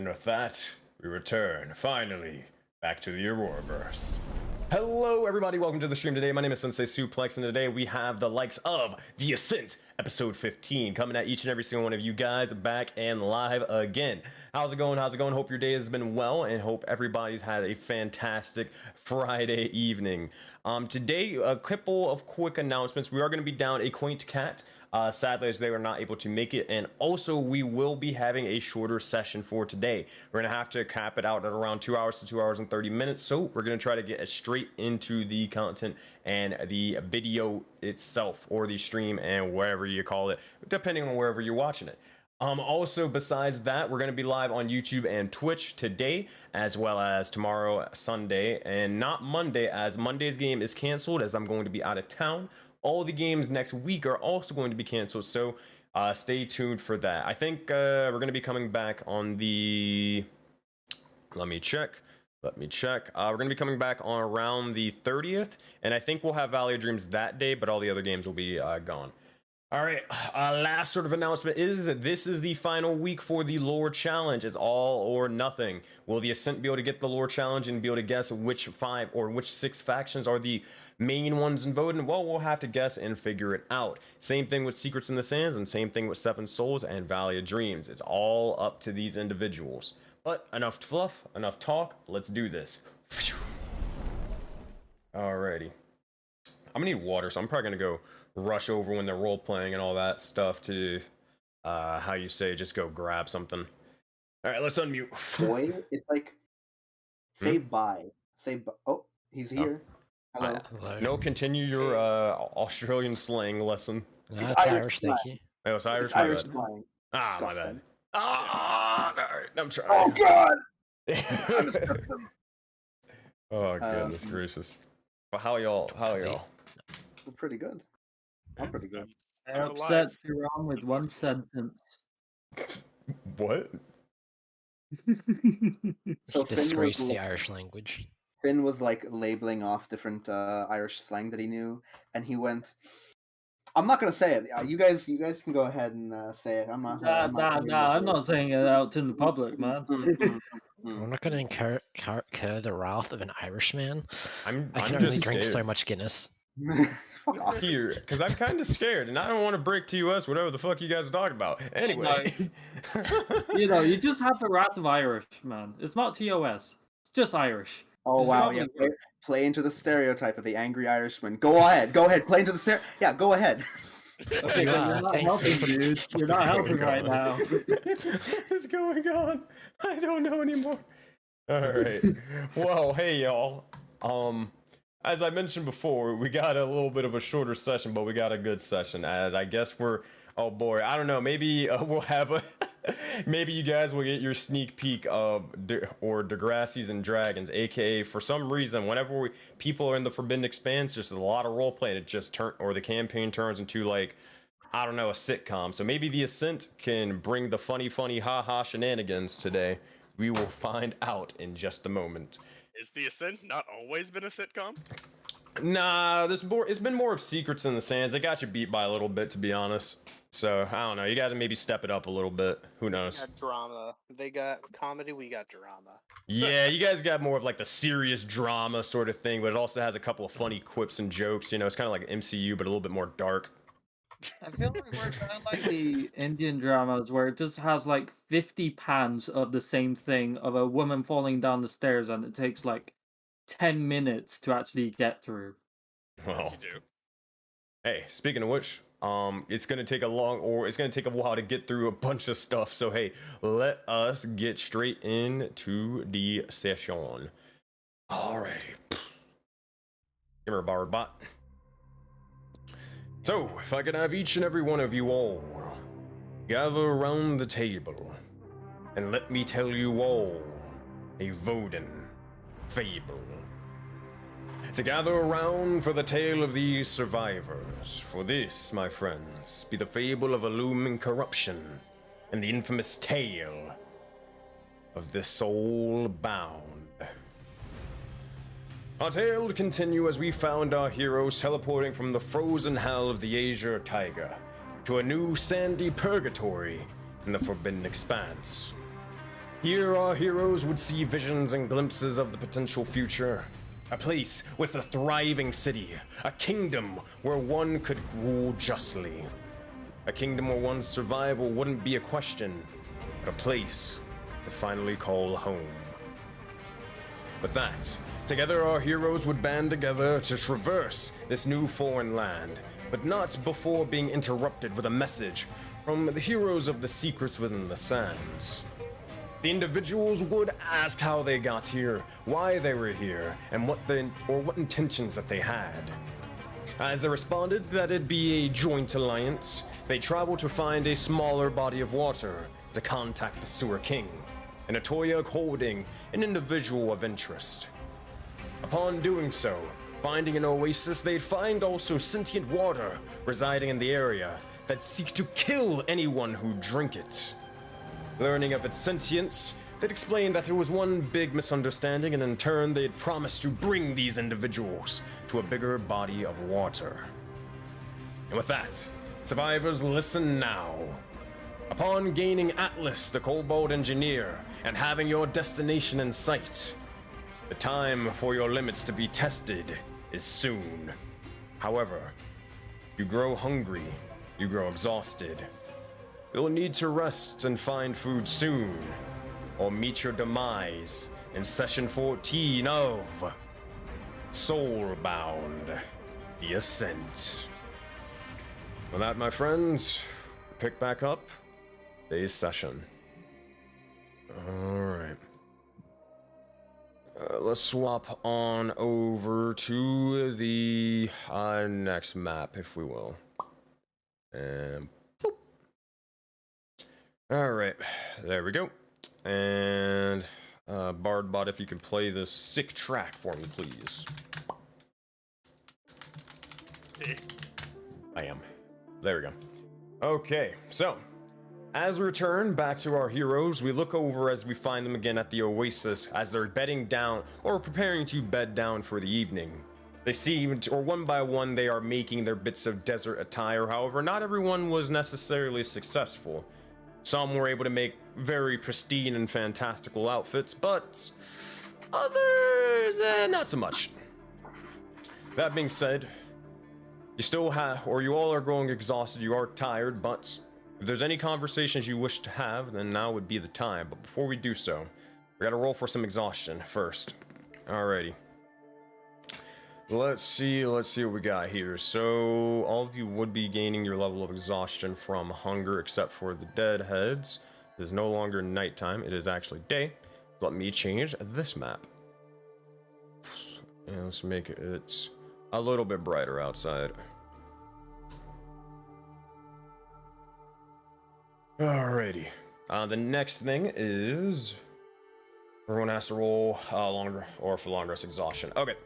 And with that, we return, finally, back to the Auroraverse. Hello everybody, welcome to the stream today. My name is SenseiSuplex, and today we have the likes of the Ascent, episode 15, coming at each and every single one of you guys, back and live again. How's it going? How's it going? Hope your day has been well, and hope everybody's had a fantastic Friday evening. Today, a couple of quick announcements. We are going to be down a quaint cat. Sadly, as they were not able to make it, and also we will be having a shorter session for today. We're gonna have to cap it out at around 2 hours to 2 hours and 30 minutes, so we're gonna try to get straight into the content and the video itself, or the stream, and whatever you call it, depending on wherever you're watching it. Also, besides that, we're going to be live on YouTube and Twitch today, as well as tomorrow, Sunday, and not Monday, as Monday's game is canceled, as I'm going to be out of town. All the games next week are also going to be canceled, so stay tuned for that. I think we're going to be coming back on the... Let me check. We're going to be coming back on around the 30th, and I think we'll have Valley of Dreams that day, but all the other games will be gone. All right, last sort of announcement is that this is the final week for the lore challenge. It's all or nothing. Will the Ascent be able to get the lore challenge and be able to guess which 5 or which 6 factions are the main ones in voting? Well, we'll have to guess and figure it out. Same thing with Secrets in the Sands, and same thing with Seven Souls and Valley of Dreams. It's all up to these individuals. But enough fluff, enough talk. Let's do this. Alrighty. I'm gonna need water, so I'm probably gonna go rush over when they're role playing and all that stuff to how you say, just go grab something. All right, let's unmute. Boy, it's like say bye. Say bye. Oh, he's here. Hello. Hello. No, continue your Australian slang lesson. No, it's Irish, thank you. Oh, it's Irish. It's Irish slang. Ah, my bad. Ah, all right, I'm trying. Oh God! Oh goodness gracious. Well, how y'all? I'm pretty good. I'm pretty good. I upset Jerome with one sentence. What? So Disgrace the Irish language. Finn was like labeling off different Irish slang that he knew, and he went. I'm not gonna say it. You guys can go ahead and say it. I'm not. I'm not saying it out in the public, man. We're not going to incur the wrath of an Irishman. I can I'm only just drink scared. so much Guinness. Fuck off. Here, because I'm kind of scared, and I don't want to break to us whatever the fuck you guys are talking about. Anyways, You just have the wrath of Irish, man. It's not TOS. It's just Irish. Oh wow! Yeah, play into the stereotype of the angry Irishman. Go ahead. Play into the stereotype. Yeah, go ahead. Okay, you're not helping, dude. You're not helping right now. What is going on? I don't know anymore. All right. Well, hey y'all. As I mentioned before, we got a little bit of a shorter session, but we got a good session. As I guess we're, oh boy, I don't know. Maybe we'll have a. Maybe you guys will get your sneak peek of Degrassi's and Dragons, aka for some reason, whenever people are in the Forbidden Expanse, just a lot of role playing. It just or the campaign turns into like, I don't know, a sitcom. So maybe the Ascent can bring the funny haha shenanigans today. We will find out in just a moment. Is the Ascent not always been a sitcom? Nah, it's been more of Secrets in the Sands. They got you beat by a little bit, to be honest. So, I don't know. You guys maybe step it up a little bit. Who knows? Got drama. They got comedy, we got drama. Yeah, you guys got more of like the serious drama sort of thing, but it also has a couple of funny quips and jokes. You know, it's kind of like MCU, but a little bit more dark. I feel like we're kind of like the Indian dramas where it just has like 50 pans of the same thing of a woman falling down the stairs, and it takes like 10 minutes to actually get through. Well, Yes, you do. hey, speaking of which, it's gonna take a while to get through a bunch of stuff. So hey, let us get straight into the session. Alrighty. Give her a bar bot. So, if I could have each and every one of you all gather around the table, and let me tell you all a Voden fable. To gather around for the tale of these survivors, for this, my friends, be the fable of a looming corruption, and the infamous tale of the soul-bound. Our tale to continue as we found our heroes teleporting from the frozen hell of the Azure Taiga to a new sandy purgatory in the Forbidden Expanse. Here our heroes would see visions and glimpses of the potential future. A place with a thriving city, a kingdom where one could rule justly. A kingdom where one's survival wouldn't be a question, but a place to finally call home. With that, together our heroes would band together to traverse this new foreign land, but not before being interrupted with a message from the heroes of the secrets within the sands. The individuals would ask how they got here, why they were here, and what intentions that they had. As they responded that it'd be a joint alliance, they traveled to find a smaller body of water to contact the Sewer King, and Atoya holding an individual of interest. Upon doing so, finding an oasis, they'd find also sentient water residing in the area that seeks to kill anyone who drink it. Learning of its sentience, they'd explain that it was one big misunderstanding, and in turn they'd promised to bring these individuals to a bigger body of water. And with that, survivors, listen now. Upon gaining Atlas, the Kobold Engineer, and having your destination in sight, the time for your limits to be tested is soon. However, you grow hungry, you grow exhausted. You'll need to rest and find food soon, or meet your demise in session 14 of Soulbound, the Ascent. With that, my friends, pick back up today's session. Alright. Let's swap on over to the next map, if we will. And boop. Alright, there we go. And Bardbot, if you can play the sick track for me, please. Bam. There we go. Okay, so as we return back to our heroes, we look over as we find them again at the oasis as they're bedding down or preparing to bed down for the evening. They seem to, or one by one, they are making their bits of desert attire. However, not everyone was necessarily successful. Some were able to make very pristine and fantastical outfits, but others, not so much. That being said, you still have, or you all are growing exhausted, you are tired, but if there's any conversations you wish to have, then now would be the time. But before we do so, we gotta roll for some exhaustion first. Alrighty. Let's see what we got here. So, all of you would be gaining your level of exhaustion from hunger, except for the deadheads. It is no longer nighttime, it is actually day. Let me change this map. And let's make it a little bit brighter outside. Alrighty. The next thing is everyone has to roll longer or for long rest exhaustion. Okay,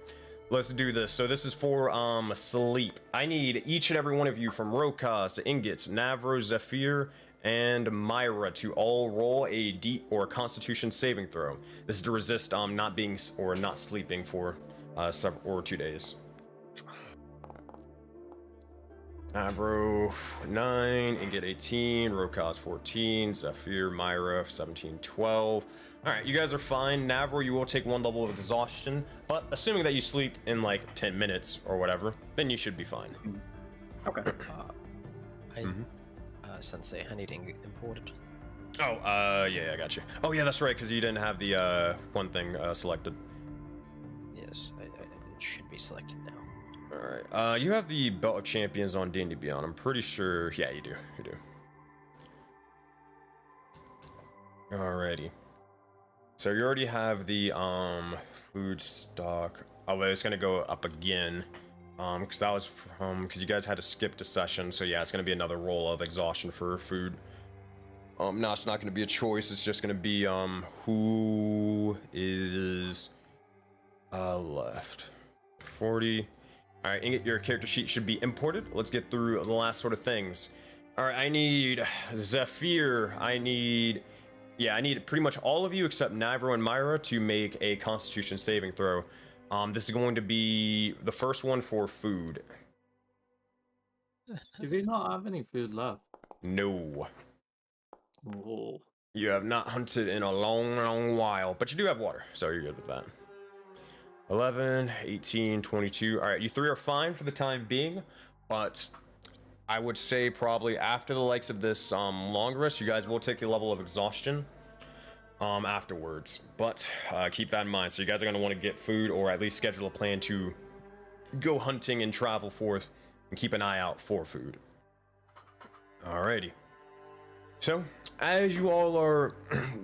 let's do this. So this is for sleep. I need each and every one of you from Rokas, Ingots, Navro, Zephyr, and Myra to all roll a D or Constitution saving throw. This is to resist not being or not sleeping for 2 days. Navro 9, Ingot 18, Rokas 14, Zephyr, Myra 17, 12. Alright, you guys are fine. Navro, you will take 1 level of exhaustion, but assuming that you sleep in like 10 minutes or whatever, then you should be fine. Okay. Sensei, I need imported. Oh, yeah, I got you. Oh yeah, that's right, because you didn't have the one thing selected. Yes, it should be selected now. Alright, you have the Belt of Champions on D&D Beyond. I'm pretty sure, yeah, you do. Alrighty. So you already have the food stock. Oh, but it's gonna go up again. Because that was because you guys had to skip the session, so yeah, it's gonna be another roll of exhaustion for food. No, it's not gonna be a choice, it's just gonna be who is left. 40. Alright, Ingot, your character sheet should be imported. Let's get through the last sort of things. Alright, I need Zephyr. I need pretty much all of you except Navro and Myra to make a Constitution saving throw. This is going to be the first one for food. Do we not have any food left? No. Oh. You have not hunted in a long, long while, but you do have water, so you're good with that. 11, 18, 22. All right, you three are fine for the time being, but I would say probably after the likes of this long rest, you guys will take the level of exhaustion afterwards. But keep that in mind. So you guys are going to want to get food, or at least schedule a plan to go hunting and travel forth and keep an eye out for food. Alrighty. So, as you all are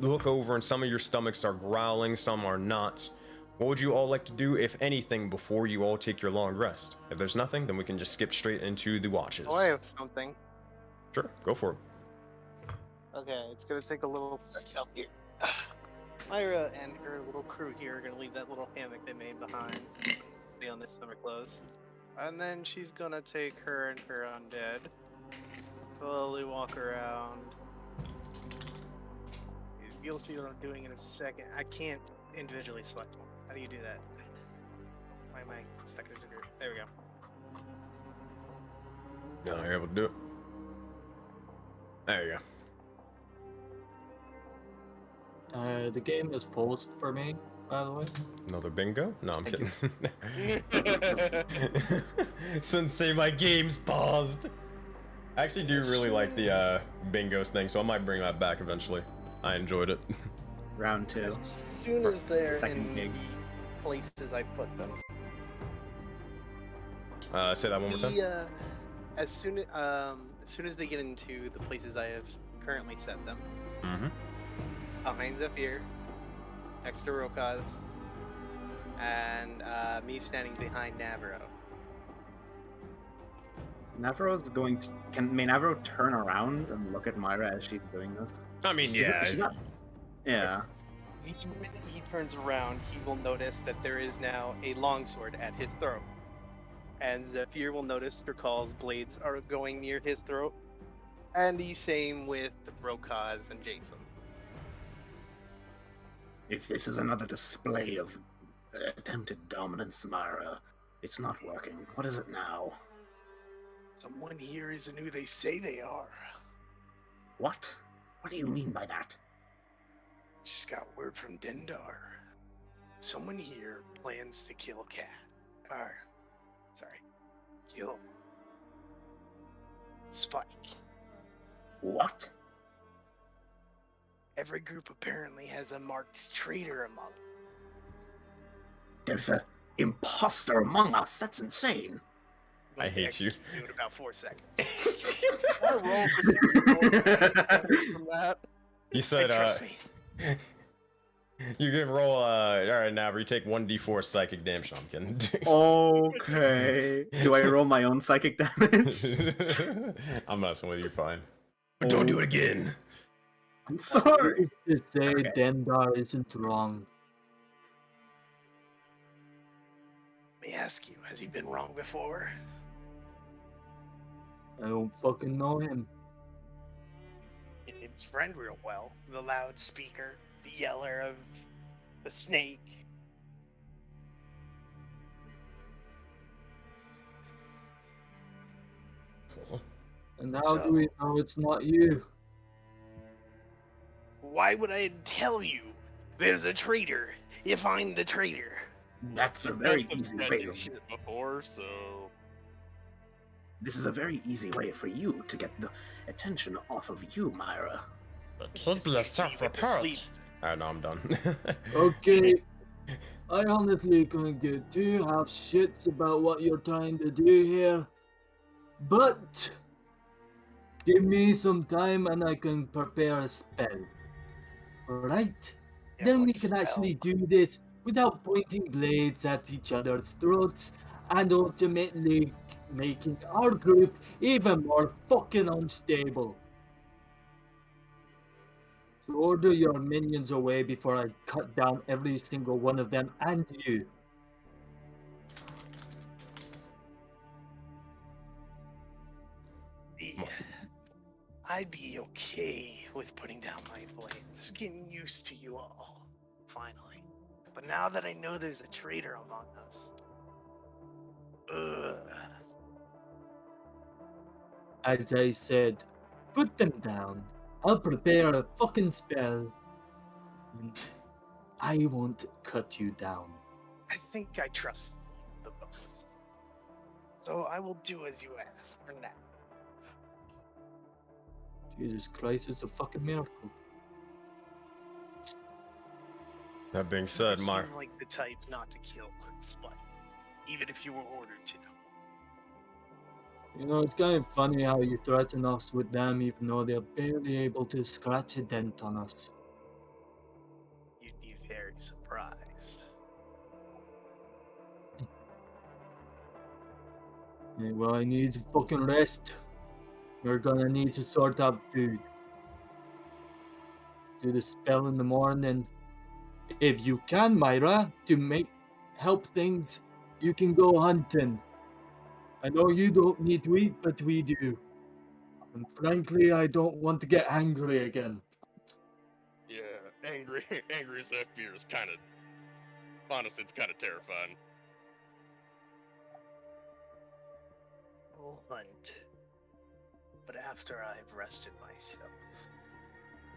look over and some of your stomachs are growling, some are not, what would you all like to do, if anything, before you all take your long rest? If there's nothing, then we can just skip straight into the watches. Oh, I have something. Sure, go for it. Okay, it's gonna take a little second up here. Myra and her little crew here are gonna leave that little hammock they made behind. Be on this summer clothes. And then she's gonna take her and her undead. Slowly walk around. You'll see what I'm doing in a second. I can't individually select one. How do you do that? Why am I stuck in a group? There we go. No, you're able to do it. There you go. The game is paused for me, by the way. Another bingo? No, I'm Thank kidding. Sensei, my game's paused. I actually do really like the bingos thing, so I might bring that back eventually. I enjoyed it. Round 2. As soon as they're Second in gig. the places I put them. Say that one more time. As soon as they get into the places I have currently set them, Mm-hmm. behind Zephyr, next to Rokaz, and me standing behind Navarro. Navarro's going to. May Navarro turn around and look at Myra as she's doing this? I mean, yeah. She's not. Yeah. When he turns around, he will notice that there is now a longsword at his throat. And Zephyr will notice Drakal's blades are going near his throat. And the same with Rokaz and Jason. If this is another display of attempted dominance, Myra, it's not working. What is it now? Someone here isn't who they say they are. What? What do you mean by that? Just got word from Dendar. Someone here plans to kill kill Spike. What? Every group apparently has a marked traitor among them. There's an imposter among us. That's insane. I hate you. In about 4 seconds. I roll from that. You said, Trust me. You can roll, alright, now you take 1d4 psychic damage. No, I'm kidding. Okay. Do I roll my own psychic damage? I'm messing with you, fine. But don't do it again. I'm sorry. To say Okay. Dendar isn't wrong. Let me ask you, has he been wrong before? I don't fucking know him. It's friend real well. The loudspeaker, the yeller of the snake. And how do we know it's not you? Why would I tell you there's a traitor if I'm the traitor? That's a very Done easy some way. sketchy shit before, so This is a very easy way for you to get the attention off of you, Myra. Can't be a Leave it to self-report. sleep. Alright, no, I'm done. Okay. I honestly couldn't give two half shits about what you're trying to do here. But give me some time and I can prepare a spell. Alright? Yeah, Then we what can spell? actually do this without pointing blades at each other's throats and ultimately making our group even more fucking unstable. So order your minions away before I cut down every single one of them and you. I'd be okay with putting down my blades, getting used to you all, finally. But now that I know there's a traitor among us, ugh. As I said, put them down. I'll prepare a fucking spell, and I won't cut you down. I think I trust the both. So I will do as you ask for now. Jesus Christ, it's a fucking miracle. That being You said, seem like the type not to kill with spite, even if you were ordered to. You know, it's kind of funny how you threaten us with them even though they're barely able to scratch a dent on us. You'd be very surprised. Okay, well, I need to fucking rest. We're gonna need to sort out food. Do the spell in the morning. If you can, Myra, to help things, you can go hunting. I know you don't need to eat, but we do. And frankly, I don't want to get angry again. Yeah, angry as that fear is kind of, honestly, it's kind of terrifying. We'll hunt. But after I've rested myself.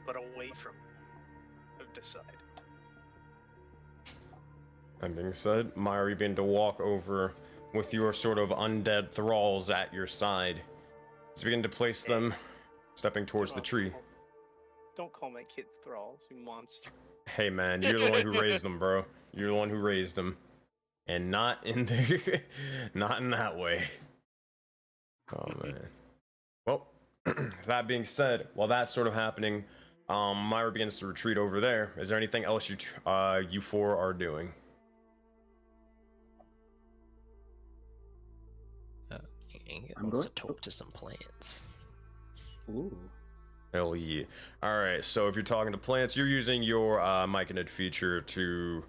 But away from you, I've decided. that being said, Myra began to walk over with your sort of undead thralls at your side. So begin to place them, stepping towards the tree. Don't call my kids thralls, you monster. Hey man, you're the one who raised them, bro. You're the one who raised them, and not in the, not in that way. Oh man. Well, that being said, while that's sort of happening, Myra begins to retreat over there. Is there anything else you four are doing? Ingot I'm wants to good. talk to some plants. Ooh. Hell yeah. Alright, so if you're talking to plants, you're using your Myconid feature to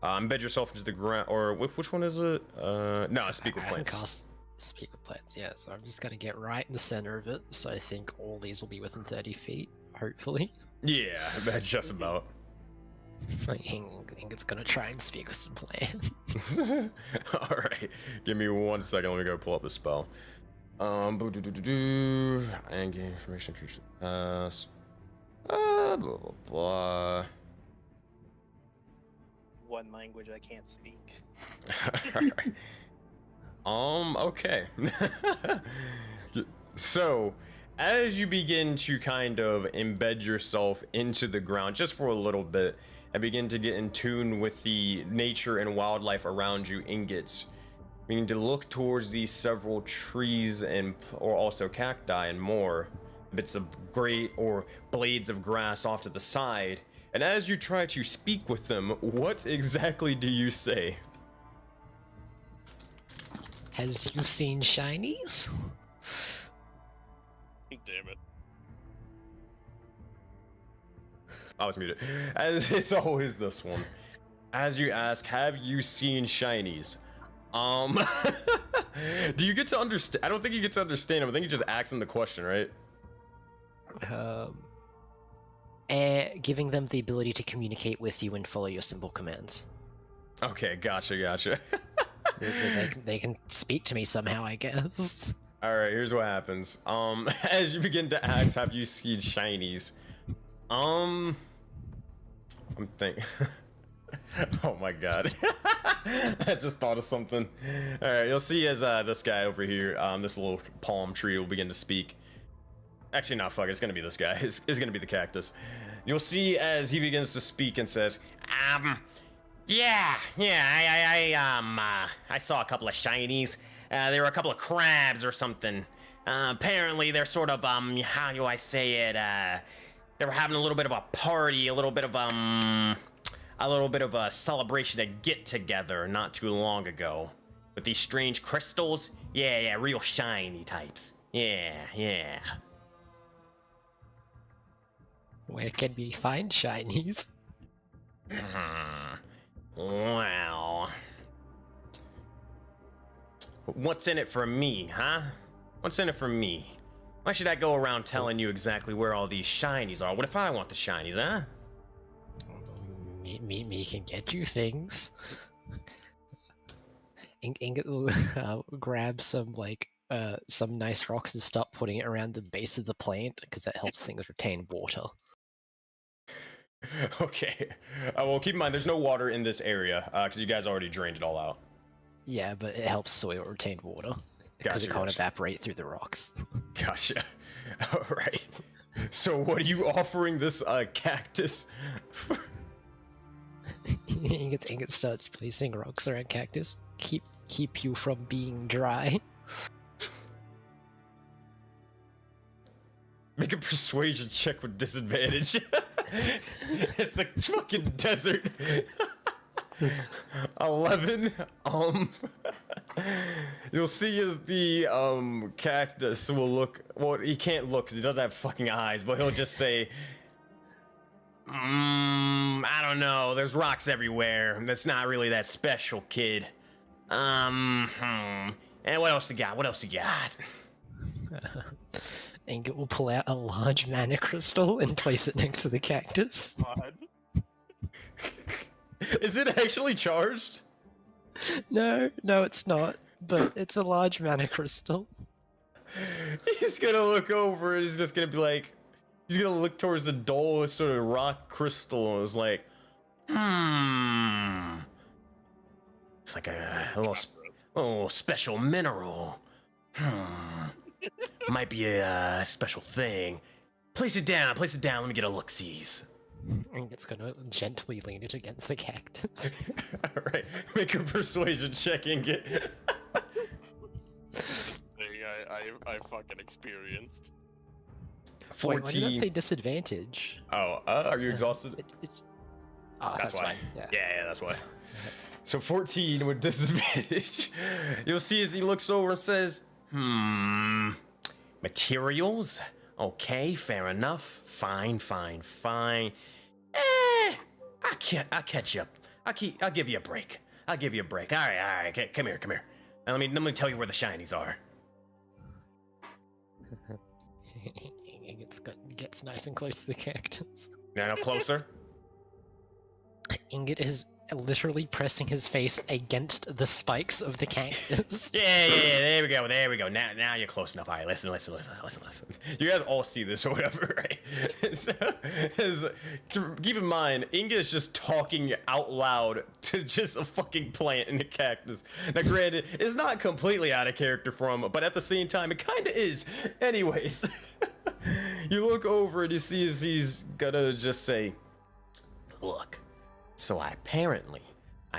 embed yourself into the ground, or which one is it? No, speak with I can plants. cast speak with plants, yeah, so I'm just gonna get right in the center of it, so I think all these will be within 30 feet, hopefully. Yeah, that's just about. Like, Ingot's gonna try and speak with some plants. Alright, give me 1 second, let me go pull up the spell. And gain information creature pass. Blah blah blah. One language I can't speak. Okay. So, as you begin to kind of embed yourself into the ground just for a little bit and begin to get in tune with the nature and wildlife around you, Ingots, beginning to look towards these several trees and or also cacti and more bits of gray or blades of grass off to the side. And as you try to speak with them, what exactly do you say? Has you seen shinies? Damn it. I was muted. As it's always this one. As you ask, have you seen shinies? Do you get to understand? I don't think you get to understand them. I think you just ask them the question, right? Giving them the ability to communicate with you and follow your symbol commands. Okay, gotcha. They can speak to me somehow, I guess. All right, here's what happens. As you begin to ask, have you seen shinies? I'm thinking. Oh my god. I just thought of something. Alright, you'll see as this guy over here, this little palm tree will begin to speak. Actually, no, fuck, it's gonna be this guy. It's gonna be the cactus. You'll see as he begins to speak and says, I saw a couple of shinies. There were a couple of crabs or something. Apparently they're sort of, how do I say it? They were having a little bit of a party, a little bit of a celebration, a get-together not too long ago. With these strange crystals? Yeah, real shiny types. Yeah. Where can we find shinies? Well... What's in it for me, huh? What's in it for me? Why should I go around telling you exactly where all these shinies are? What if I want the shinies, huh? Me can get you things. Ingot will grab some, like, some nice rocks and start putting it around the base of the plant because that helps things retain water. Okay. Well, keep in mind, there's no water in this area because you guys already drained it all out. Yeah, but it helps soil retain water because Gotcha, it can't gotcha. evaporate through the rocks. Gotcha. All right. So, what are you offering this cactus? Ingot starts placing rocks around cactus. Keep you from being dry. Make a persuasion check with disadvantage. It's a fucking desert. 11. You'll see as the cactus will look. Well, he can't look because he doesn't have fucking eyes, but he'll just say, I don't know. There's rocks everywhere. That's not really that special, kid. And what else you got? What else you got? Ingot will pull out a large mana crystal and place it next to the cactus. God. Is it actually charged? No, it's not. But it's a large mana crystal. He's gonna look over and he's just gonna be like, he's gonna look towards the dullest sort of rock crystal and is like, it's like a little special mineral. Might be a special thing. Place it down, let me get a look-sees. Ingot's gonna gently lean it against the cactus. Alright, make a persuasion check and get... I fucking experienced. 14. Wait, why did I say disadvantage? Oh, are you exhausted? Ah, That's why. fine. Yeah. Yeah, that's why. So 14 with disadvantage. You'll see as he looks over and says, materials? Okay, fair enough. Fine. I'll catch you up. I'll give you a break. All right. Okay, come here. Now let me tell you where the shinies are. Gets nice and close to the cactus. Now closer. Ingot is literally pressing his face against the spikes of the cactus. Yeah, there we go. Now you're close enough. All right, listen. You guys all see this or whatever, right? Keep in mind, Inga is just talking out loud to just a fucking plant in a cactus. Now, granted, it's not completely out of character for him, but at the same time, it kind of is. Anyways, you look over and you see as he's gonna just say, look, so I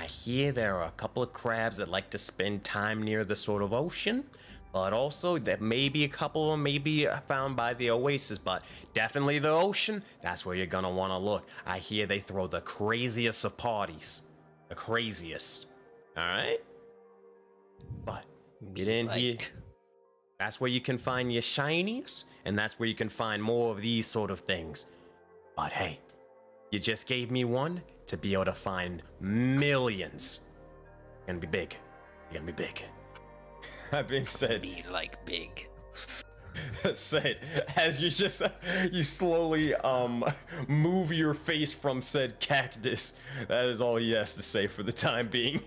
hear there are a couple of crabs that like to spend time near the sort of ocean, but also that maybe a couple of them may be found by the oasis, but definitely the ocean, that's where you're gonna want to look. I hear they throw the craziest of parties. The craziest. Alright? But get in here. That's where you can find your shinies, and that's where you can find more of these sort of things. But hey, you just gave me one to be able to find millions. You're gonna be big. That being said, Be like big. said as you slowly move your face from said cactus. That is all he has to say for the time being.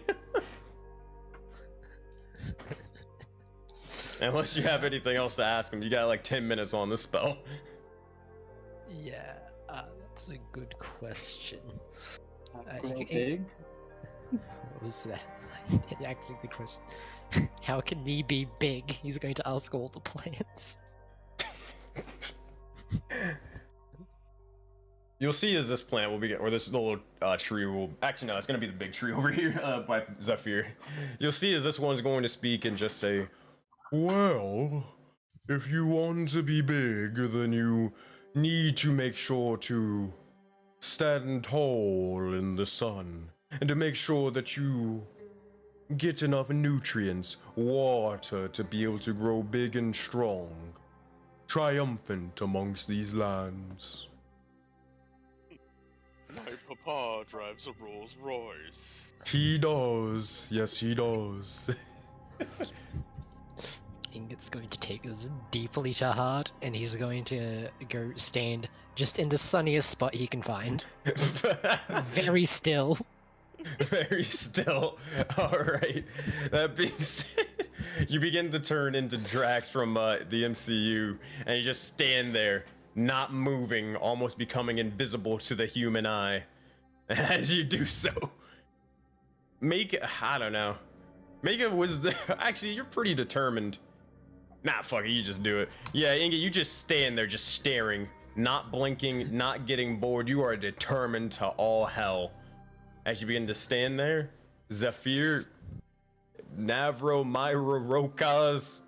Unless you have anything else to ask him, you got like 10 minutes on this spell. Yeah, that's a good question. Big? What was that? Actually, a good question. How can me be big? He's going to ask all the plants. You'll see as this plant will be, or this little tree will, actually no, it's going to be the big tree over here by Zephyr. You'll see as this one's going to speak and just say, well, if you want to be big, then you need to make sure to stand tall in the sun, and to make sure that you get enough nutrients, water, to be able to grow big and strong, triumphant amongst these lands. My papa drives a Rolls Royce. He does. Yes, he does. Ingot's going to take this deeply to heart, and he's going to go stand just in the sunniest spot he can find. Very still. Very still. Alright. That being said, You begin to turn into Drax from the MCU, and you just stand there, not moving, almost becoming invisible to the human eye. As you do so, I don't know. Make a wisdom. Actually, you're pretty determined. Nah, fuck it, you just do it. Yeah, Inga, you just stand there, just staring, not blinking, not getting bored. You are determined to all hell. As you begin to stand there, Zephyr, Navro, Myra, Rokaz,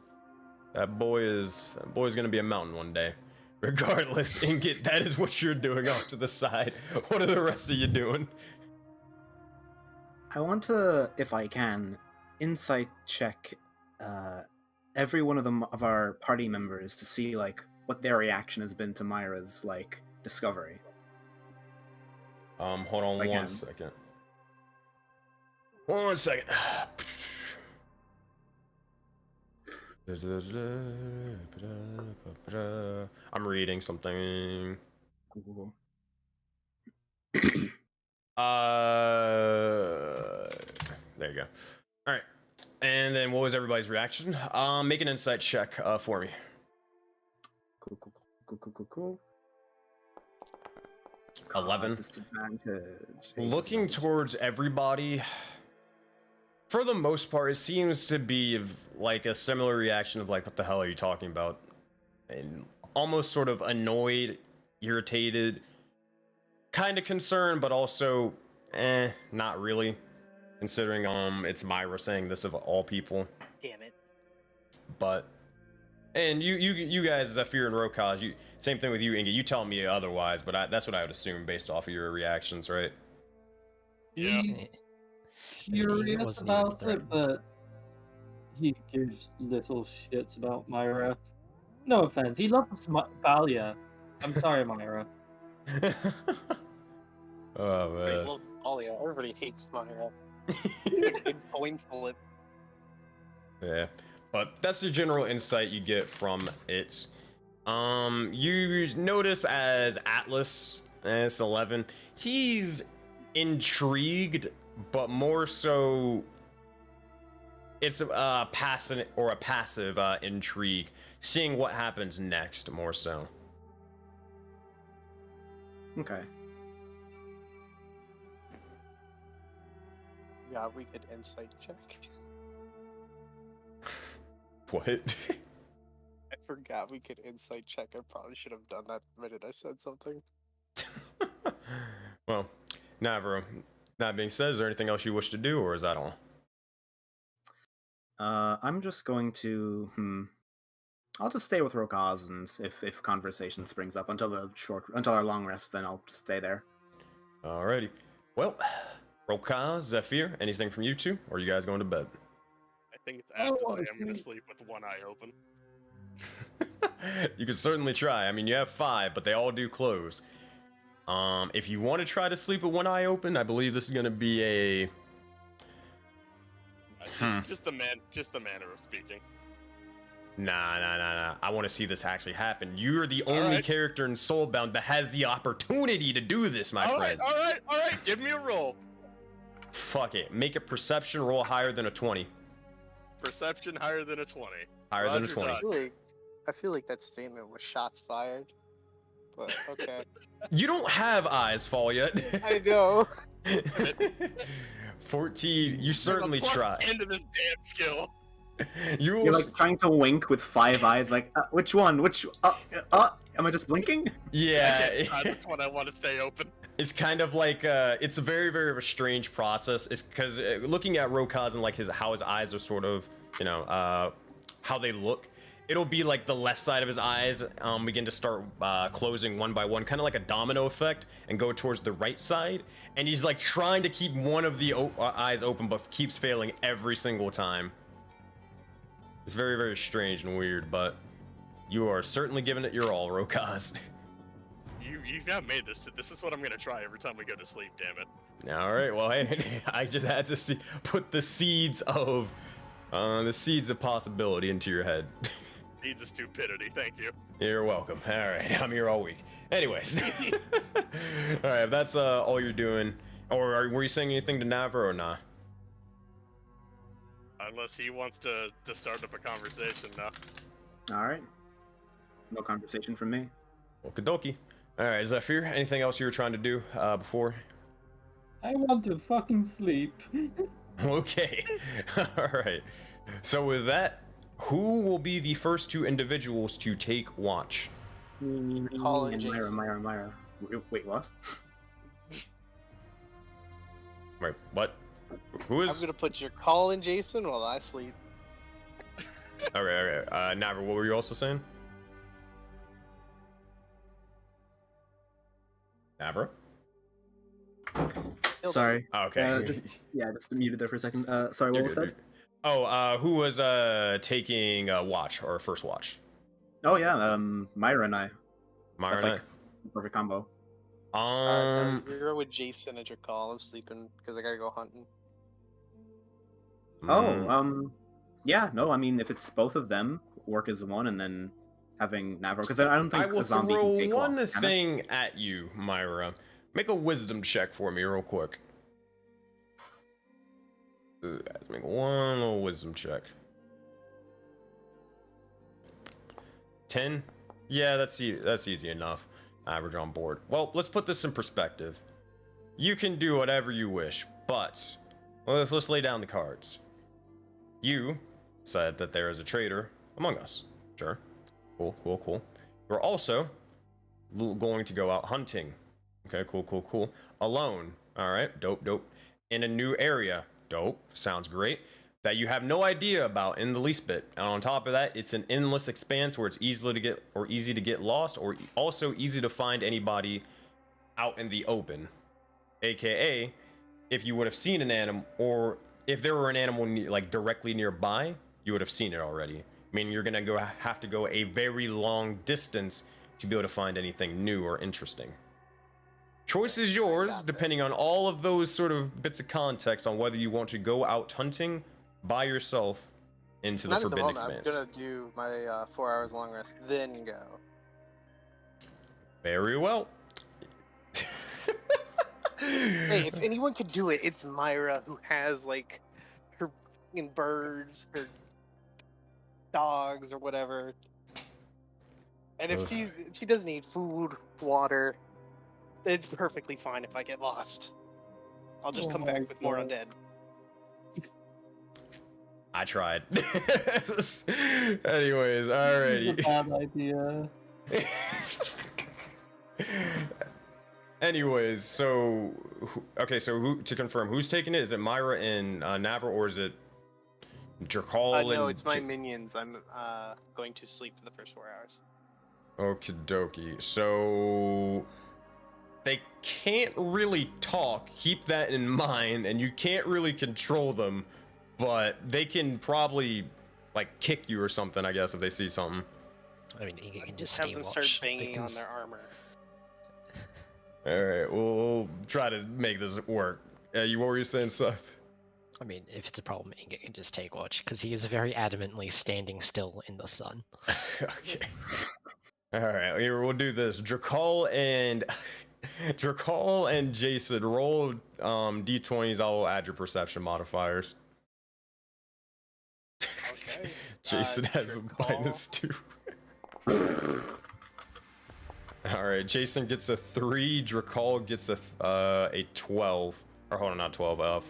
that boy's gonna be a mountain one day. Regardless, Ingot, that is what you're doing off to the side. What are the rest of you doing? I want to, if I can, insight check every one of our party members to see like what their reaction has been to Myra's like discovery. Hold on one second. One second. I'm reading something. Cool. There you go. All right. And then what was everybody's reaction? Make an insight check for me. Cool. 11. Disadvantage. Looking towards everybody, for the most part, it seems to be like a similar reaction of like, what the hell are you talking about? And almost sort of annoyed, irritated, kind of concerned, but also, not really. Considering it's Myra saying this of all people. Damn it. But, and you guys, Zephyr and Rokaz, same thing with you, Inga. You tell me otherwise, but that's what I would assume based off of your reactions, right? Yeah. Curious about it, but he gives little shits about Myra. No offense, he loves Valia. I'm sorry, Myra. Oh man. Look, Alia, everybody hates Myra. Yeah, but that's the general insight you get from it. You notice as Atlas, it's 11, he's intrigued, but more so it's a passive intrigue, seeing what happens next more so. Okay. Yeah, we could insight check. What? I forgot we could insight check. I probably should have done that the minute I said something. Well, Navro, that being said, is there anything else you wish to do, or is that all? I'm just going to I'll just stay with Rokaz, and if conversation springs up until our long rest, then I'll stay there. Alrighty. Well, Rokaz, Zephyr, anything from you two, or are you guys going to bed? I think it's after I am gonna sleep with one eye open. You can certainly try. I mean, you have 5, but they all do close. If you want to try to sleep with one eye open, I believe this is going to be a... Just the manner of speaking. Nah. I want to see this actually happen. You're the only character in Soulbound that has the opportunity to do this, my friend. All right. Give me a roll. Fuck it. Make a perception roll higher than a 20. Perception higher than a 20. Higher than a 20. I feel like that statement was shots fired. But okay. You don't have eyes, Fall yet. I know. 14. You certainly try. End of this damn skill. You're like trying to wink with 5 eyes, like, which one? Which, am I just blinking? Yeah. That's when I want to stay open. It's kind of like, it's a very, very strange process. It's because looking at Rokaz and like how his eyes are sort of, how they look, it'll be like the left side of his eyes begin to start closing one by one, kind of like a domino effect, and go towards the right side. And he's like trying to keep one of the eyes open, but keeps failing every single time. It's very, very strange and weird, but you are certainly giving it your all, Rokaz. You've now made this. This is what I'm gonna try every time we go to sleep. Damn it. All right. Well, hey, I just had to put the seeds of possibility into your head. Seeds of stupidity. Thank you. You're welcome. All right. I'm here all week. Anyways. All right. If that's all you're doing, or were you saying anything to Navro or not? unless he wants to start up a conversation now. All right. No conversation from me. Okie dokie. All right, Zephyr, anything else you were trying to do before? I want to fucking sleep. Okay. All right. So with that, who will be the first two individuals to take watch? Call and Myra, Jason. Myra. Wait, what? Wait, what? Who is? I'm gonna put your call in Jason while I sleep. Okay. Navra, what were you also saying? Navra? Sorry. Oh, okay. Just muted there for a second. Sorry, what You're was good, said? Oh, who was taking watch or first watch? Oh yeah, Myra and I. Myra That's and like perfect combo. I? You're with Jason at your call. I'm sleeping because I gotta go hunting. Yeah, no, I mean, if it's both of them, work as one, and then having Navro, because I don't think I will a zombie throw can take one off, can it? thing at you, Myra. Make a wisdom check for me real quick. Let's make one little wisdom check. 10? Yeah, that's easy enough. Average on board. Well, let's put this in perspective. You can do whatever you wish, but let's lay down the cards. You said that there is a traitor among us. Sure. Cool. You're also going to go out hunting. Okay, cool. Alone. All right, dope. In a new area. Dope. Sounds great. That you have no idea about in the least bit. And on top of that, it's an endless expanse where it's easy to get lost, or also easy to find anybody out in the open. AKA, if you would have seen an animal, or if there were an animal like directly nearby, you would have seen it already. Meaning you're gonna have to go a very long distance to be able to find anything new or interesting. Choice is yours, depending on all of those sort of bits of context on whether you want to go out hunting by yourself into the Forbidden Expanse. I'm gonna do my 4 hours long rest, then go. Very well. Hey, if anyone could do it, it's Myra, who has like her fucking birds, her dogs, or whatever. And if she doesn't need food, water, it's perfectly fine if I get lost. I'll just come back with more undead. I tried. Anyways, alrighty. Bad idea. Anyways, so who to confirm? Who's taking it? Is it Myra and Navra, or is it Jerkal? No, it's my minions. I'm going to sleep for the first 4 hours. Okie dokie. So they can't really talk. Keep that in mind, and you can't really control them, but they can probably like kick you or something, I guess, if they see something. I mean, you can just Have stay them watch. start banging on their armor. All right, we'll try to make this work. What were you saying, Seth? I mean, if it's a problem, Ingot can just take watch, because he is very adamantly standing still in the sun. Okay. All right, here we'll do this. Drakal and Jason, roll d20s. I'll add your perception modifiers. Okay. Jason has a Drakal. -2. All right, Jason gets a 3. Drakal gets a 12. Or hold on, not 12. What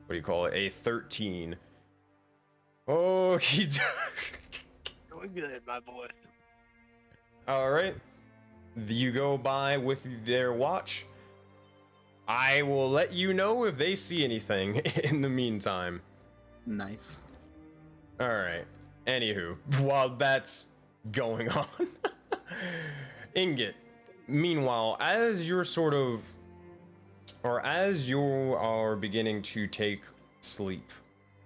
do you call it? A 13. Oh, he does. Doing good, my boy. All right, you go by with their watch. I will let you know if they see anything in the meantime. Nice. All right. Anywho, while that's going on, Ingot, meanwhile, as you are beginning to take sleep,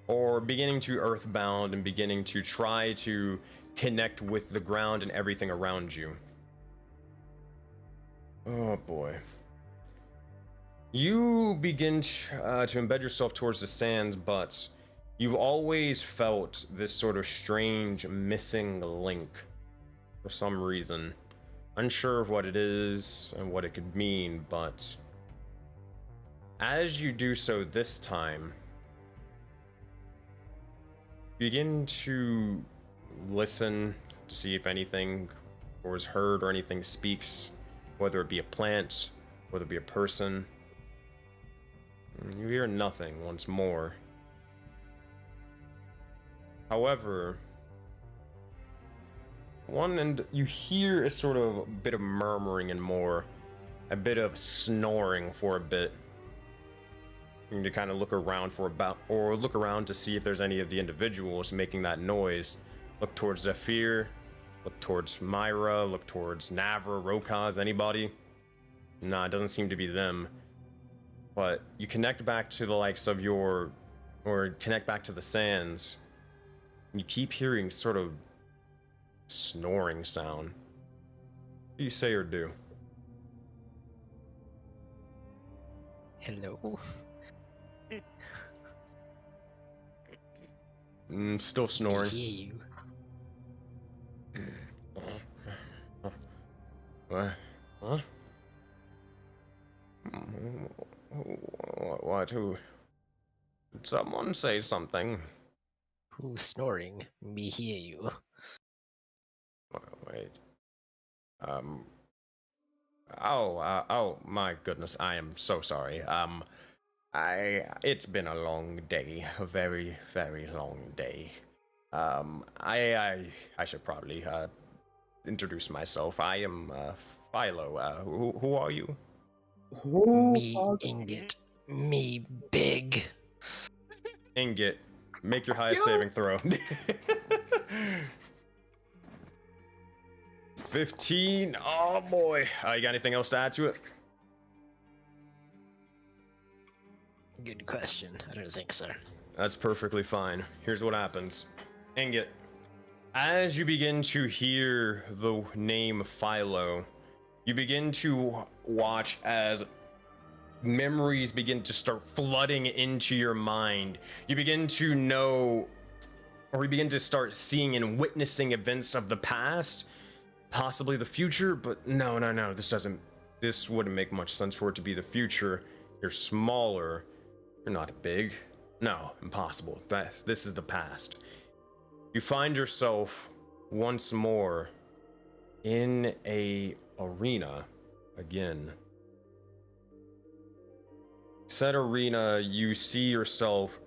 or beginning to earthbound and beginning to try to connect with the ground and everything around you. Oh boy. You begin to embed yourself towards the sands, but you've always felt this sort of strange missing link for some reason. Unsure of what it is and what it could mean, but as you do so this time, begin to listen to see if anything or is heard or anything speaks, whether it be a plant, whether it be a person. You hear nothing once more. However, you hear a sort of bit of murmuring and more, a bit of snoring for a bit. You need to kind of look around look around to see if there's any of the individuals making that noise. Look towards Zephyr, look towards Myra, look towards Navra, Rokaz, anybody? Nah, it doesn't seem to be them. But you connect back to the likes of connect back to the sands. And you keep hearing sort of snoring sound. What do you say or do? Hello? Still snoring. I hear you. What? Huh? What? Who? Did someone say something? Who's snoring? Me hear you. Wait. Oh, my goodness, I am so sorry. It's been a long day, a very, very long day. I should probably, introduce myself. I am, Philo. Who are you? Me ingot. Me big. Ingot, make your highest saving throw. 15. Oh boy. You got anything else to add to it? Good question. I don't think so. That's perfectly fine. Here's what happens. Ingot, as you begin to hear the name Philo, you begin to watch as memories begin to start flooding into your mind. You begin to know, or you begin to start seeing and witnessing events of the past, possibly the future, but no, this wouldn't make much sense for it to be the future. You're smaller, you're not big. No, impossible. This is the past. You find yourself once more in a arena again. Said arena, you see yourself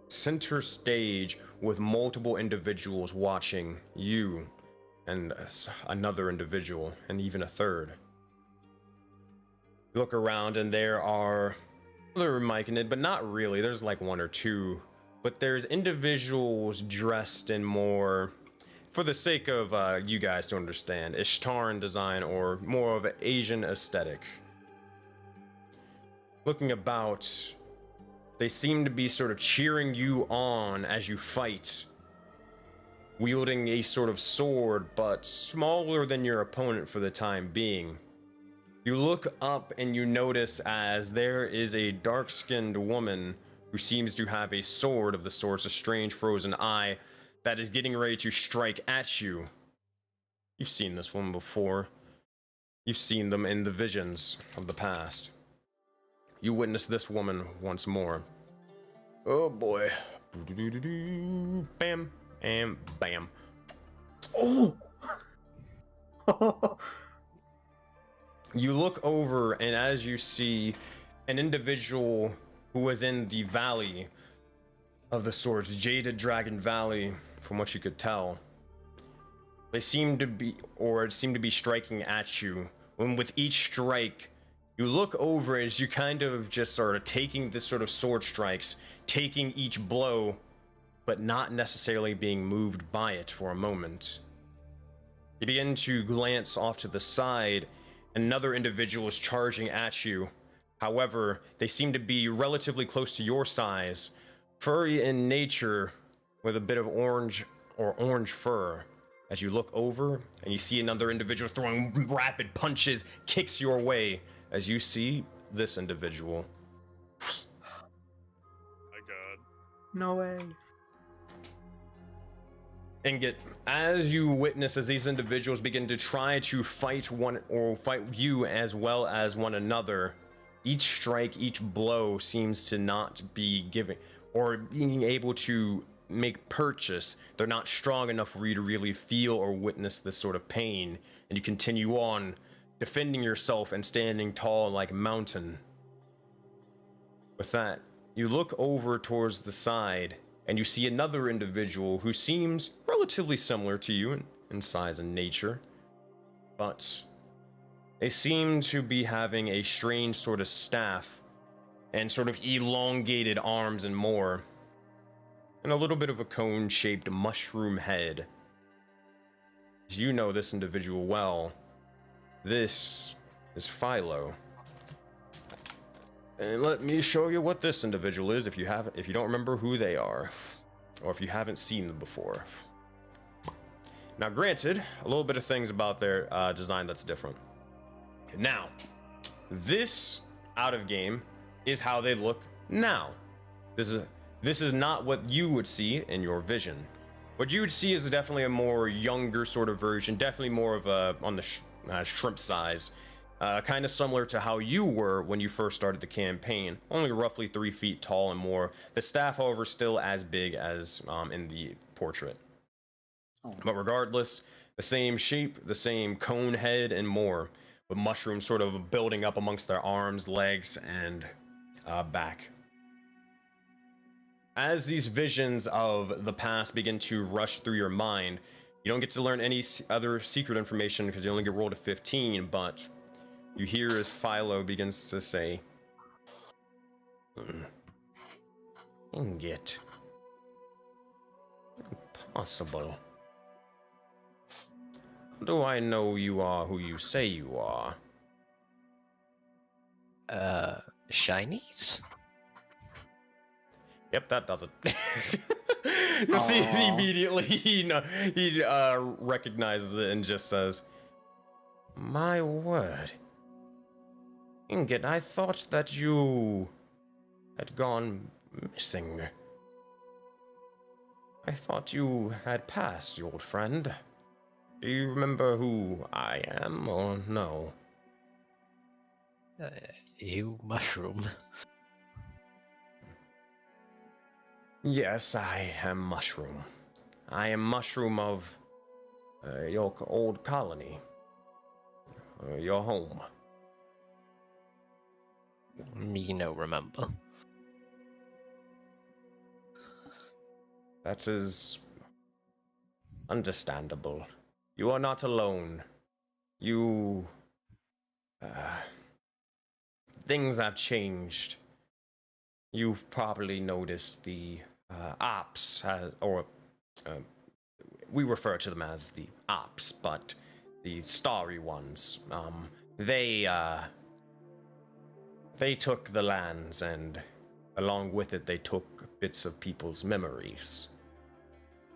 center stage with multiple individuals watching you and another individual and even a third. You look around and there are other Myconid, but not really. There's like one or two, but there's individuals dressed in more, for the sake of you guys to understand, Ishtaran design or more of an Asian aesthetic. Looking about, they seem to be sort of cheering you on as you fight, wielding a sort of sword, but smaller than your opponent for the time being. You look up and you notice as there is a dark-skinned woman who seems to have a sword of the sorts, a strange frozen eye, that is getting ready to strike at you. You've seen this one before. You've seen them in the visions of the past. You witness this woman once more. Oh boy. Bam. And bam. Oh! You look over, and as you see an individual who was in the Valley of the Swords, Jaded Dragon Valley, from what you could tell, it seemed to be striking at you. When with each strike, you look over as you kind of just sort of taking this sort of sword strikes, taking each blow, but not necessarily being moved by it for a moment. You begin to glance off to the side. Another individual is charging at you. However, they seem to be relatively close to your size, furry in nature, with a bit of orange fur. As you look over and you see another individual throwing rapid punches, kicks your way, as you see this individual. My God. No way. Ingot, as you witness as these individuals begin to try to fight you as well as one another, each strike, each blow seems to not be giving or being able to make purchase, they're not strong enough for you to really feel or witness this sort of pain, and you continue on, defending yourself and standing tall like a mountain. With that, you look over towards the side, and you see another individual who seems relatively similar to you in size and nature, but they seem to be having a strange sort of staff and sort of elongated arms and more, and a little bit of a cone-shaped mushroom head. As you know this individual well, this is Philo. And let me show you what this individual is if you don't remember who they are, or if you haven't seen them before. Now, granted, a little bit of things about their design that's different. Now, this out of game is how they look now. This is not what you would see in your vision. What you would see is definitely a more younger sort of version, definitely more of a on the shrimp size, kind of similar to how you were when you first started the campaign, only roughly 3 feet tall and more. The staff, however, still as big as in the portrait. Oh. But regardless, the same shape, the same cone head, and more, with mushrooms sort of building up amongst their arms, legs, and back. As these visions of the past begin to rush through your mind, you don't get to learn any other secret information because you only get rolled a 15, but you hear as Philo begins to say, Ingot. Impossible. How do I know you are who you say you are? Shinies? Yep, that does it. You'll see immediately he recognizes it and just says, My word. Ingot, I thought that you had gone missing. I thought you had passed, old friend. Do you remember who I am, or no? You mushroom. Yes, I am Mushroom. I am Mushroom of your old colony. Your home. Me no remember. That is understandable. You are not alone. You... things have changed. You've probably noticed the ops, we refer to them as the ops, but the starry ones. They took the lands, and along with it, they took bits of people's memories.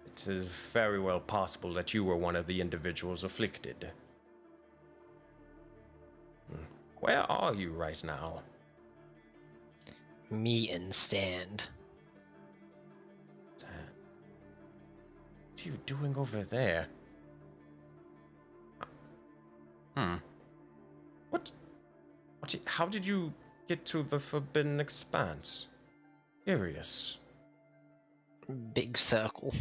It is very well possible that you were one of the individuals afflicted. Where are you right now? Me and stand. What are you doing over there? What? How did you get to the Forbidden Expanse? Curious. Big circle.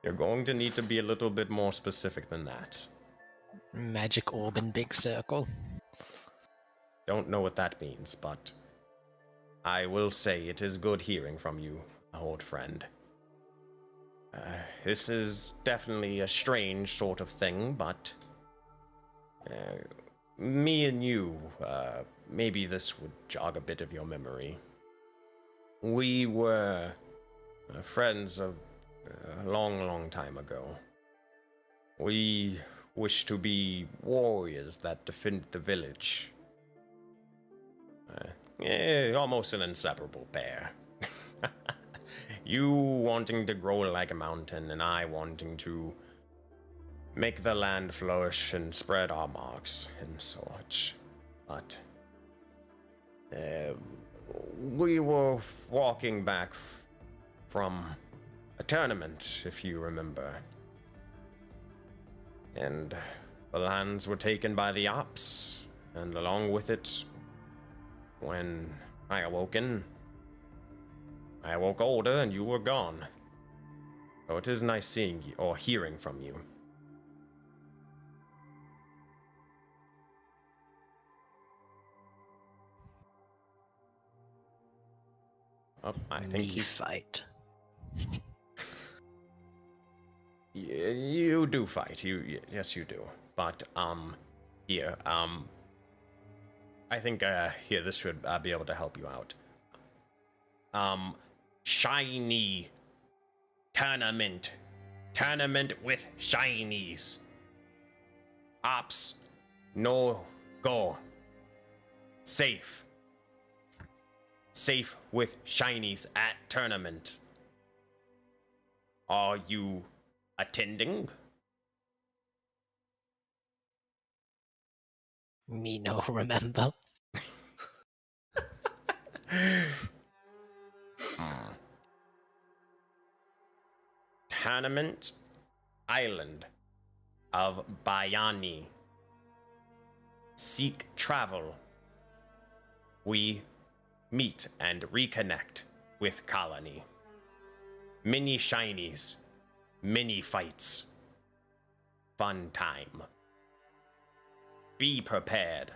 You're going to need to be a little bit more specific than that. Magic orb and big circle. Don't know what that means, but I will say it is good hearing from you, old friend. This is definitely a strange sort of thing, but me and you, maybe this would jog a bit of your memory. We were friends a long, long time ago. We wish to be warriors that defend the village. Almost an inseparable pair. You wanting to grow like a mountain, and I wanting to make the land flourish and spread our marks and such. But we were walking back from a tournament, if you remember. And the lands were taken by the ops, and along with it, when I awoken, I woke older and you were gone. So it is nice seeing you, or hearing from you. Oh, I think Me he's... fight. You do fight. Yes, you do. But here, I think here this should be able to help you out. Shiny tournament with shinies. Ops, no go. Safe with shinies at tournament. Are you attending? Me no remember. Tournament Island of Bayani. Seek travel. We meet and reconnect with colony. Many shinies, many fights. Fun time. Be prepared.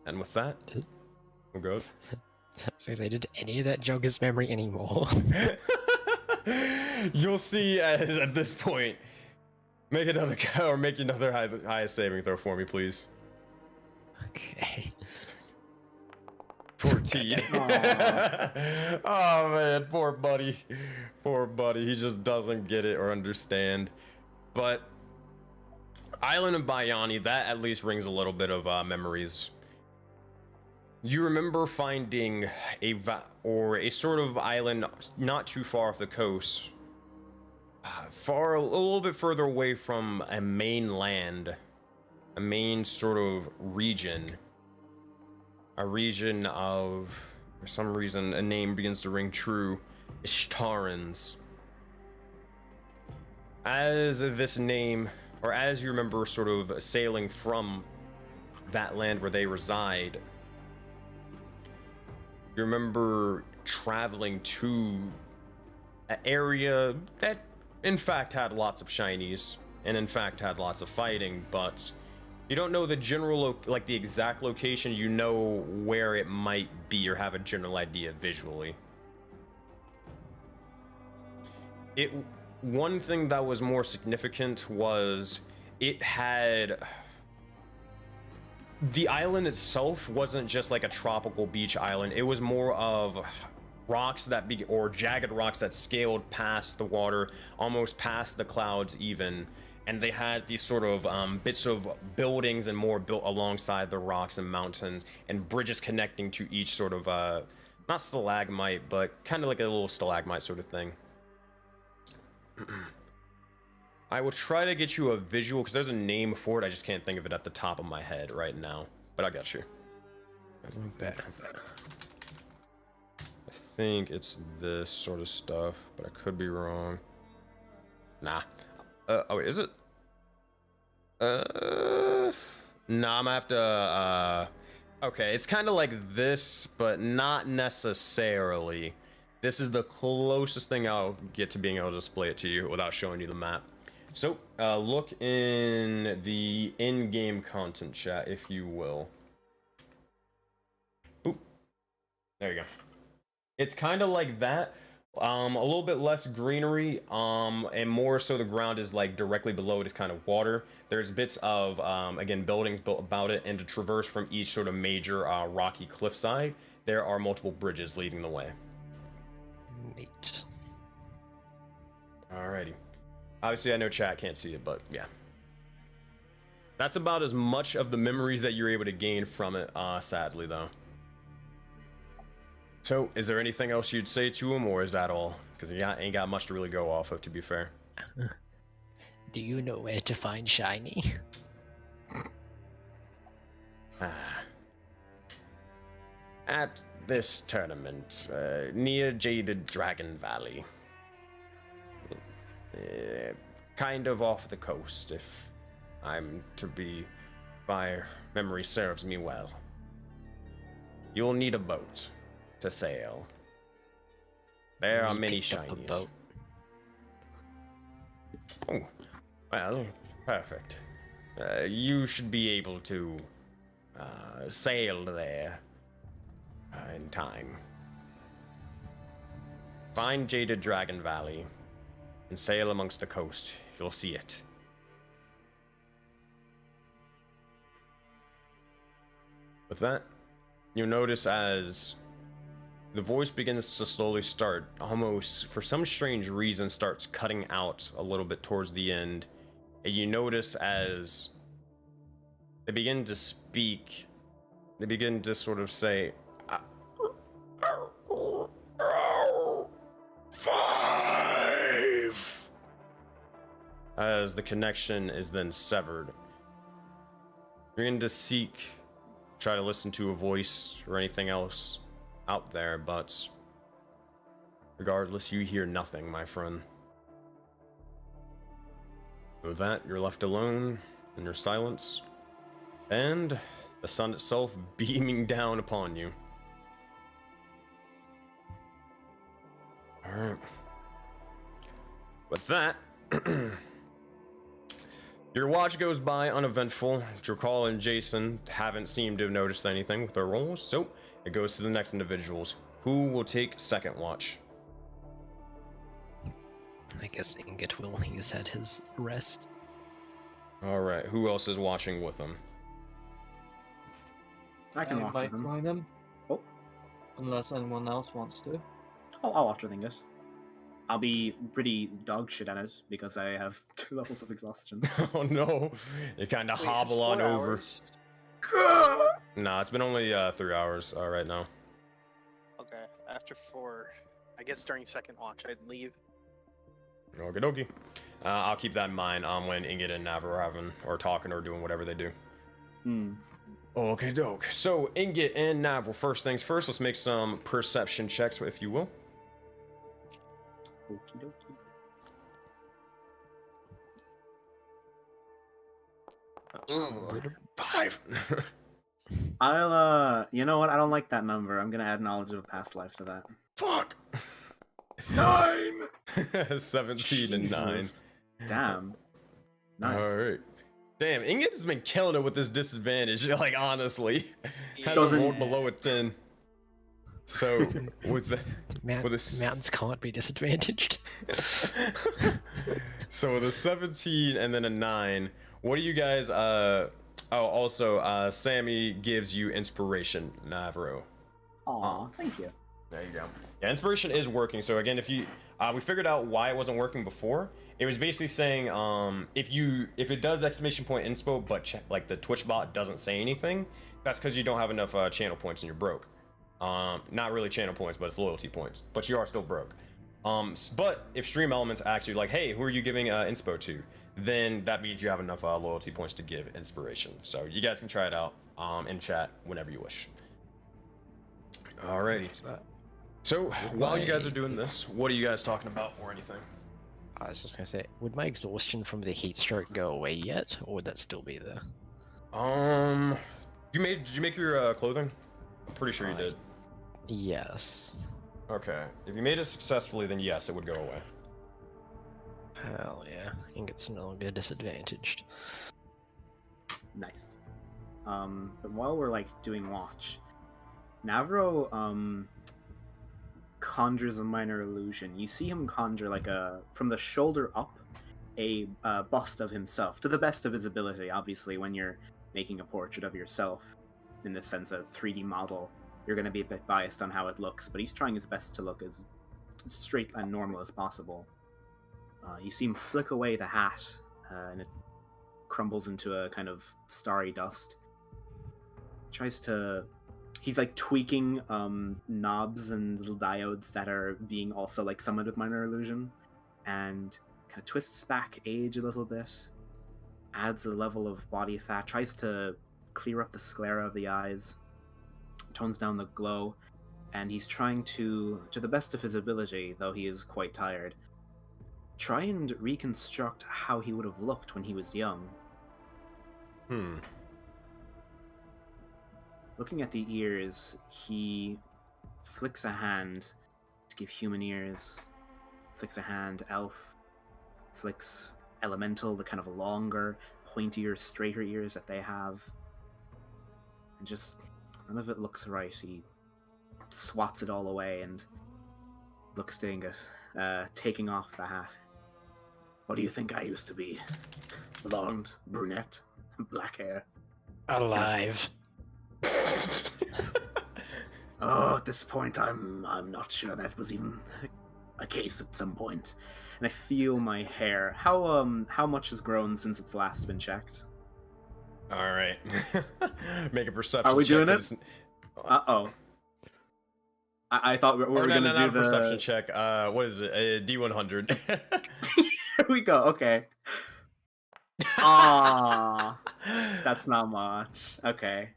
And with that, we'll go. Since I did any of that jog his memory anymore. You'll see as at this point. Make another high saving throw for me, please. Okay. 14. Oh man, poor buddy. Poor buddy. He just doesn't get it or understand. But Island of Bayani, that at least rings a little bit of memories. You remember finding a sort of island not too far off the coast, a little bit further away from a mainland, a main sort of region, a region of, for some reason, a name begins to ring true, Ishtarans. As this name, or as you remember sort of sailing from that land where they reside, you remember traveling to an area that in fact had lots of shinies and in fact had lots of fighting, but you don't know the general, like the exact location. You know where it might be or have a general idea visually. One thing that was more significant was it had... The island itself wasn't just like a tropical beach island. It was more of rocks or jagged rocks that scaled past the water, almost past the clouds even. And they had these sort of bits of buildings and more built alongside the rocks and mountains, and bridges connecting to each sort of, not stalagmite, but kind of like a little stalagmite sort of thing. I will try to get you a visual, because there's a name for it. I just can't think of it at the top of my head right now. But I got you. I think it's this sort of stuff, but I could be wrong. Nah. Oh, wait, is it? Nah, I'm gonna have to, okay, it's kind of like this, but not necessarily. This is the closest thing I'll get to being able to display it to you without showing you the map. So, look in the in-game content chat, if you will. Oop. There you go. It's kind of like that. A little bit less greenery, and more so the ground is like directly below it is kind of water. There's bits of, again, buildings built about it, and to traverse from each sort of major rocky cliffside, there are multiple bridges leading the way. Neat. Alrighty. Obviously, I know chat can't see it, but yeah. That's about as much of the memories that you're able to gain from it, sadly, though. So, is there anything else you'd say to him, or is that all? Because he ain't got much to really go off of, to be fair. Do you know where to find Shiny? At this tournament, near Jaded Dragon Valley. Kind of off the coast, if I'm to be, my memory serves me well. you'll need a boat to sail. There are We many picked up a shinies. boat. Oh, well, perfect. You should be able to sail there in time. Find Jaded Dragon Valley and sail amongst the coast. You'll see it. With that, you notice as the voice begins to slowly start, almost for some strange reason, starts cutting out a little bit towards the end. And you notice as they begin to speak, they begin to sort of say, 5. As the connection is then severed. You're going to seek, try to listen to a voice or anything else out there, but regardless, you hear nothing, my friend. With that, you're left alone in your silence, and the sun itself beaming down upon you. Alright. With that, your watch goes by uneventful. Drakal and Jason haven't seemed to have noticed anything with their rolls, so it goes to the next individuals. Who will take second watch? I guess Ingot will. He's had his rest. Alright, who else is watching with him? I can watch might them. join them. Oh. Unless anyone else wants to. I'll watch with Ingus. I'll be pretty dog shit at it because I have 2 levels of exhaustion. Oh no, you kind of Wait, hobble it's on 4 over. hours? Nah, it's been only 3 hours right now. Okay, after 4, I guess during second watch I'd leave. Okie dokie. I'll keep that in mind when Ingot and Nav are having, or talking, or doing whatever they do. Hmm. Okay, doke. So, Ingot and Nav, well, first things first, let's make some perception checks, if you will. Okie dokie. Ugh, 5. You know what? I don't like that number. I'm gonna add knowledge of a past life to that. Fuck. 9! 17 and 9. Jesus. Damn. Nice. Alright. Damn, Ingot has been killing it with this disadvantage, like, honestly. He Hasn't doesn't- rolled below a 10. So, with the... with a s- Mountains can't be disadvantaged. So with a 17 and then a 9, what do you guys, Sammy gives you inspiration, Navarro. Aw, thank you. There you go. Yeah, inspiration is working. So again, if you, we figured out why it wasn't working before. It was basically saying, if it does exclamation point inspo, but like the Twitch bot doesn't say anything, that's because you don't have enough channel points and you're broke. Not really channel points, but it's loyalty points. But you are still broke. But if Stream Elements actually like, hey, who are you giving inspo to? Then that means you have enough loyalty points to give inspiration. So you guys can try it out in chat whenever you wish. Alrighty. So while you guys are doing this, what are you guys talking about or anything? I was just gonna say, would my exhaustion from the heat stroke go away yet, or would that still be there? Did you make your clothing? I'm pretty sure you did. Yes. Okay. If you made it successfully, then yes, it would go away. Hell yeah. Ingot's no longer disadvantaged. Nice. But while we're like doing watch, Navarro conjures a minor illusion. You see him conjure like from the shoulder up, a bust of himself to the best of his ability. Obviously, when you're making a portrait of yourself, in the sense of 3D model, you're going to be a bit biased on how it looks. But he's trying his best to look as straight and normal as possible. You see him flick away the hat, and it crumbles into a kind of starry dust. He's like tweaking knobs and little diodes that are being also like summoned with minor illusion, and kind of twists back age a little bit, adds a level of body fat, tries to clear up the sclera of the eyes, tones down the glow, and he's trying to the best of his ability, though he is quite tired, try and reconstruct how he would have looked when he was young. looking at the ears, he flicks a hand to give human ears, flicks a hand, elf, flicks elemental, the kind of longer, pointier, straighter ears that they have. And just, none of it looks right. He swats it all away and looks to Ingot, taking off the hat. What do you think I used to be? Blonde, brunette, black hair. Alive. Oh, at this point, I'm not sure that was even a case at some point. And I feel my hair. How much has grown since it's last been checked? All right. Make a perception. Are we check, doing it? 'cause- Uh-oh. I thought we were going to do not a the... perception check. What is it? A D100. Here we go, okay. Ah, that's not much. Okay.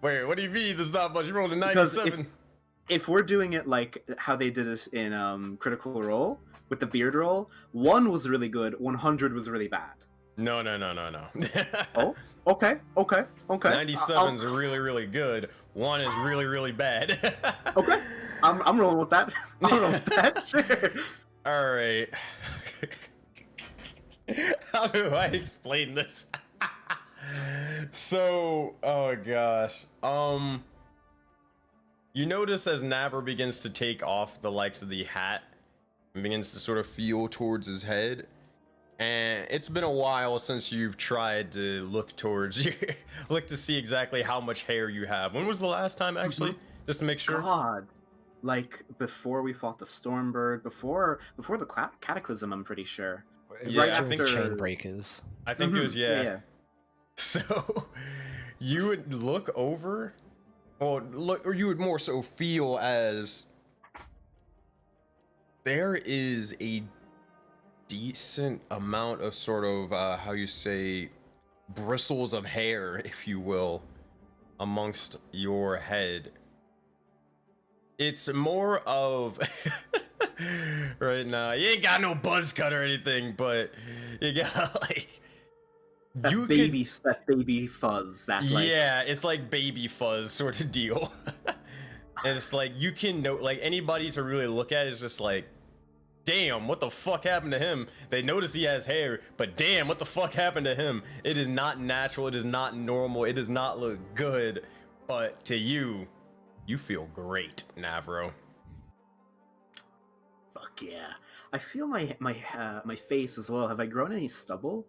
Wait, what do you mean? There's not much. You rolled a Because 97. If we're doing it like how they did it in Critical Role, with the beard roll, 1 was really good, 100 was really bad. No. Oh, okay. 97's really, really good. 1 is really, really bad. Okay, I'm rolling with that. I'm rolling with that, sure. All right. How do I explain this? So, oh gosh. You notice as Navra begins to take off the likes of the hat and begins to sort of feel towards his head. And it's been a while since you've tried to look towards look to see exactly how much hair you have. When was the last time, actually? Just to make sure. God, like before we fought the Stormbird, before the Cataclysm, I'm pretty sure. Yeah, Right I after think- Chain Breakers. I think it was, yeah. Yeah. So you would look over, or you would more so feel as there is a decent amount of sort of how you say bristles of hair, if you will, amongst your head. It's more of right now. You ain't got no buzz cut or anything, but you got like That you baby fuzz. That like yeah, it's like baby fuzz sort of deal. And it's like you can know, like anybody to really look at is just like, damn, what the fuck happened to him? They notice he has hair, but damn, what the fuck happened to him? It is not natural. It is not normal. It does not look good. But to you, you feel great, Navro. Fuck yeah! I feel my face as well. Have I grown any stubble?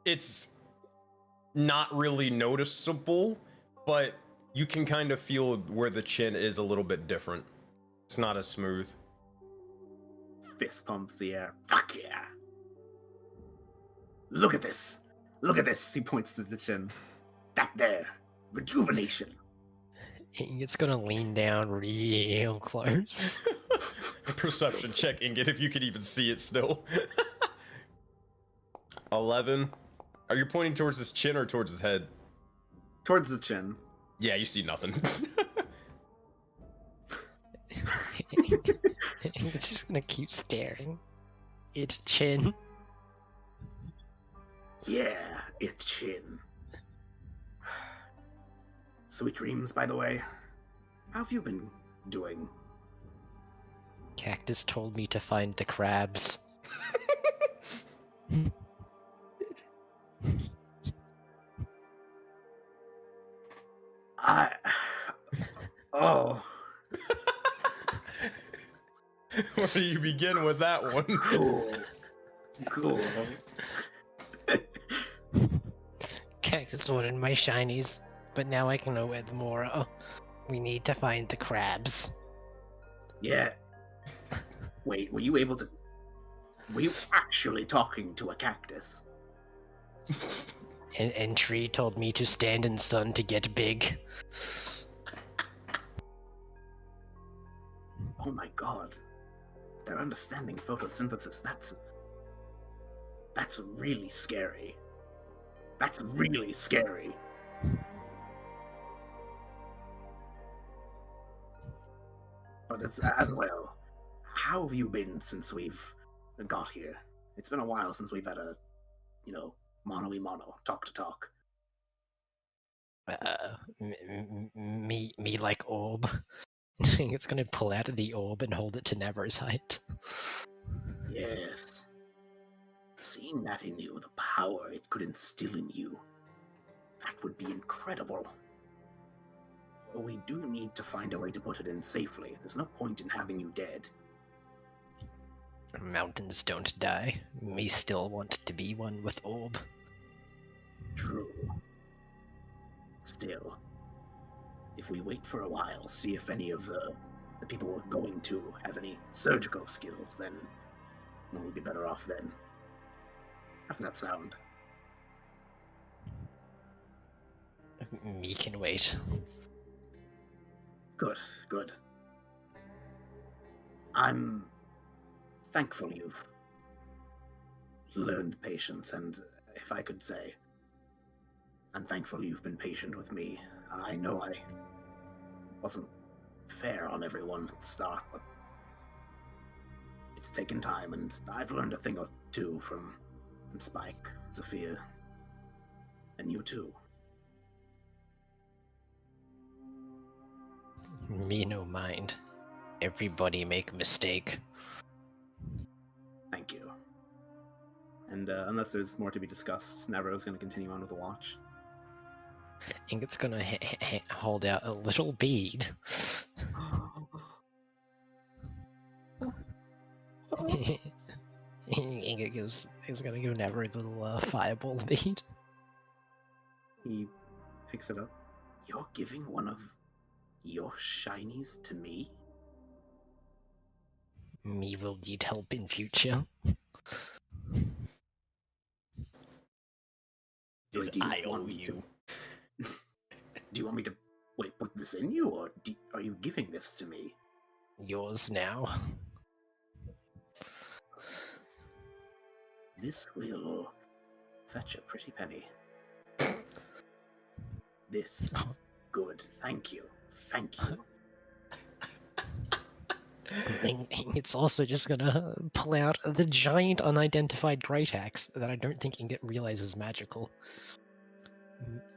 It's not really noticeable, but you can kind of feel where the chin is a little bit different. It's not as smooth. Fist pumps the air. Fuck yeah! Look at this! Look at this! He points to the chin. That there, rejuvenation. It's gonna lean down real close. Perception check, Ingot, if you could even see it still. 11. Are you pointing towards his chin or towards his head? Towards the chin. Yeah, you see nothing. It's just gonna keep staring. Its chin. Yeah, it's chin. Sweet dreams, by the way. How have you been doing? Cactus told me to find the crabs. Oh. Where do you begin with that one? Cool. Cactus wanted my shinies, but now I can know where the more are. We need to find the crabs. Yeah. Wait, were you actually talking to a cactus? And Tree told me to stand in sun to get big. Oh my god. They're understanding photosynthesis. That's really scary. That's really scary. But it's as well. How have you been since we've got here? It's been a while since we've had a, mono-y-mono, talk to talk. Me like orb. It's gonna pull out of the orb and hold it to Navro's height. Yes. Seeing that in you, the power it could instill in you, that would be incredible. But we do need to find a way to put it in safely. There's no point in having you dead. Mountains don't die. Me still want to be one with orb. True. Still, if we wait for a while, see if any of the people we're going to have any surgical skills, then we'll be better off then. How does that sound? Me can wait. Good, good. I'm thankful you've learned patience, and if I could say, I'm thankful you've been patient with me. I know I wasn't fair on everyone at the start, but it's taken time, and I've learned a thing or two from Spike, Zafir, and you too. Me no mind. Everybody make mistake. Thank you. And unless there's more to be discussed, Navro's going to continue on with the watch. Ingot's gonna hold out a little bead. Ingot is gonna give Navro the little fireball bead. He picks it up. You're giving one of your shinies to me? Me will need help in future. Says, Do you I owe want me you. to- Do you want me to put this in you, or are you giving this to me? Yours now. This will fetch a pretty penny. This is good. Thank you. Thank you. It's also just gonna pull out the giant unidentified great axe that I don't think Ingot realizes magical.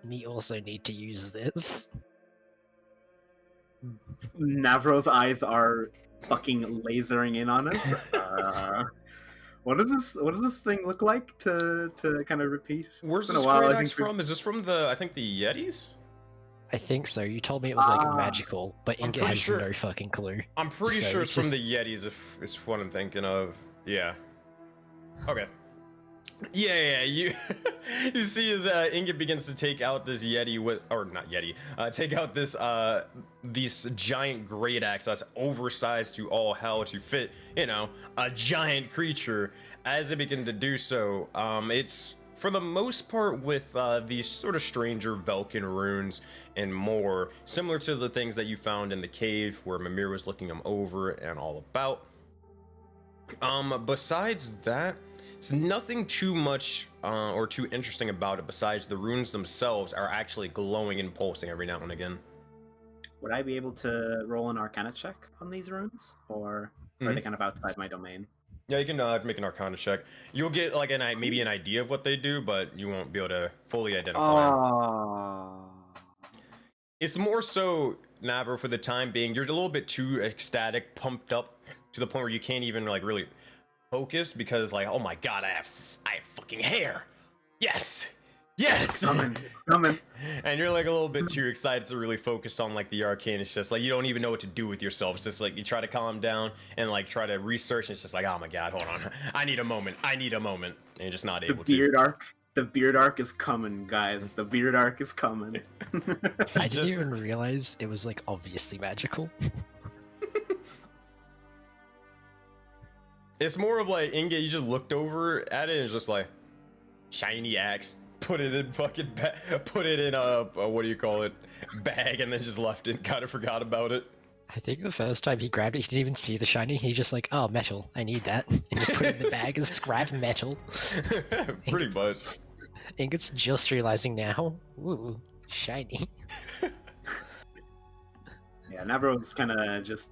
Me also need to use this. Navro's eyes are fucking lasering in on us. What does this thing look like to kind of repeat? Where's It's been a this while, great I axe think we- from? Is this from the, I think, the Yetis? I think so. You told me it was like Ah. magical, but I'm Ingot pretty has sure- no fucking clue. I'm pretty So sure it's it's from just- the Yetis, if it's what I'm thinking of. Yeah. Okay. Yeah, you you see as Ingot begins to take out this Yeti with, or not Yeti, take out this giant great axe that's oversized to all hell to fit, you know, a giant creature. As they begin to do so, it's for the most part with these sort of stranger Velkin runes and more, similar to the things that you found in the cave where Mimir was looking them over and all about. Besides that, it's nothing too much or too interesting about it besides the runes themselves are actually glowing and pulsing every now and again. Would I be able to roll an Arcana check on these runes, or are they kind of outside my domain? Yeah, you can make an Arcana check. You'll get like maybe an idea of what they do, but you won't be able to fully identify them. It's more so, Navro, for the time being, you're a little bit too ecstatic, pumped up to the point where you can't even like really focus because like, oh my god, I have fucking hair. Yes. Coming. And you're like a little bit too excited to really focus on like the arcane. It's just like you don't even know what to do with yourself. It's just like you try to calm down and like try to research, and it's just like, oh my god, hold on, I need a moment, and you're just not able to. The beard arc is coming, guys. The beard arc is coming. I didn't even realize it was like obviously magical. It's more of like, Inge, you just looked over at it and it's just like, shiny axe, put it in fucking put it in a what do you call it, bag, and then just left it, kind of forgot about it. I think the first time he grabbed it, he didn't even see the shiny. He just like, oh, metal, I need that, and just put it in the bag as scrap metal. Pretty much. Ingot's just realizing now. Ooh, shiny. Yeah, Navro's kind of just.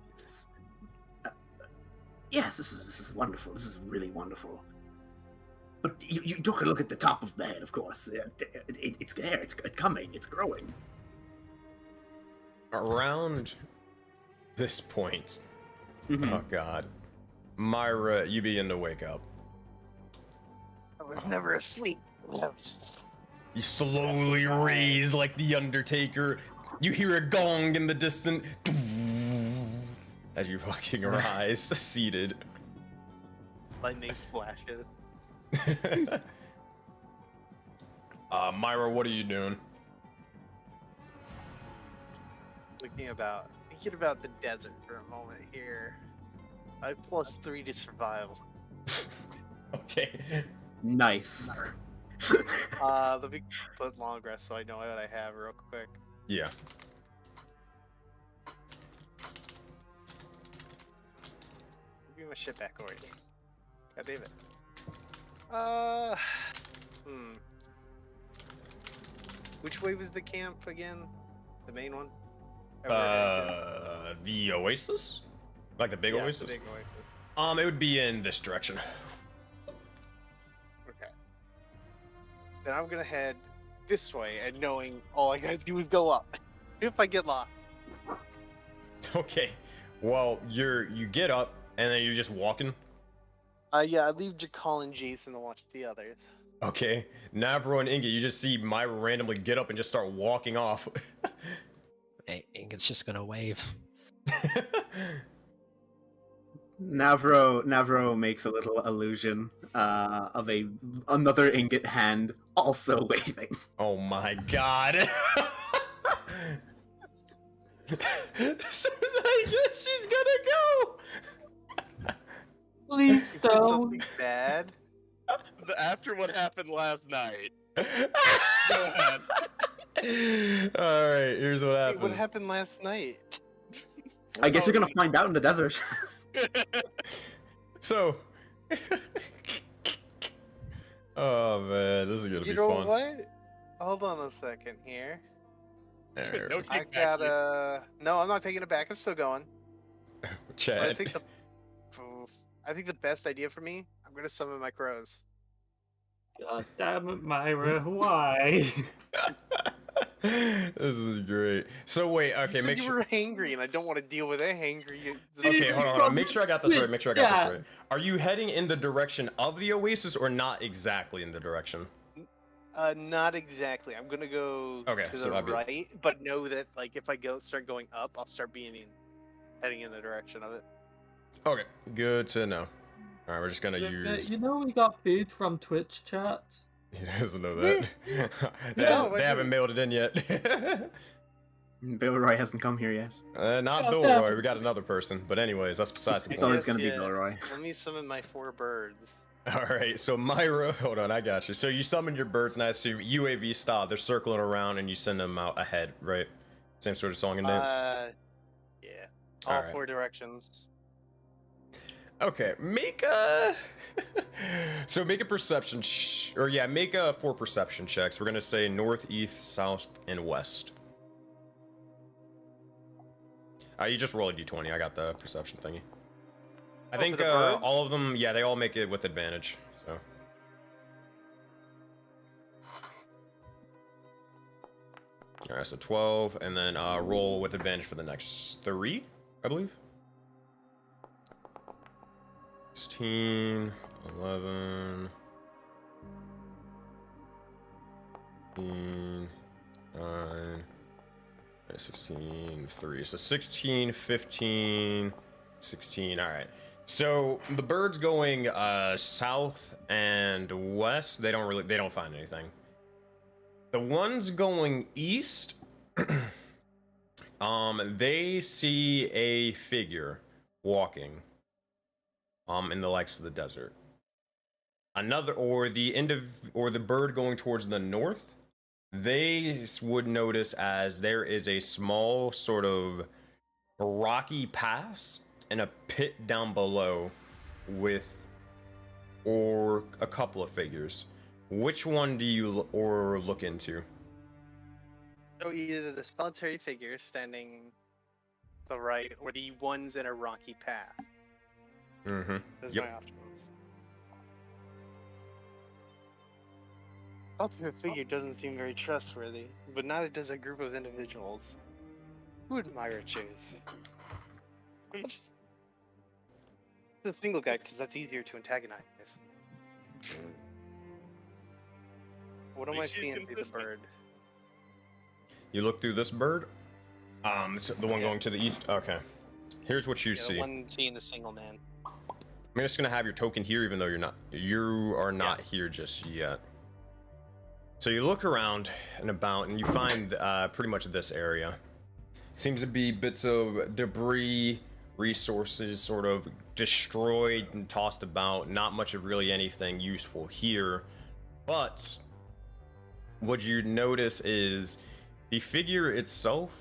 Yes, this is wonderful. This is really wonderful. But you took a look at the top of the head, of course. It's there. It's coming. It's growing. Around this point, Mhm. oh god, Myra, you begin to wake up. I was never asleep. You slowly raise like the Undertaker. You hear a gong in the distance as you fucking rise, seated. Lightning flashes. Myra, what are you doing? Thinking about the desert for a moment here. I have +3 to survival. Okay. Nice. Let me put long rest so I know what I have real quick. Yeah. Give me my shit back already. God damn it. Which way was the camp again? The main one? The Oasis? Like the big Yeah, Oasis? The big oasis. It would be in this direction. Okay. Then I'm gonna head this way, and knowing all I gotta do is go up. If I get lost. Okay. Well, you get up and then you're just walking. Yeah, I leave Jakal and Jason to watch the others. Okay. Navro and Inga, you just see Myra randomly get up and just start walking off. Hey, Ingrid's just gonna wave. Navro makes a little illusion of another ingot hand also waving. Oh my god. So I guess she's gonna go. Please Is there don't. something bad? After what happened last night. Go ahead. Alright, here's what Wait, happens. what happened last night? I guess you're gonna find out in the desert. So oh man, this is gonna You be know fun. what? Hold on a second here. There, No I take back gotta. No, I'm not taking it back. I'm still going. But Chad. I think the best idea for me. I'm gonna summon my crows. God damn it, Myra, why? This is great. So wait, You okay, said make you sure. were hangry, and I don't want to deal with a hangry. Okay, hold on. Make sure I got this right. Make sure I got Yeah. this right. Are you heading in the direction of the Oasis or not exactly in the direction? Not exactly. I'm gonna go Okay, to so the that'd be- right, but know that like if I start going up, I'll start heading in the direction of it. Okay, good to know. All right, we're just gonna Yeah, use. You know we got food from Twitch chat. He doesn't know that. they No, they I haven't didn't. mailed it in yet. Bill Roy hasn't come here yet. Not God Bill damn Roy. it. We got another person. But anyways, that's besides the It's point. always gonna Yes, be Bill Roy. Let me summon my 4 birds. All right, so Myra, hold on, I got you. So you summon your birds, and I assume UAV style. They're circling around, and you send them out ahead, right? Same sort of song and dance. Yeah. All Alright. 4 directions. Okay, make a. So make a perception, make a 4 perception checks. We're gonna say north, east, south, and west. You just roll a d20. I got the perception thingy. I Oh, think for the birds? all of them, yeah, they all make it with advantage. So. All right, so 12, and then roll with advantage for the next 3, I believe. 16, 11, 15, 9, 16, 3. So 16, 15, 16. All right. So the birds going south and west, they don't find anything. The ones going east, they see a figure walking in the likes of the desert. The bird going towards the north, they would notice as there is a small sort of rocky pass and a pit down below with or a couple of figures. Which one do you look into? So either the solitary figure standing to the right, or the ones in a rocky path. Mm-hmm. Those Yep. are my options. Ultimate figure doesn't seem very trustworthy, but neither does a group of individuals. Who would Myra choose? Just the single guy, because that's easier to antagonize. What am I Least she's seeing through the consistent. bird? You look through this bird. So the one Yeah. going to the east. Okay. Here's what you Yeah, see. the one seeing the single man. I'm just gonna have your token here, even though you are not here just yet. So you look around and about, and you find pretty much this area. Seems to be bits of debris, resources sort of destroyed and tossed about. Not much of really anything useful here. But what you notice is the figure itself,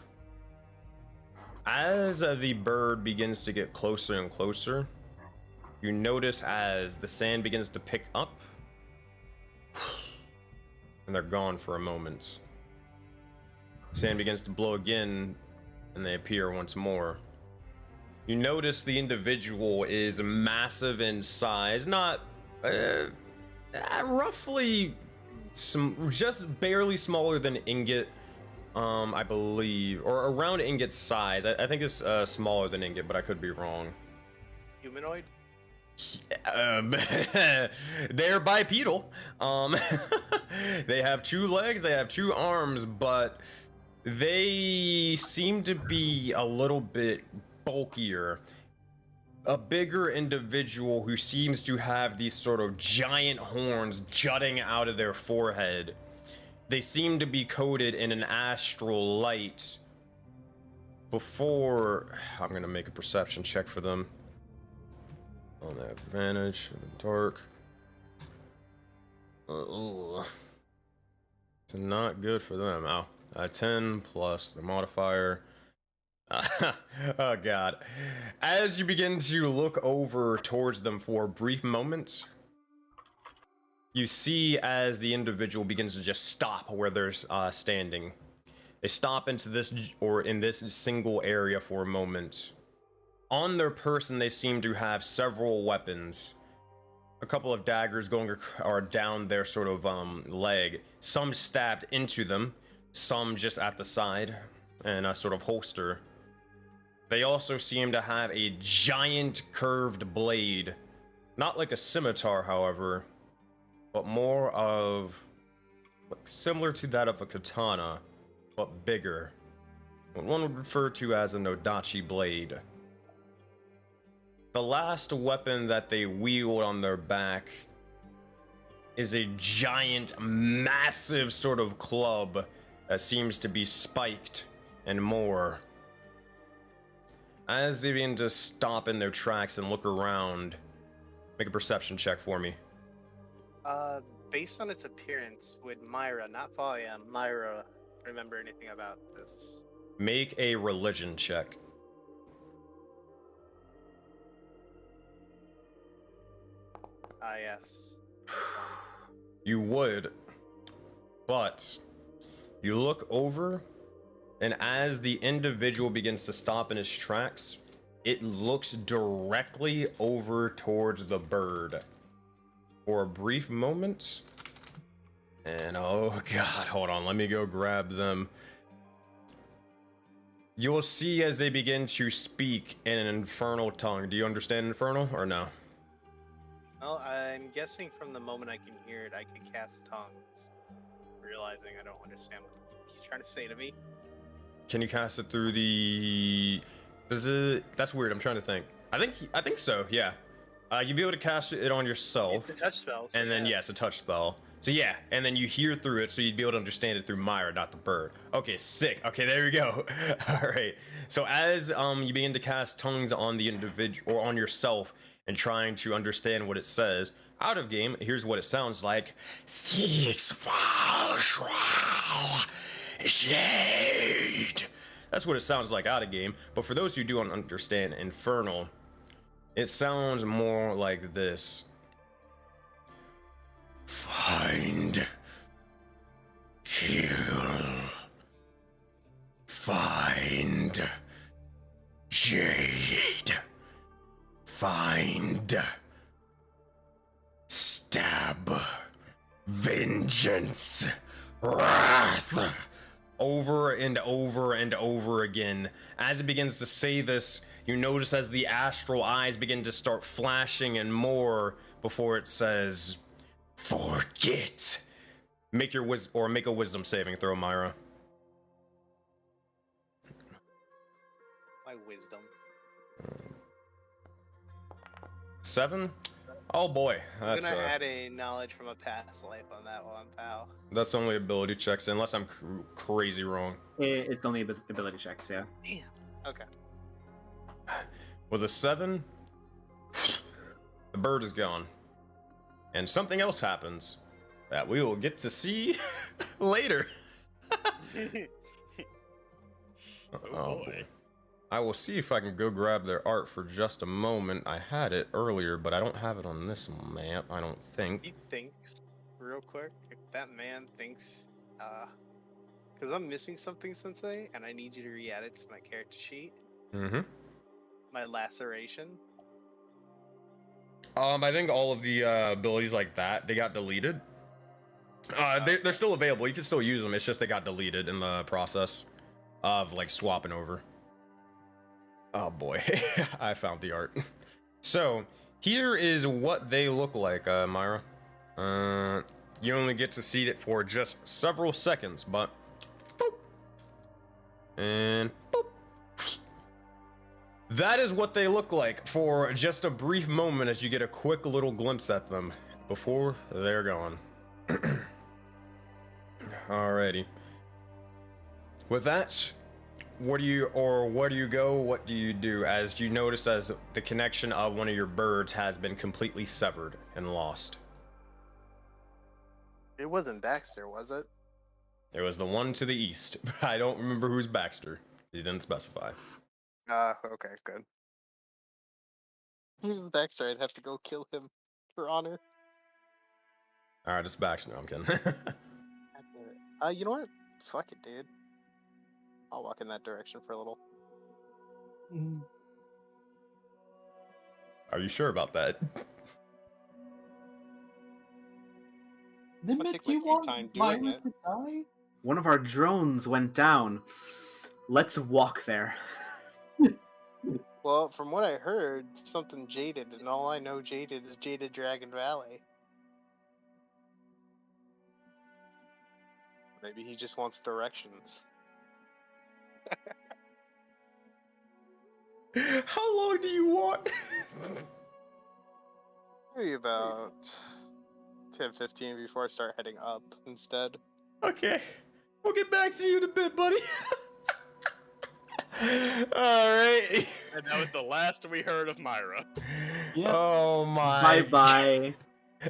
as the bird begins to get closer and closer, you notice as the sand begins to pick up, and they're gone for a moment. Sand begins to blow again, and they appear once more. You notice the individual is massive in size, not roughly just barely smaller than Ingot, I believe, or around Ingot's size. I think it's smaller than Ingot, but I could be wrong. Humanoid? They're bipedal. They have 2 legs, they have 2 arms, but they seem to be a little bit bulkier. A bigger individual who seems to have these sort of giant horns jutting out of their forehead. They seem to be coated in an astral light. Before, I'm gonna make a perception check for them. On that advantage in the dark. It's not good for them. Ow. 10 plus the modifier. Oh god. As you begin to look over towards them for a brief moment, you see as the individual begins to just stop where they're standing. They stop into this, or in this single area for a moment. On their person, they seem to have several weapons. A couple of daggers going or down their sort of leg. Some stabbed into them, some just at the side, and a sort of holster. They also seem to have a giant curved blade. Not like a scimitar, however, but more of similar to that of a katana, but bigger. What one would refer to as a Nodachi blade. The last weapon that they wield on their back is a giant, massive sort of club that seems to be spiked and more. As they begin to stop in their tracks and look around, make a perception check for me. Based on its appearance, would Myra, not Falia, Myra, remember anything about this? Make a religion check. Yes. You would, but you look over, and as the individual begins to stop in his tracks, it looks directly over towards the bird for a brief moment. And oh god, hold on, let me go grab them. You'll see as they begin to speak in an infernal tongue. Do you understand infernal or no? Well, I'm guessing from the moment I can hear it, I can cast tongues. Realizing I don't understand what he's trying to say to me. Can you cast it through the... That's weird, I'm trying to think. I think so, yeah. You'd be able to cast it on yourself. It's a touch spell. So And then, yeah. yes, a touch spell. So yeah, and then you hear through it, so you'd be able to understand it through Myra, not the bird. Okay, sick. Okay, there we go. All right. So as you begin to cast tongues on the individual, or on yourself, and trying to understand what it says, out of game, here's what it sounds like. That's what it sounds like out of game, but for those who don't understand Infernal, it sounds more like this. Find, kill, find, jade, find, stab, vengeance, wrath, over and over and over again. As it begins to say this, you notice as the astral eyes begin to start flashing and more before it says, forget. Make a wisdom saving throw, Myra. My wisdom. 7? Oh boy, I'm that's gonna add a knowledge from a past life on that one, pal. that's only ability checks, unless I'm crazy wrong. It's only ability checks, yeah. Damn. Okay. With a 7, the bird is gone, and something else happens that we will get to see later. Oh boy. I will see if I can go grab their art for just a moment. I had it earlier, but I don't have it on this map, I don't think. He thinks, real quick, if that man thinks, because I'm missing something, Sensei, and I need you to re-add it to my character sheet. Mm-hmm. My laceration. I think all of the abilities like that, they got deleted. They're still available, you can still use them, it's just they got deleted in the process of like swapping over. Oh boy, I found the art. So, here is what they look like, Myra. You only get to see it for just several seconds, but boop, and boop. That is what they look like for just a brief moment as you get a quick little glimpse at them before they're gone. Alrighty. With that, what do you go? What do you do as you notice as the connection of one of your birds has been completely severed and lost? It wasn't Baxter, was it? It was the one to the east. I don't remember who's Baxter. He didn't specify. Okay, good. If it was Baxter, I'd have to go kill him for honor. Alright, it's Baxter. No, I'm kidding. You know what? Fuck it, dude. I'll walk in that direction for a little. Are you sure about that? Limit, take my you sweet want time doing Myra it. to die? One of our drones went down. Let's walk there. Well, from what I heard, something jaded, and all I know jaded is Jaded Dragon Valley. Maybe he just wants directions. How long do you want? Maybe about 10-15 before I start heading up instead. Okay. We'll get back to you in a bit, buddy. Alright. And that was the last we heard of Myra. Yeah. Oh my. Bye-bye.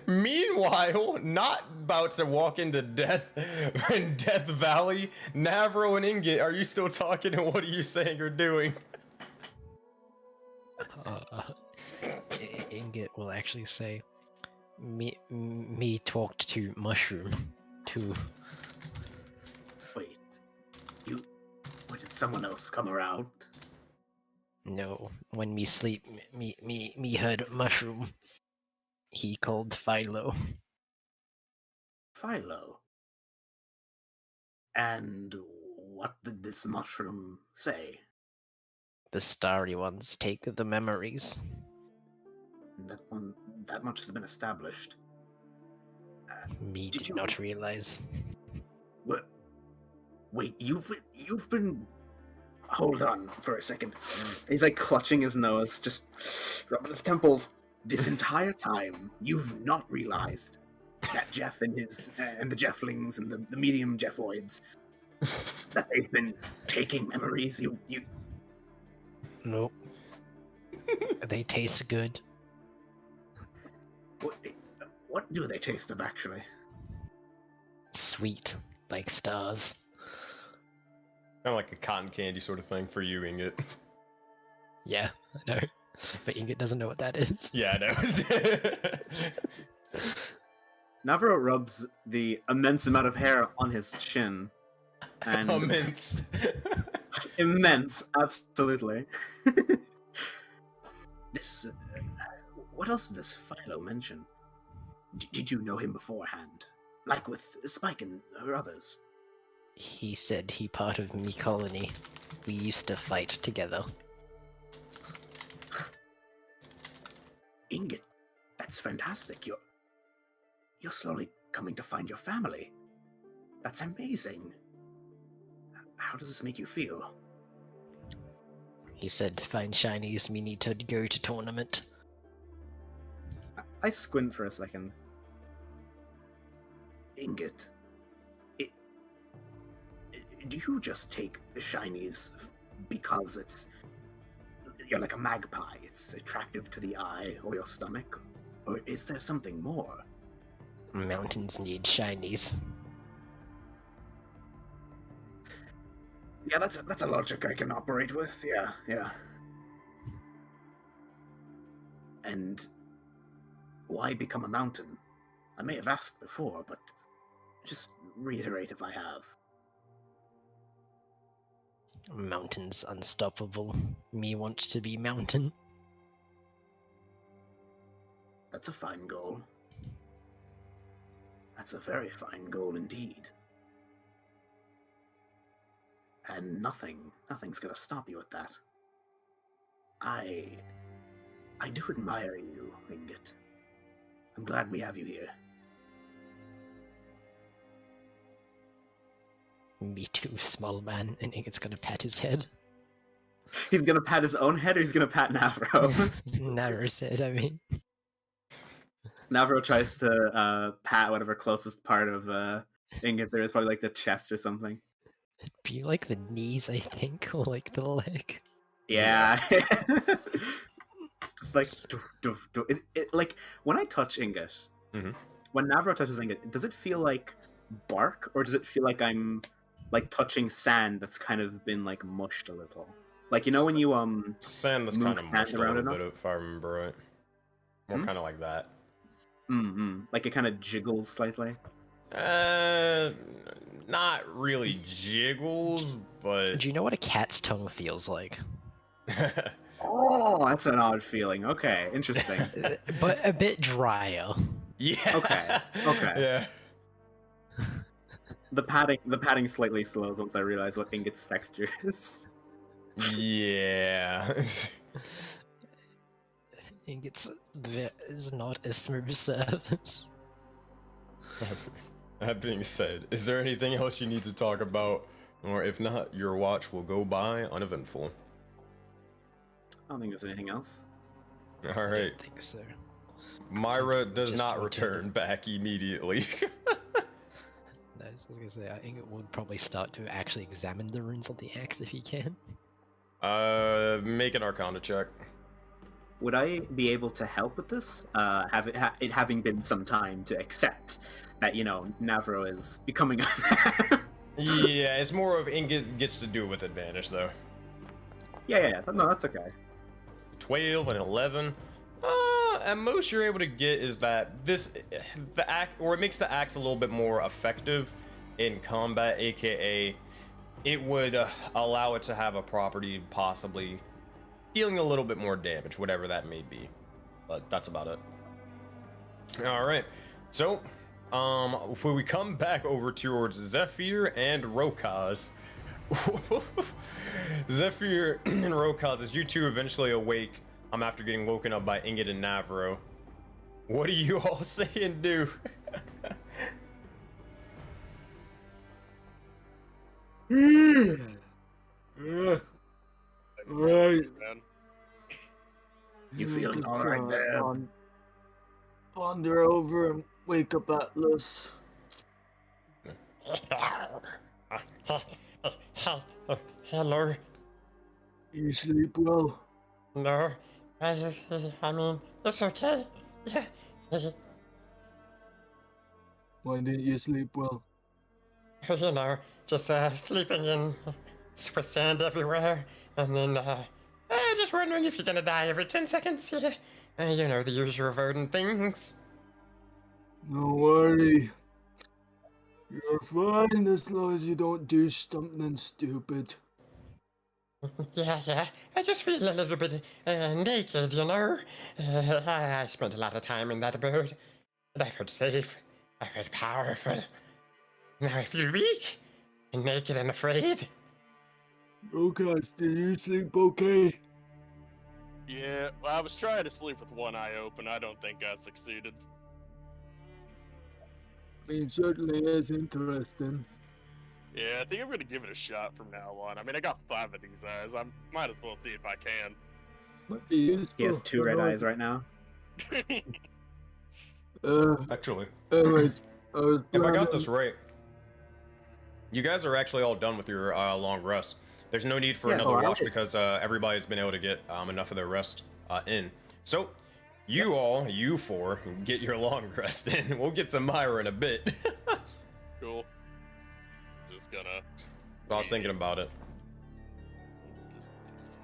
Meanwhile, not about to walk into death in Death Valley, Navro and Ingot, are you still talking and what are you saying or doing? Ingot will actually say, me talked to Mushroom, too. Wait. Or did someone else come around? No, when me sleep, me heard Mushroom. He called Philo. Philo. And what did this mushroom say? The starry ones take the memories. That much has been established. Me Did did you- not realize. What? Wait, you've been. Hold on for a second. He's like clutching his nose, just rubbing his temples. This entire time, you've not realized that Jeff and the Jefflings and the medium Jeffoids, that they've been taking memories. You. Nope. They taste good. What do they taste of, actually? Sweet, like stars. Kind of like a cotton candy sort of thing for you, Ingot. Yeah, I know. But Ingot doesn't know what that is. Yeah, I know. Navarro rubs the immense amount of hair on his chin. And Immense. immense, absolutely. This. What else did this Philo mention? Did you know him beforehand? like with Spike and her others? He said he part of me colony. We used to fight together. Ingot, that's fantastic. You're slowly coming to find your family. That's amazing. How does this make you feel? He said to find shinies, we need to go to tournament. I squint for a second. Ingot, do you just take the shinies because you're like a magpie, it's attractive to the eye or your stomach? Or is there something more? Mountains need shinies. Yeah, that's a logic I can operate with. Yeah. And why become a mountain? I may have asked before, but just reiterate if I have. Mountain's unstoppable. Me wants to be mountain. That's a fine goal. That's a very fine goal indeed. And nothing's gonna stop you at that. I do admire you, Ingot. I'm glad we have you here. Me too, small man. And Ingot's gonna pat his head. He's gonna pat his own head, or he's gonna pat Navro? Navro's head, I mean. Navro tries to pat whatever closest part of Ingot there is, probably like the chest or something. Be like the knees, I think, or like the leg. Yeah. Just like, it like when I touch Ingot, when Navro touches Ingot, does it feel like bark, or does it feel like I'm like touching sand that's kind of been like mushed a little? Like, you know when you Sand that's move kind of sand mushed around a enough? little bit, if I remember right. More kind of like that. Like it kind of jiggles slightly. Not really jiggles, but Do you know what a cat's tongue feels like? Oh, that's an odd feeling. Okay, interesting. But a bit drier. yeah. Okay. Yeah. The padding slightly slows once I realize what Ingot's texture is. Yeah. It's not a smooth surface. That being said, is there anything else you need to talk about? Or if not, your watch will go by uneventful. I don't think there's anything else. All I right. don't think so. Myra does Just not return. return back immediately. No, I was gonna say, I think it would probably start to actually examine the runes on the axe if he can. Make an Arcana check. Would I be able to help with this? It having been some time to accept that, Navro is becoming a man. Yeah, it's more of Ingot gets to do it with advantage, though. Yeah. No, that's okay. 12 and 11. At most you're able to get is that it makes the axe a little bit more effective in combat, aka it would allow it to have a property possibly dealing a little bit more damage, whatever that may be. But that's about it. All right, so when we come back over towards Zephyr and Rokaz, Zephyr and Rokaz, as you two eventually awake, after getting woken up by Ingot and Navro, what do you all say and do? Right. Man. You feeling all right there? Wander over and wake up Atlas. Hello. You sleep well? No, I mean, it's okay. Yeah. Why didn't you sleep well? You know, just sleeping in with sand everywhere, and then just wondering if you're gonna die every 10 seconds. Yeah. You know, the usual verdant things. No worry. You're fine as long as you don't do something stupid. Yeah. I just feel a little bit naked, you know. I spent a lot of time in that abode, and I felt safe. I feel powerful. Now I feel weak and naked and afraid. Broadcast, do you sleep okay? Yeah, well, I was trying to sleep with one eye open. I don't think I succeeded. I mean, certainly is interesting. Yeah, I think I'm gonna give it a shot from now on. I mean, I got 5 of these eyes. I might as well see if I can. Might be useful. He has 2 for red knowing- eyes right now. Actually, Anyways, I was if I got planning- this right, you guys are actually all done with your long rest. There's no need for Yeah, another alright. watch because everybody's been able to get enough of their rest in. So, you 4, get your long rest in. We'll get to Myra in a bit. Cool. Just gonna. I was thinking about it. Just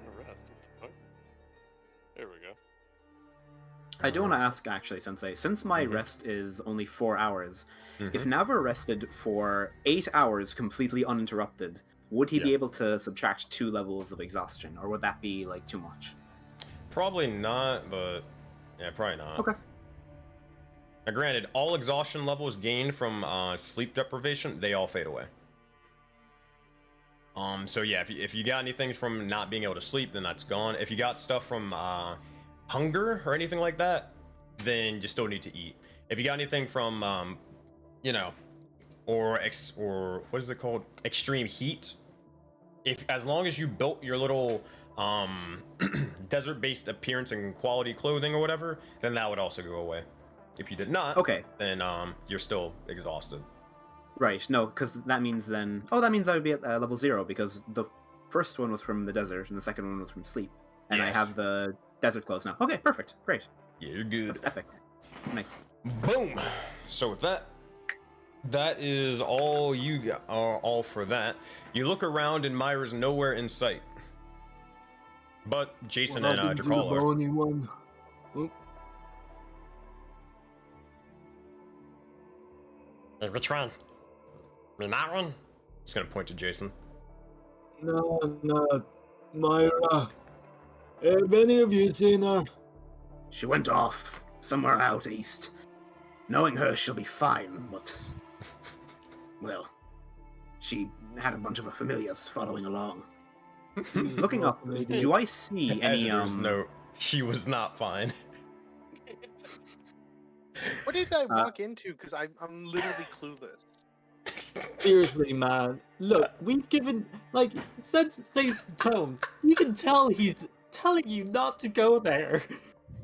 gonna rest. What the fuck? There we go. I do want to ask, actually, Sensei, since my rest is only 4 hours, if Mhm. Nava rested for 8 hours completely uninterrupted, would he be Yeah. able to subtract 2 levels of exhaustion, or would that be like too much? Probably not, but yeah, probably not. Okay. Now, granted, all exhaustion levels gained from sleep deprivation, they all fade away. So yeah, if you got anything from not being able to sleep, then that's gone. If you got stuff from hunger or anything like that, then you still need to eat. If you got anything from, you know, or what is it called? Extreme heat. As long as you built your little desert-based appearance and quality clothing or whatever, then that would also go away. If you did not, Okay, then you're still exhausted. right. No, because that means then... Oh, that means I would be at level 0, because the first one was from the desert, and the second one was from sleep. And I Yes. have the desert clothes now. Okay, perfect. Great. Yeah, you're good. That's epic. Nice. Boom. So with that, that is all you got. All for that. You look around, and Myra's nowhere in sight. But Jason What and happened to the Drakala are. bony one? Oh, Hey, which one? I mean that one? Just gonna point to Jason. no, Myra. Have any of you seen her? She went off somewhere out east. Knowing her, she'll be fine, but... Well, she had a bunch of her familiars following along. Looking up, do I see any, Editor's note. She was not fine. What did I walk into? Because I'm literally clueless. Seriously, man. Look, we've given, like, Sensei's tone. You can tell he's telling you not to go there.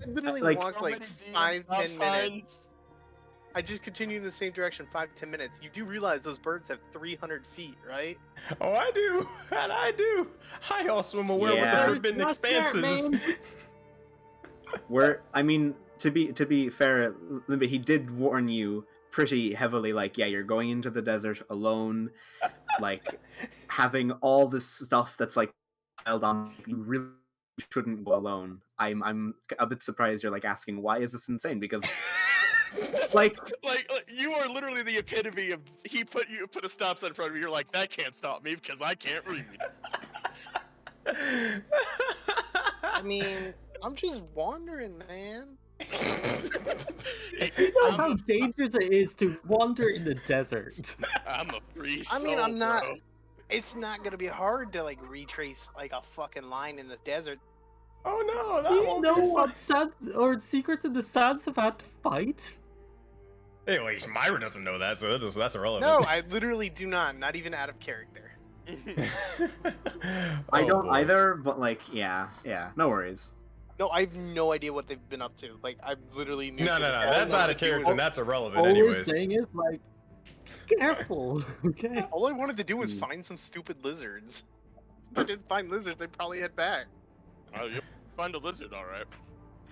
I literally Like- walked So like many DM 5-10 stop minutes. signs. I just continued in the same direction 5-10 minutes. You do realize those birds have 300 feet, right? Oh, I do, and I do. I also am aware Yeah. what the Forbidden Not fair, Expanse is. man. Where, I mean, to be fair, Limba, he did warn you pretty heavily, like, yeah, you're going into the desert alone, like, having all this stuff that's, like, piled on, you really shouldn't go alone. I'm a bit surprised you're, like, asking, why is this insane? Because, like, Like you are literally the epitome of he put a stop sign in front of you. You're like, that can't stop me because I can't read. I mean, I'm just wandering, man. You know how dangerous it is to wander in the desert. I'm a free I mean, soul, I'm not. bro. It's not gonna be hard to like retrace like a fucking line in the desert. Oh no, that Do you won't know be fun. what sands or secrets in the sands have had to fight? Hey, wait, Myra doesn't know that, so that's irrelevant. No, I literally do not even out of character. I Oh, don't boy. either, but, like, yeah, no worries. No, I have no idea what they've been up to. Like, I literally knew. No, for this that's all I out wanted of to do character, was- and that's irrelevant, All anyways. we're saying is like, careful, okay? All I wanted to do was Hmm. find some stupid lizards. If I didn't find lizards, they'd probably head back. Oh, you find a lizard, all right.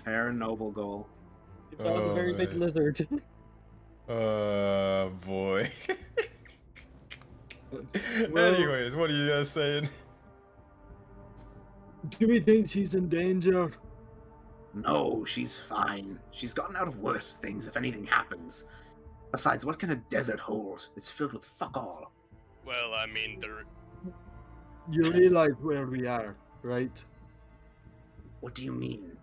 Fair and noble goal. You found a very big man. lizard. Boy. Well- Anyways, what are you guys saying? Do we think she's in danger? No, she's fine. She's gotten out of worse things if anything happens. Besides, what can a desert hold? It's filled with fuck all. Well, I mean, there. You realize where we are, right? What do you mean?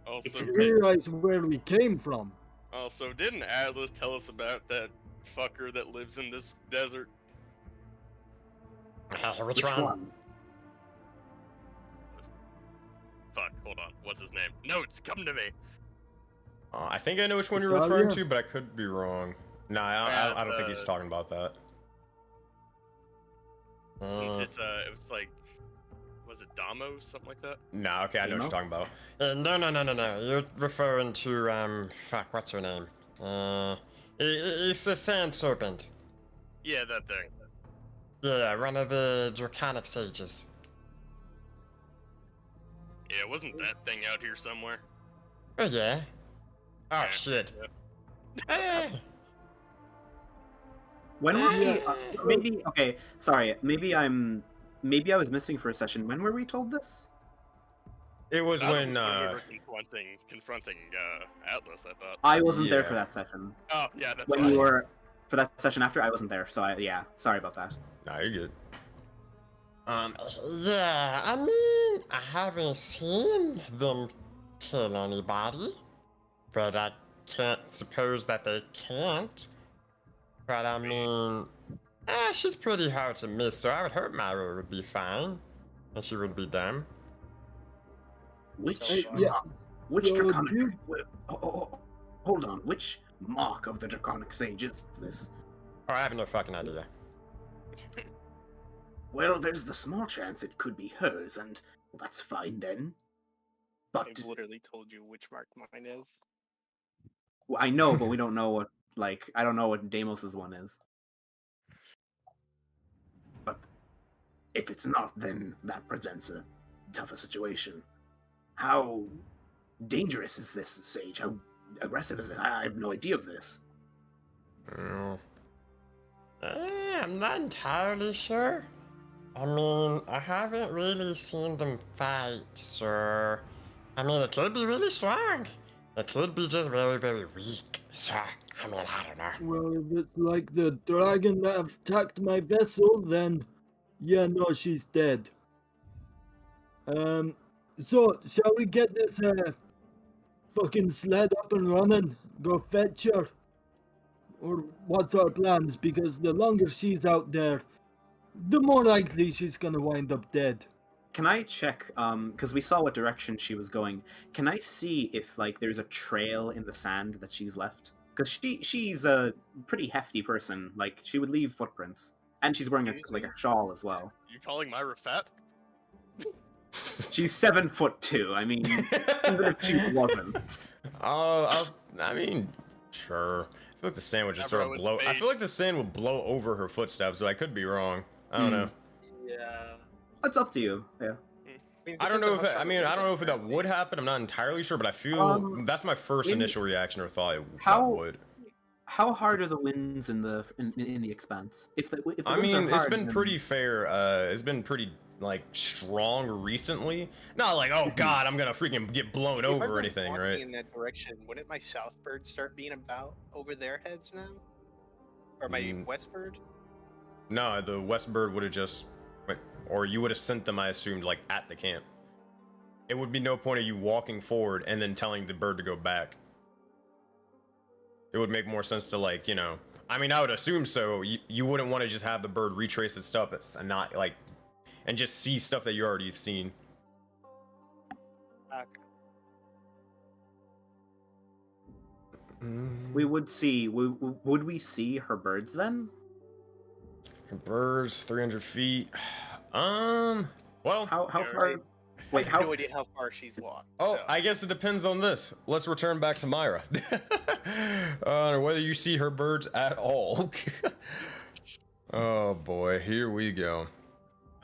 Also, It's You a- realize where we came from. also, didn't Atlas tell us about that fucker that lives in this desert? Which one? Fuck, hold on. What's his name? Notes, come to me. I think I know which one you're referring to, but I could be wrong. Nah, I don't think he's talking about that. Since it was like, was it Damo, something like that? Nah, okay, I know what you're talking about. No. You're referring to, fuck, what's her name? It's a sand serpent. Yeah, that thing. Yeah, one of the draconic sages. Yeah, wasn't that thing out here somewhere? Oh, yeah. Oh, Yeah. shit. Yeah. Hey. When were we? Maybe. Okay. Sorry. Maybe I was missing for a session. When were we told this? It was That when, was we were confronting Atlas, I thought. I wasn't there Yeah. for that session. Oh, yeah, that's When right. you were for that session after, I wasn't there. So yeah. Sorry about that. Nah, you're good. Yeah, I mean, I haven't seen them kill anybody, but I can't suppose that they can't. But I mean, she's pretty hard to miss, so I would hope Myra would be fine, and she would be dumb. Which Yeah. which So draconic? you- Hold on. Which mark of the draconic sage is this? Oh, I have no fucking idea. Well, there's the small chance it could be hers, and well, that's fine then. But I've literally told you which mark mine is. well, I know, but we don't know what. Like, I don't know what Deimos's one is. But if it's not, then that presents a tougher situation. How dangerous is this sage? How aggressive is it? I have no idea of this. I'm not entirely sure. I mean, I haven't really seen them fight, so... I mean, it could be really strong. It could be just very, very weak. So, I mean, I don't know. Well, if it's like the dragon that attacked my vessel, then yeah, no, she's dead. So shall we get this fucking sled up and running? Go fetch her? Or what's our plans? Because the longer she's out there, the more likely she's gonna wind up dead. Can I check? Because we saw what direction she was going. Can I see if like there's a trail in the sand that she's left? Because she's a pretty hefty person. Like she would leave footprints, and she's wearing like a shawl as well. You calling Myra fat? She's 7'2". I mean, even if she wasn't. I mean, sure. I feel like the sand would just Never sort of with blow. I space. feel like the sand would blow over her footsteps, so I could be wrong. I don't know. Yeah. It's up to you. Yeah. I don't know if I mean I don't know if that would happen. I'm not entirely sure, but I feel that's my first when- initial reaction or thought it How- would. How hard are the winds in the expanse? If the I winds are mean, it's hard, been then- pretty fair. It's been pretty like strong recently. Not like oh god, I'm gonna freaking get blown If over I've or been anything, walking right? in that direction, wouldn't my south bird start being about over their heads now? Or my west bird? No, the West Bird would have just, or you would have sent them. I assumed like at the camp. It would be no point of you walking forward and then telling the bird to go back. It would make more sense to like, you know, I mean, I would assume so. You wouldn't want to just have the bird retrace its stuff and not like, and just see stuff that you already have seen. Okay. We would see. Would we see her birds then? Birds, 300 feet. Well. How Yeah, far? right. Wait, I how? have no idea how far she's walked. Oh, so. I guess it depends on this. Let's return back to Myra. Whether you see her birds at all. Oh boy, here we go.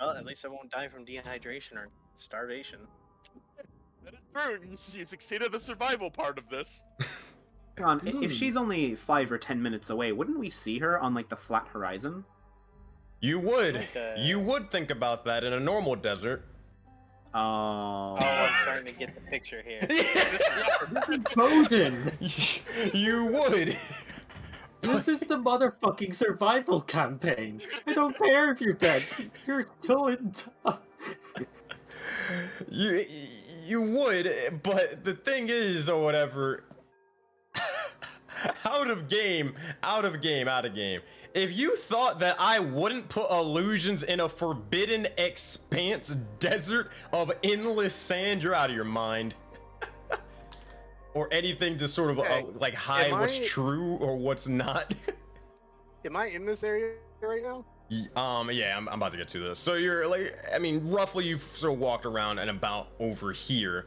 Well, at least I won't die from dehydration or starvation. That is true. You succeeded the survival part of this. Hang on. If she's only 5 or 10 minutes away, wouldn't we see her on like the flat horizon? You would. Okay. You would think about that in a normal desert. Oh. Oh, I'm starting to get the picture here. Bowden! You would. This is the motherfucking survival campaign. I don't care if you're dead. You're still in time. You would, but the thing is, or whatever. How out of game. If you thought that I wouldn't put illusions in a Forbidden Expanse desert of endless sand, you're out of your mind. Or anything to sort of like hide what's true or what's not. Am I in this area right now? Yeah, I'm about to get to this. So you're like, I mean, roughly you've sort of walked around and about over here.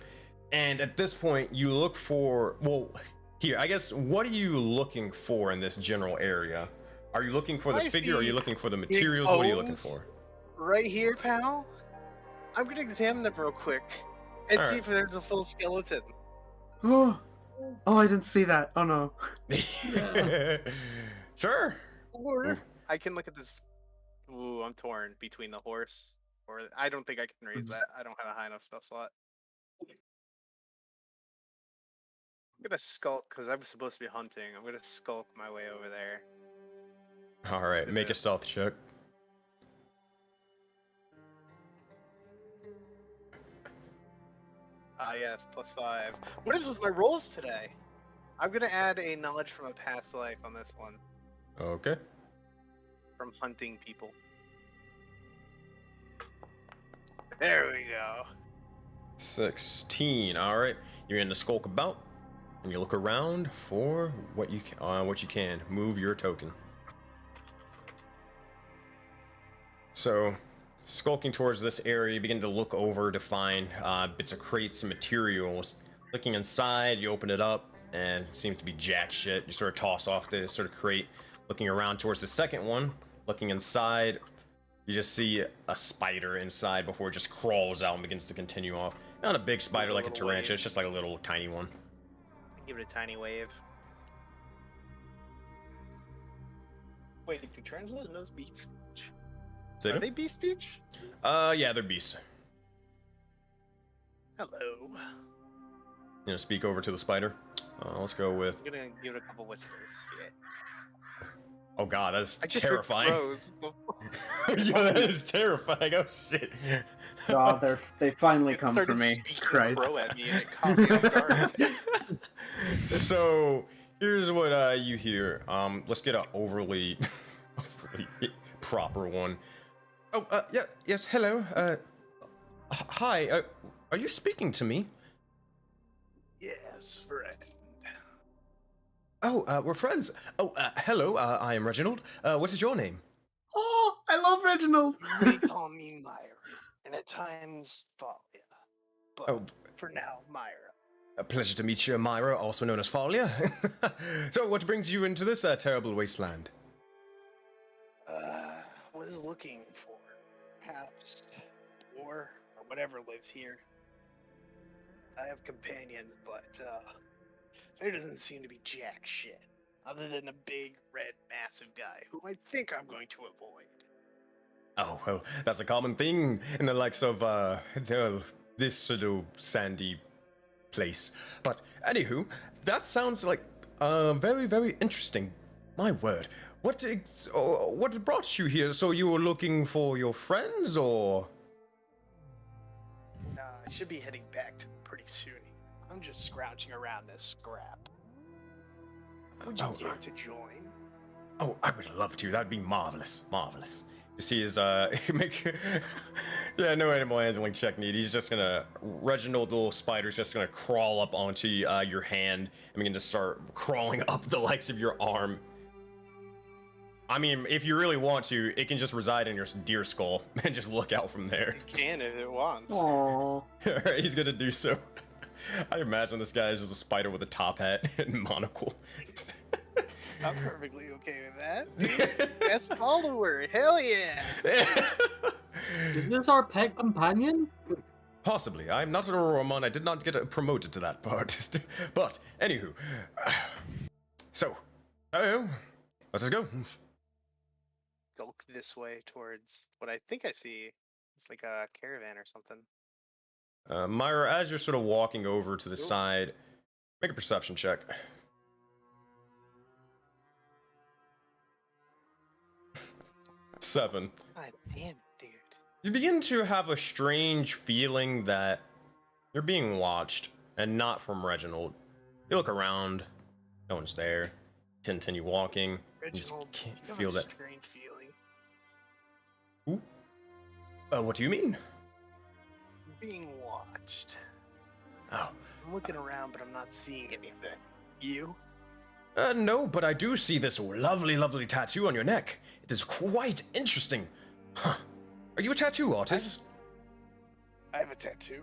And at this point, you look for, well, here, I guess, what are you looking for in this general area? Are you looking for the figure, or are you looking for the materials? What are you looking for? Right here, pal. I'm gonna examine them real quick and All see right. if there's a full skeleton. Oh, I didn't see that. Oh no. Sure. Or I can look at this. Ooh, I'm torn between the horse or I don't think I can raise that. I don't have a high enough spell slot. I'm gonna skulk because I'm supposed to be hunting. I'm gonna skulk my way over there. All right, make a stealth check. Ah, yes, +5. What is with my rolls today? I'm gonna add a knowledge from a past life on this one. Okay. From hunting people. There we go. 16. All right, you're in the skulk about, and you look around for what you can. Move your token. So, skulking towards this area, you begin to look over to find bits of crates and materials. Looking inside, you open it up, and it seems to be jack shit. You sort of toss off the sort of crate. Looking around towards the second one, looking inside, you just see a spider inside before it just crawls out and begins to continue off. Not a big spider like a tarantula, it's just like a little tiny one. Give it a tiny wave. Wait, do tarantulas know beast speech? Are they beast speech? Yeah, they're beasts. Hello. You know, speak over to the spider. Let's go with. I'm gonna give it a couple whispers. Yeah. Oh god, that's I just terrifying. Yeah, that is terrifying. Oh shit. God, they finally come for me. Christ. Crow at me and it caught me off guard. So here's what you hear. Let's get an overly proper one. Oh, yeah, yes, hello. Hi. Are you speaking to me? Yes, friend. Oh, we're friends. Oh, hello. I am Reginald. What is your name? Oh, I love Reginald. They call me Myra, and at times Thalia. But Oh. for now, Myra. A pleasure to meet you, Myra, also known as Falia. So, what brings you into this terrible wasteland? Was looking for perhaps or whatever lives here. I have companions, but there doesn't seem to be jack shit other than a big red massive guy who I think I'm going to avoid. Oh, well, that's a common thing in the likes of this sort of sandy place. But anywho, that sounds like very, very interesting. My word. What brought you here? So you were looking for your friends, or? I should be heading back to them pretty soon. I'm just scrounging around this scrap. Would you care to join? Oh, I would love to. That'd be marvelous. Marvelous. You see his, yeah, no animal handling check need. He's just gonna, Reginald, the little spider's just gonna crawl up onto your hand and begin to start crawling up the likes of your arm. I mean, if you really want to, it can just reside in your deer skull and just look out from there. It can if it wants. Aww. Alright, he's gonna do so. I imagine this guy is just a spider with a top hat and monocle. I'm perfectly okay with that. Best follower, hell yeah! Is this our pet companion? Possibly. I'm not an Auroramon. I did not get promoted to that part. But, anywho. So, hello. Let's just go. Skulk this way towards what I think I see. It's like a caravan or something. Myra, as you're sort of walking over to the side, make a perception check. Seven. God damn it, dude. You begin to have a strange feeling that you're being watched, and not from Reginald. You look around, no one's there. continue walking. You just Reginald, can't you have feel a that. strange feeling. What do you mean? Being watched. Oh. I'm looking around, but I'm not seeing anything. You? No, but I do see this lovely, lovely tattoo on your neck. It is quite interesting. Huh. Are you a tattoo artist? I have a tattoo.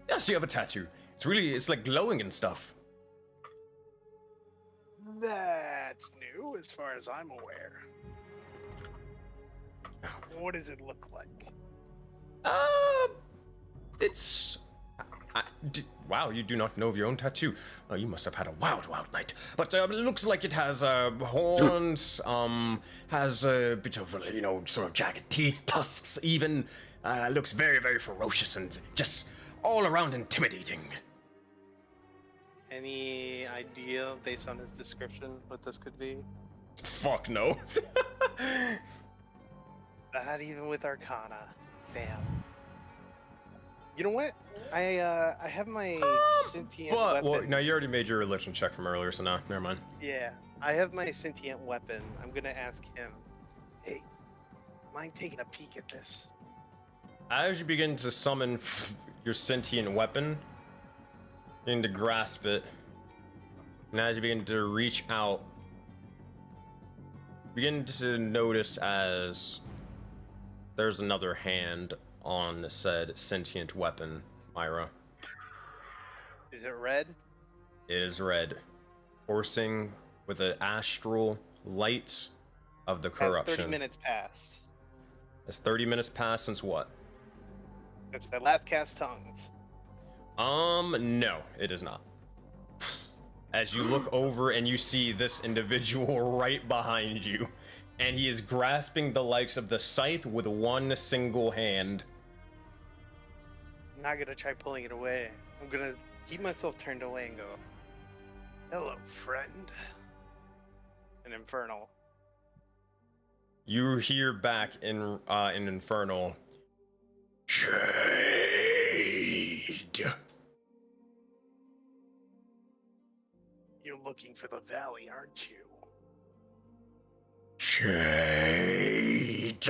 Yes, you have a tattoo. It's like glowing and stuff. That's new, as far as I'm aware. What does it look like? It's... wow, you do not know of your own tattoo. Oh, you must have had a wild, wild night. But it looks like it has horns, has a bit of, sort of jagged teeth, tusks even. Looks very, very ferocious and just all around intimidating. Any idea, based on his description, what this could be? Fuck no. Not even with Arcana. Damn. You know what? I have my sentient weapon. Well, no, you already made your religion check from earlier, so no, never mind. Yeah, I have my sentient weapon. I'm gonna ask him, hey, mind taking a peek at this? As you begin to summon your sentient weapon, you begin to grasp it, and as you begin to reach out, begin to notice as there's another hand on said sentient weapon, Myra. Is it red? It is red, coursing with an astral light of the corruption. Has 30 minutes passed. Has 30 minutes passed since what? That's the last cast tongues. No, it is not. As you look over and you see this individual right behind you, and he is grasping the likes of the scythe with one single hand. I'm not gonna try pulling it away. I'm gonna keep myself turned away and go, hello, friend. An infernal. You hear back in Infernal, Jade. You're looking for the valley, aren't you? Jade.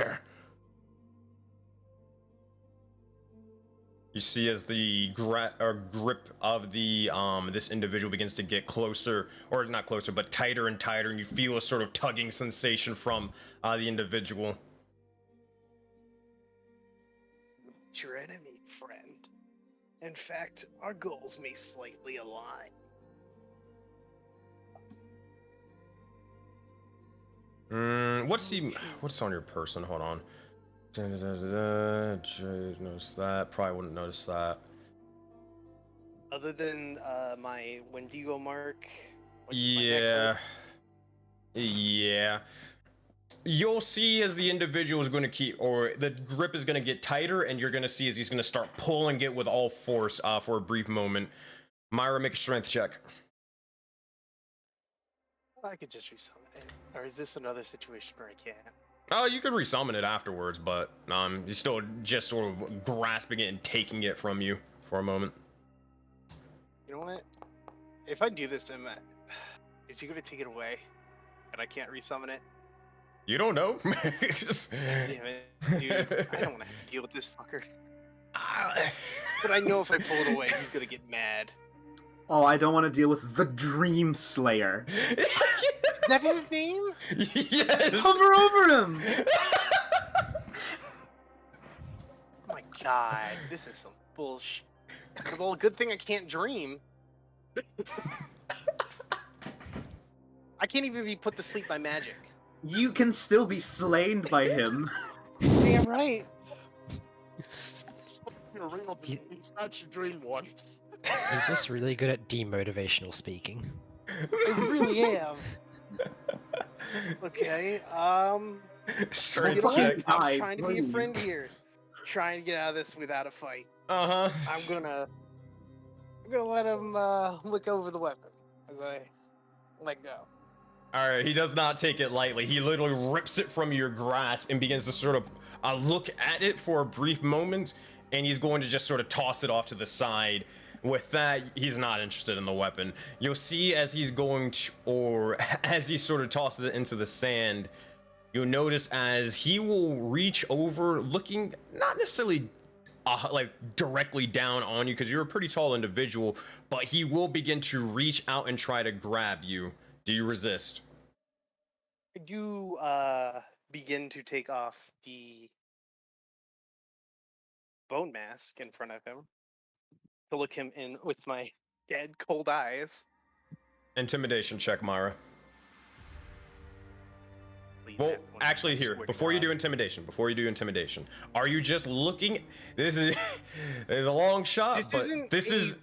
You see as the grip of the this individual begins to get closer, or not closer, but tighter and tighter, and you feel a sort of tugging sensation from the individual. It's your enemy, friend. In fact, our goals may slightly align. What's on your person? Hold on. Notice that. Probably wouldn't notice that. Other than my Wendigo mark. Yeah. Yeah. You'll see as the individual is going to keep, or the grip is going to get tighter, and you're going to see as he's going to start pulling it with all force for a brief moment. Myra, make a strength check. I could just resummon it. Or is this another situation where I can't? Oh, you could resummon it afterwards, but you're still just sort of grasping it and taking it from you for a moment. You know what? If I do this, is he going to take it away? And I can't resummon it? You don't know. Just... Damn it, dude. I don't want to deal with this fucker. But I know if I pull it away, he's going to get mad. Oh, I don't want to deal with the Dream Slayer. Is that his name? Yes. Hover over him. Oh my god, this is some bullshit. Well, good thing I can't dream. I can't even be put to sleep by magic. You can still be slain by him. Damn right. He's not your dream once. He's just really good at demotivational speaking. I really am. Okay, Strength you know check. what? I'm trying to be a friend here. Trying to get out of this without a fight. Uh-huh. I'm gonna let him look over the weapon as I let go. Alright, he does not take it lightly. He literally rips it from your grasp and begins to sort of look at it for a brief moment, and he's going to just sort of toss it off to the side With that, he's not interested in the weapon. You'll see as he's going to, or as he sort of tosses it into the sand, you'll notice as he will reach over, looking not necessarily like directly down on you, because you're a pretty tall individual, but he will begin to reach out and try to grab you. Do you resist? I do begin to take off the bone mask in front of him to look him in with my dead cold eyes. Intimidation check, Mara. Please, Well, nat 20, actually, I here, swear to before you God. do intimidation, are you just looking? This is a long shot, This but isn't this a- is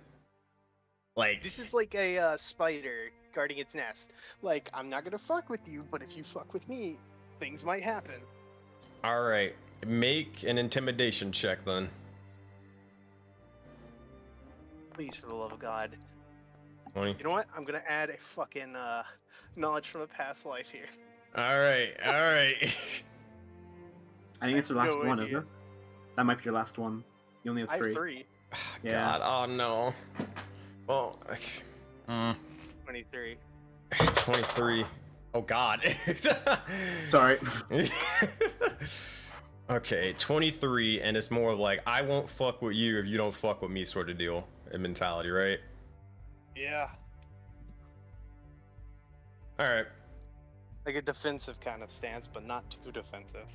like This is like a spider guarding its nest. Like, I'm not gonna fuck with you, but if you fuck with me, things might happen. all right. Make an intimidation check then. Please, for the love of God. 20. You know what? I'm gonna add a fucking knowledge from a past life here. All right, all right. I think it's your last No one, idea. isn't it? That might be your last one. You only have I have 3. 3. Yeah. God, oh no. Well, 23. 23. Oh God. Sorry. Okay, 23, and it's more of like, I won't fuck with you if you don't fuck with me sort of deal and mentality, right? Yeah. All right. Like a defensive kind of stance, but not too defensive.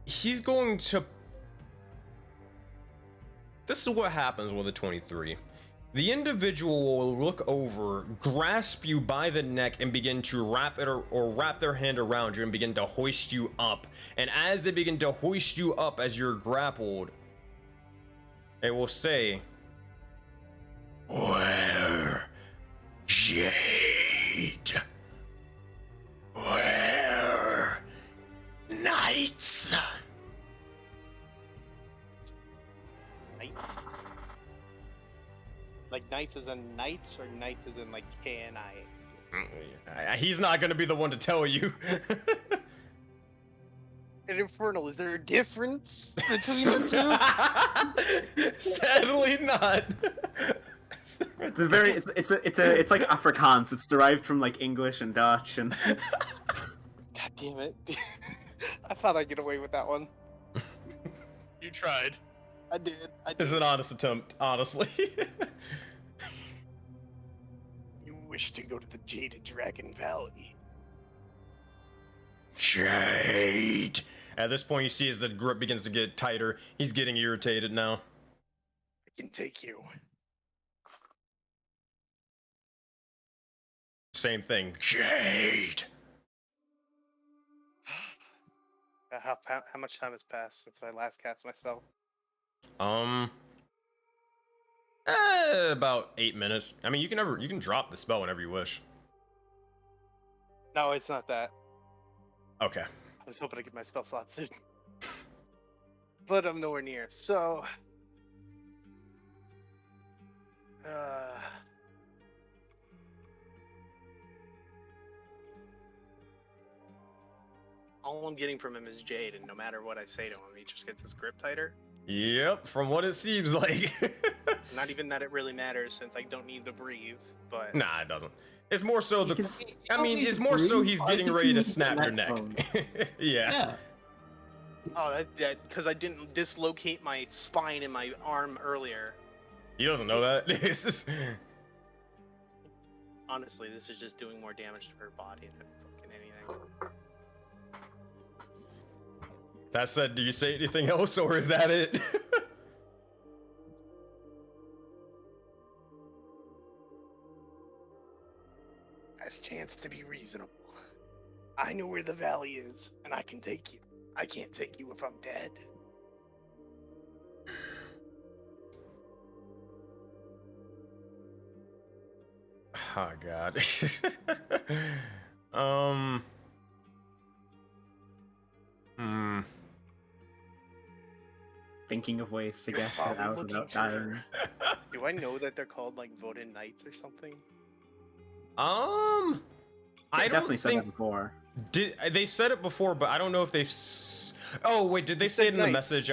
He's going to... This is what happens with a 23. The individual will look over, grasp you by the neck, and begin to wrap it or wrap their hand around you and begin to hoist you up. And as they begin to hoist you up as you're grappled, they will say, "Where, Jade? Where, Knights?" Knights? Like knights as in knights, or knights as in like KNI? He's not gonna be the one to tell you. In Infernal, is there a difference between the two? Sadly not. It's a very it's like Afrikaans. It's derived from like English and Dutch and God damn it. I thought I'd get away with that one. You tried. I did. It's an honest attempt, honestly. You wish to go to the Jaded Dragon Valley. Jade. At this point, you see as the grip begins to get tighter, he's getting irritated now. I can take you. Same thing. Jade. How much time has passed since I last cast my spell? About 8 minutes. I mean, you can drop the spell whenever you wish. No, it's not that. Okay. I was hoping to get my spell slot soon. But I'm nowhere near. So... all I'm getting from him is Jade, and no matter what I say to him, he just gets his grip tighter. Yep, from what it seems like. Not even that it really matters, since I don't need to breathe, but... Nah, it doesn't. It's more so the... You I don't mean, need it's to more so breathe. he's I getting think ready you to need snap your neck neck. bone. Yeah. Yeah. Oh, that because I didn't dislocate my spine and my arm earlier. He doesn't know that. This is... Honestly, this is just doing more damage to her body than fucking anything. That said, do you say anything else, or is that it? Has chance to be reasonable. I know where the valley is, and I can take you. I can't take you if I'm dead. Oh, God. thinking of ways to get Are her we out looking without for- dying. Do I know that they're called like voted knights or something? I don't Definitely said that think before. they said it before, but I don't know if they've. Oh wait, did they You say it said in the knights. message?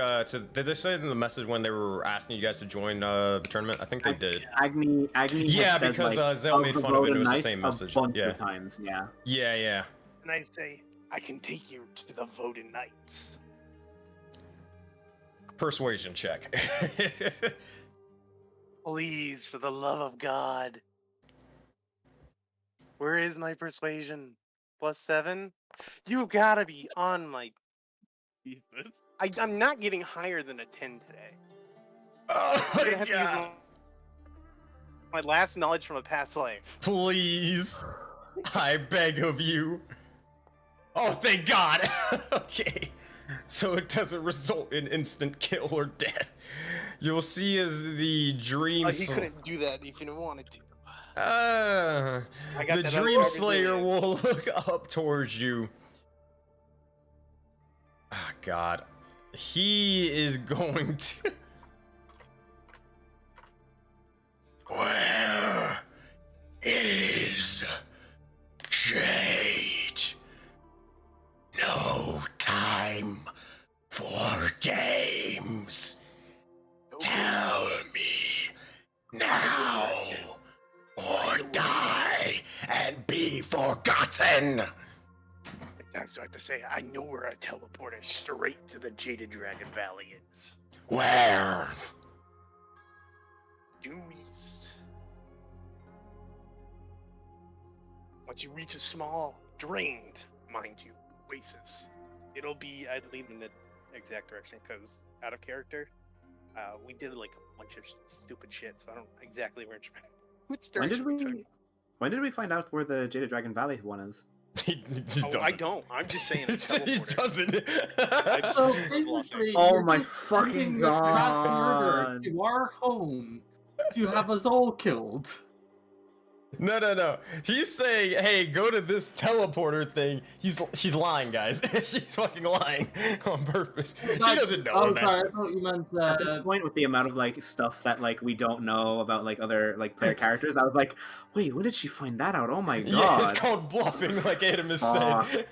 Did they say it in the message when they were asking you guys to join the tournament? I think they did. Agni Yeah, has said, because like, Zell of made the fun of it. It Voden was the Knights same message. a bunch Yeah. of times. Yeah. Yeah, yeah. And I say, I can take you to the Voden Knights. Persuasion check. Please, for the love of God. Where is my persuasion? +7? You gotta be on my... I'm not getting higher than a 10 today. Oh I'm my gonna have to use god! my last knowledge from a past life. Please, I beg of you. Oh, thank God. Okay, so it doesn't result in instant kill or death. You'll see as the dream. He couldn't do that if he wanted to. The I got that Dream unscarred Slayer will resilience. look up towards you. Ah, God. He is going to. Where is Jade? No time for games. Tell me now, or die and be forgotten. That's what I have to say. I know where a teleporter straight to the Jaded Dragon Valley is. Where? Due east. Once you reach a small, drained, mind you, oasis, it'll be, I'd lean in the exact direction because out of character, we did like a bunch of stupid shit, so I don't exactly which When direction did we took. we? When did we find out where the Jaded Dragon Valley one is? He just Oh, doesn't. I don't. I'm just saying a He teleporter. doesn't. I'm So super basically, bluffing. Oh you're my just fucking sending this mass murderer God. to our home to have us all killed. No. He's saying, "Hey, go to this teleporter thing." She's lying, guys. She's fucking lying on purpose. She doesn't know. Oh, a mess. sorry, I thought you meant. At this point, with the amount of like stuff that like we don't know about like other like player characters, I was like, wait, when did she find that out? Oh my Yeah, God. it's called bluffing, like Adam has said.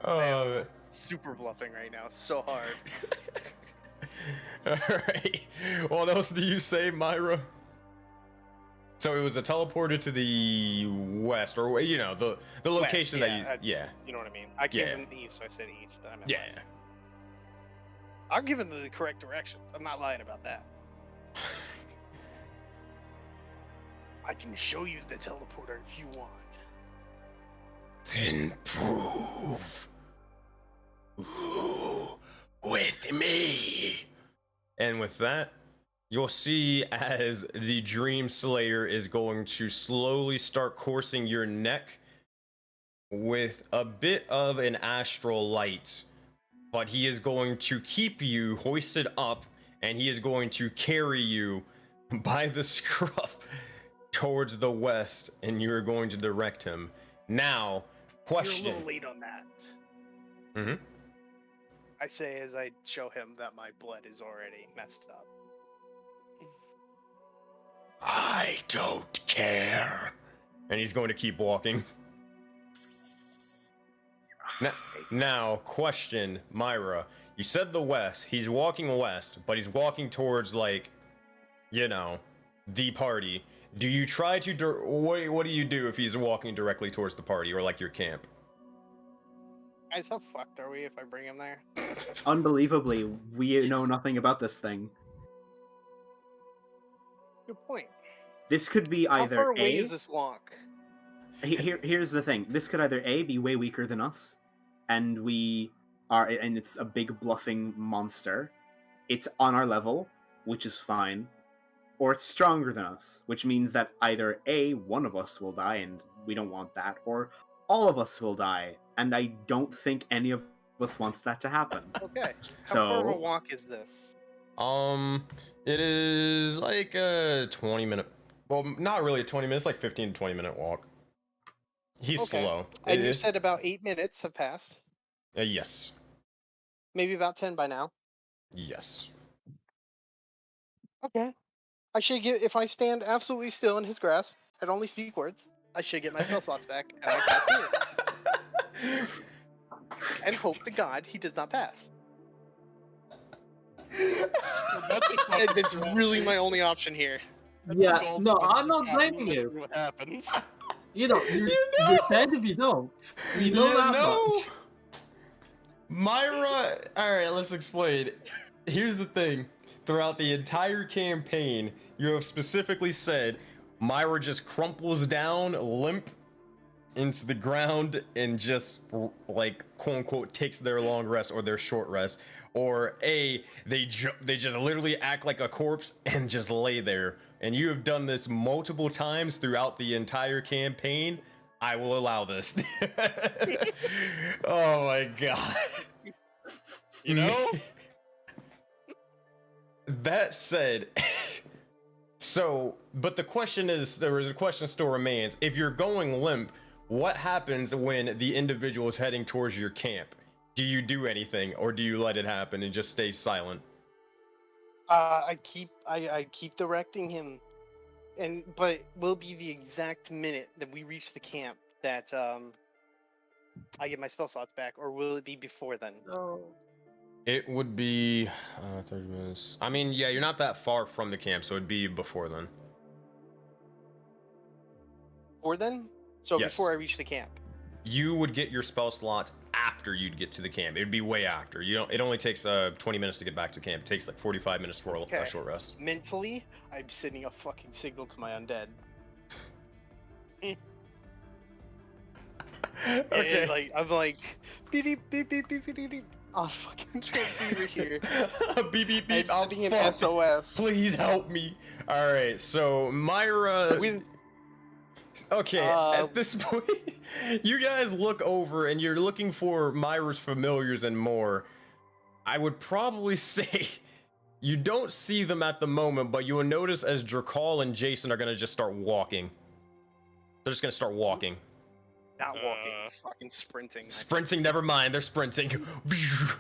Oh. Super bluffing right now. So hard. Alright. What else do you say, Myra? So it was a teleporter to the west, or you know, the location West, that you. Yeah. You know what I mean? I came Yeah. from the east, so I said east, but I meant Yeah. west. I'm giving the correct directions. I'm not lying about that. I can show you the teleporter if you want. Then prove. Ooh, with me. And with that, you'll see as the Dream Slayer is going to slowly start coursing your neck with a bit of an astral light. But he is going to keep you hoisted up, and he is going to carry you by the scruff towards the west, and you are going to direct him. Now, You're a question. little late on that. Mm-hmm. I say as I show him that my blood is already messed up. I don't care. And he's going to keep walking. Now, question, Myra. You said the west. He's walking west, but he's walking towards, like, you know, the party. Do you try to... What do you do if he's walking directly towards the party or, like, your camp? Guys, how fucked are we if I bring him there? Unbelievably, we know nothing about this thing. Good point. This could be How either far away A. is this walk? Here's the thing. This could either A, be way weaker than us, and it's a big bluffing monster. It's on our level, which is fine, or it's stronger than us, which means that either A, one of us will die, and we don't want that, or all of us will die, and I don't think any of us wants that to happen. Okay. How far of a So, walk is this? It is like a 20-minute... Well, not really a 20 minutes, like 15 to 20-minute walk. He's Okay. slow. And It you is- said about 8 minutes have passed. yes. Maybe about 10 by now. Yes. Okay. I should get, if I stand absolutely still in his grasp and only speak words, I should get my spell slots back and I cast Healing. and hope to God he does not pass. It's really my only option here. Yeah, no, I'm not blaming Let's see you. what happens. You know, you're sad if you don't. We know that much. Myra, alright, let's explain. Here's the thing. Throughout the entire campaign, you have specifically said Myra just crumples down, limp into the ground, and just, like, quote-unquote, takes their long rest or their short rest. Or A, they just literally act like a corpse and just lay there. And you have done this multiple times throughout the entire campaign. I will allow this. Oh my god. You know? That said, so, but the question is, the question still remains, if you're going limp, what happens when the individual is heading towards your camp? Do you do anything, or do you let it happen and just stay silent? I keep directing him, but will be the exact minute that we reach the camp that I get my spell slots back, or will it be before then? No. It would be 30 minutes. I mean, yeah, you're not that far from the camp, so it'd be before then. Before then? So Yes. before I reach the camp. You would get your spell slots after you'd get to the camp. It'd be way after. You don't. It only takes 20 minutes to get back to camp. It takes like 45 minutes for Okay. a short rest. Mentally, I'm sending a fucking signal to my undead. Okay. And, like, I'm like, beep beep beep beep beep beep beep. beep. I'll fucking transceiver here. Beep beep beep. And Oh, sending an fuck. SOS. Please help me. All right. So Myra. With Okay, at this point, you guys look over and you're looking for Myra's familiars and more. I would probably say you don't see them at the moment, but you will notice as Drakal and Jason are gonna just start walking. They're just gonna start walking. not walking, fucking sprinting. Sprinting, never mind, they're sprinting.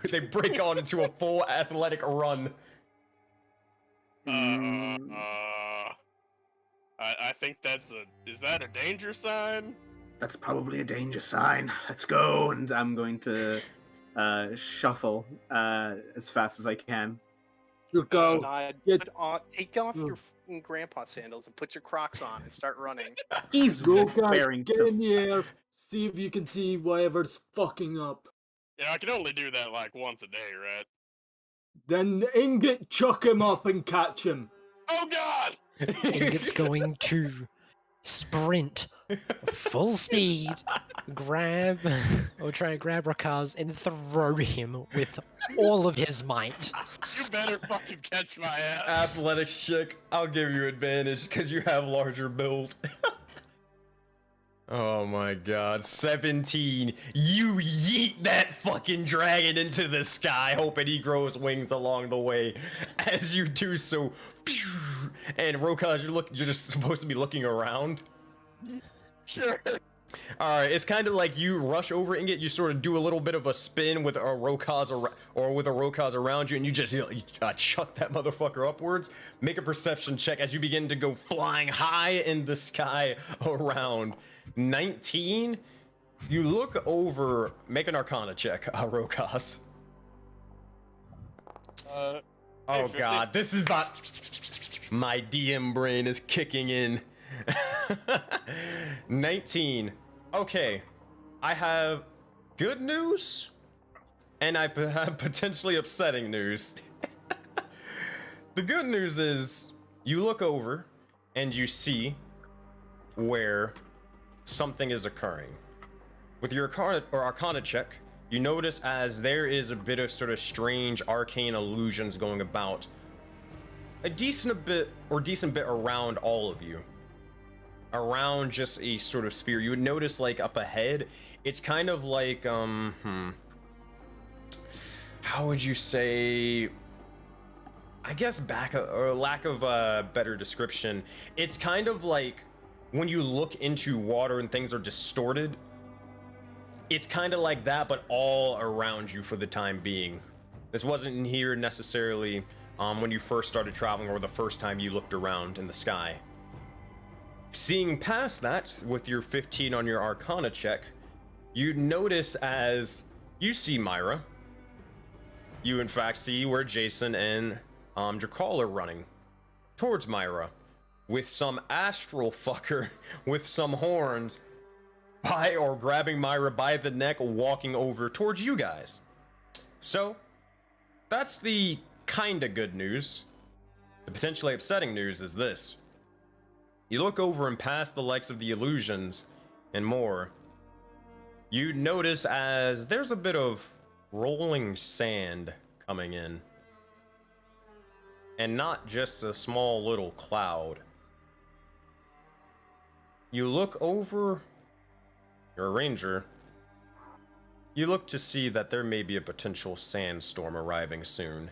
They break on into a full athletic run. I think is that a danger sign? That's probably a danger sign. Let's go, and I'm going to shuffle as fast as I can. You go. Nod, Get- take off your fucking grandpa sandals and put your Crocs on and start running. He's Go, guys. wearing Get some. in the air. See if you can see whatever's fucking up. Yeah, I can only do that like once a day, right? Then Ingot, chuck him up and catch him. Oh god! Ingot's going to sprint full speed, grab or try to grab Rakaz and throw him with all of his might. You better fucking catch my ass. Athletics chick, I'll give you advantage because you have larger build. Oh my god, 17. You yeet that fucking dragon into the sky, hoping he grows wings along the way. As you do so, and Rokaz, you're just supposed to be looking around. Sure. Alright, it's kind of like you rush over Ingot, you sort of do a little bit of a spin with a Rokaz or with a Rokaz around you, and you just chuck that motherfucker upwards. Make a perception check as you begin to go flying high in the sky around. 19? You look over, make an Arcana check, Rokaz. Oh 50. god, this is about... My DM brain is kicking in. 19. Okay, I have good news, and I have potentially upsetting news. The good news is, you look over, and you see where something is occurring. With your Arcana check, you notice as there is a bit of sort of strange arcane illusions going about, a decent bit around all of you. Around just a sort of sphere. You would notice like up ahead, it's kind of like, how would you say, I guess or lack of a better description, it's kind of like when you look into water and things are distorted, it's kind of like that, but all around you for the time being. This wasn't in here necessarily when you first started traveling or the first time you looked around in the sky. Seeing past that, with your 15 on your Arcana check, you notice as You see Myra. You in fact see where Jason and Drakal are running towards Myra with some astral fucker with some horns grabbing Myra by the neck, walking over towards you guys. So that's the kinda good news. The potentially upsetting news is this. You look over and past the likes of the illusions and more, you notice as there's a bit of rolling sand coming in. And not just a small little cloud. You look over, you're a ranger, you look to see that there may be a potential sandstorm arriving soon.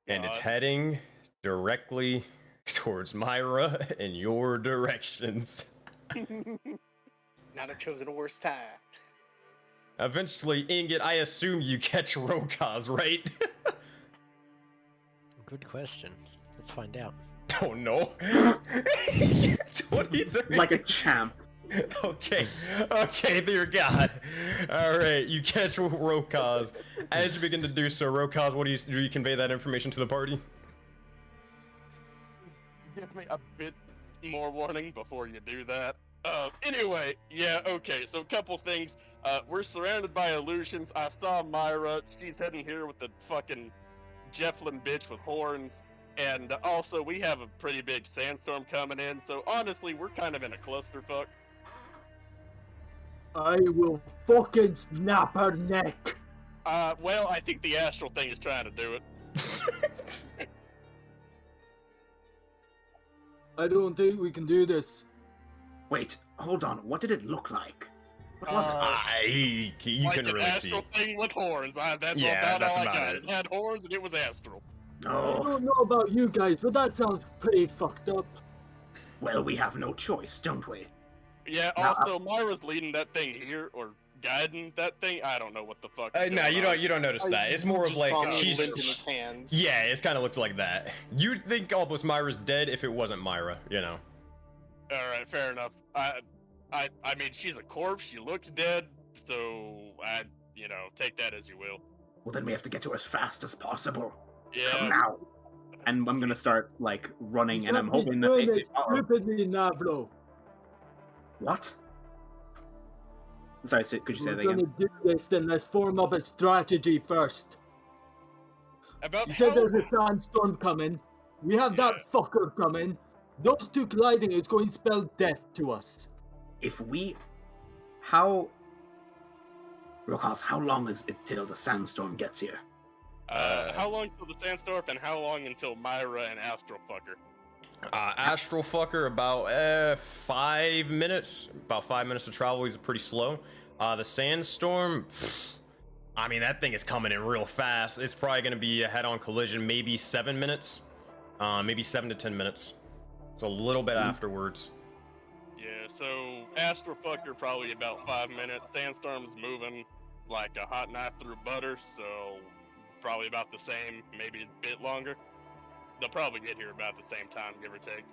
And it's heading directly towards Myra in your directions. Not have chosen a worse time. Eventually, Ingot, I assume you catch Rokaz, right? Good question. Let's find out. Oh no. 23. Like a champ. Okay, dear God. Alright, you catch Rokaz. As you begin to do so, Rokaz, what do you convey that information to the party? Give me a bit more warning before you do that. Anyway, yeah, okay, so a couple things. We're surrounded by illusions. I saw Myra. She's heading here with the fucking Jefflin bitch with horns. And also, we have a pretty big sandstorm coming in, so honestly, we're kind of in a clusterfuck. I will fucking snap her neck. Well, I think the astral thing is trying to do it. I don't think we can do this. Wait, hold on. What did it look like? What was You like couldn't an really see. astral thing with horns. That's Yeah, about that's all about I got. it. It had horns and it was astral. it? I Oh, don't know about you guys, but that sounds pretty fucked up. well, we have no choice, don't we? Yeah, Nah. also, Myra's leading that thing here, or guiding that thing. I don't know what the fuck. is No, going on. you don't notice that. It's more of Just like saw me she's. limp in his hands. Yeah, it kind of looks like that. You'd think almost Myra's dead if it wasn't Myra, you know. Alright, fair enough. I mean, she's a corpse, she looks dead, so take that as you will. Well, then we have to get to her as fast as possible. Come Yeah, now. And I'm gonna start, like, running, and I'm Stop hoping doing that... it stupidly, Navro. What? Sorry, could you say We're that gonna again? do this, then let's form up a strategy first. about You said how... there's a sandstorm coming. We have that fucker coming. Those two colliding is going to spell death to us. If we... How... Rokaz, how long is it till the sandstorm gets here? how long till the sandstorm, and how long until Myra and Astral fucker? Astral fucker, about 5 minutes. About 5 minutes to travel. He's pretty slow. The sandstorm, I mean, that thing is coming in real fast. It's probably going to be a head-on collision, maybe 7 minutes. Maybe 7 to 10 minutes. It's a little bit afterwards. Yeah, so Astral fucker probably about 5 minutes. Sandstorm's moving like a hot knife through butter, so probably about the same, maybe a bit longer. They'll probably get here about the same time, give or take.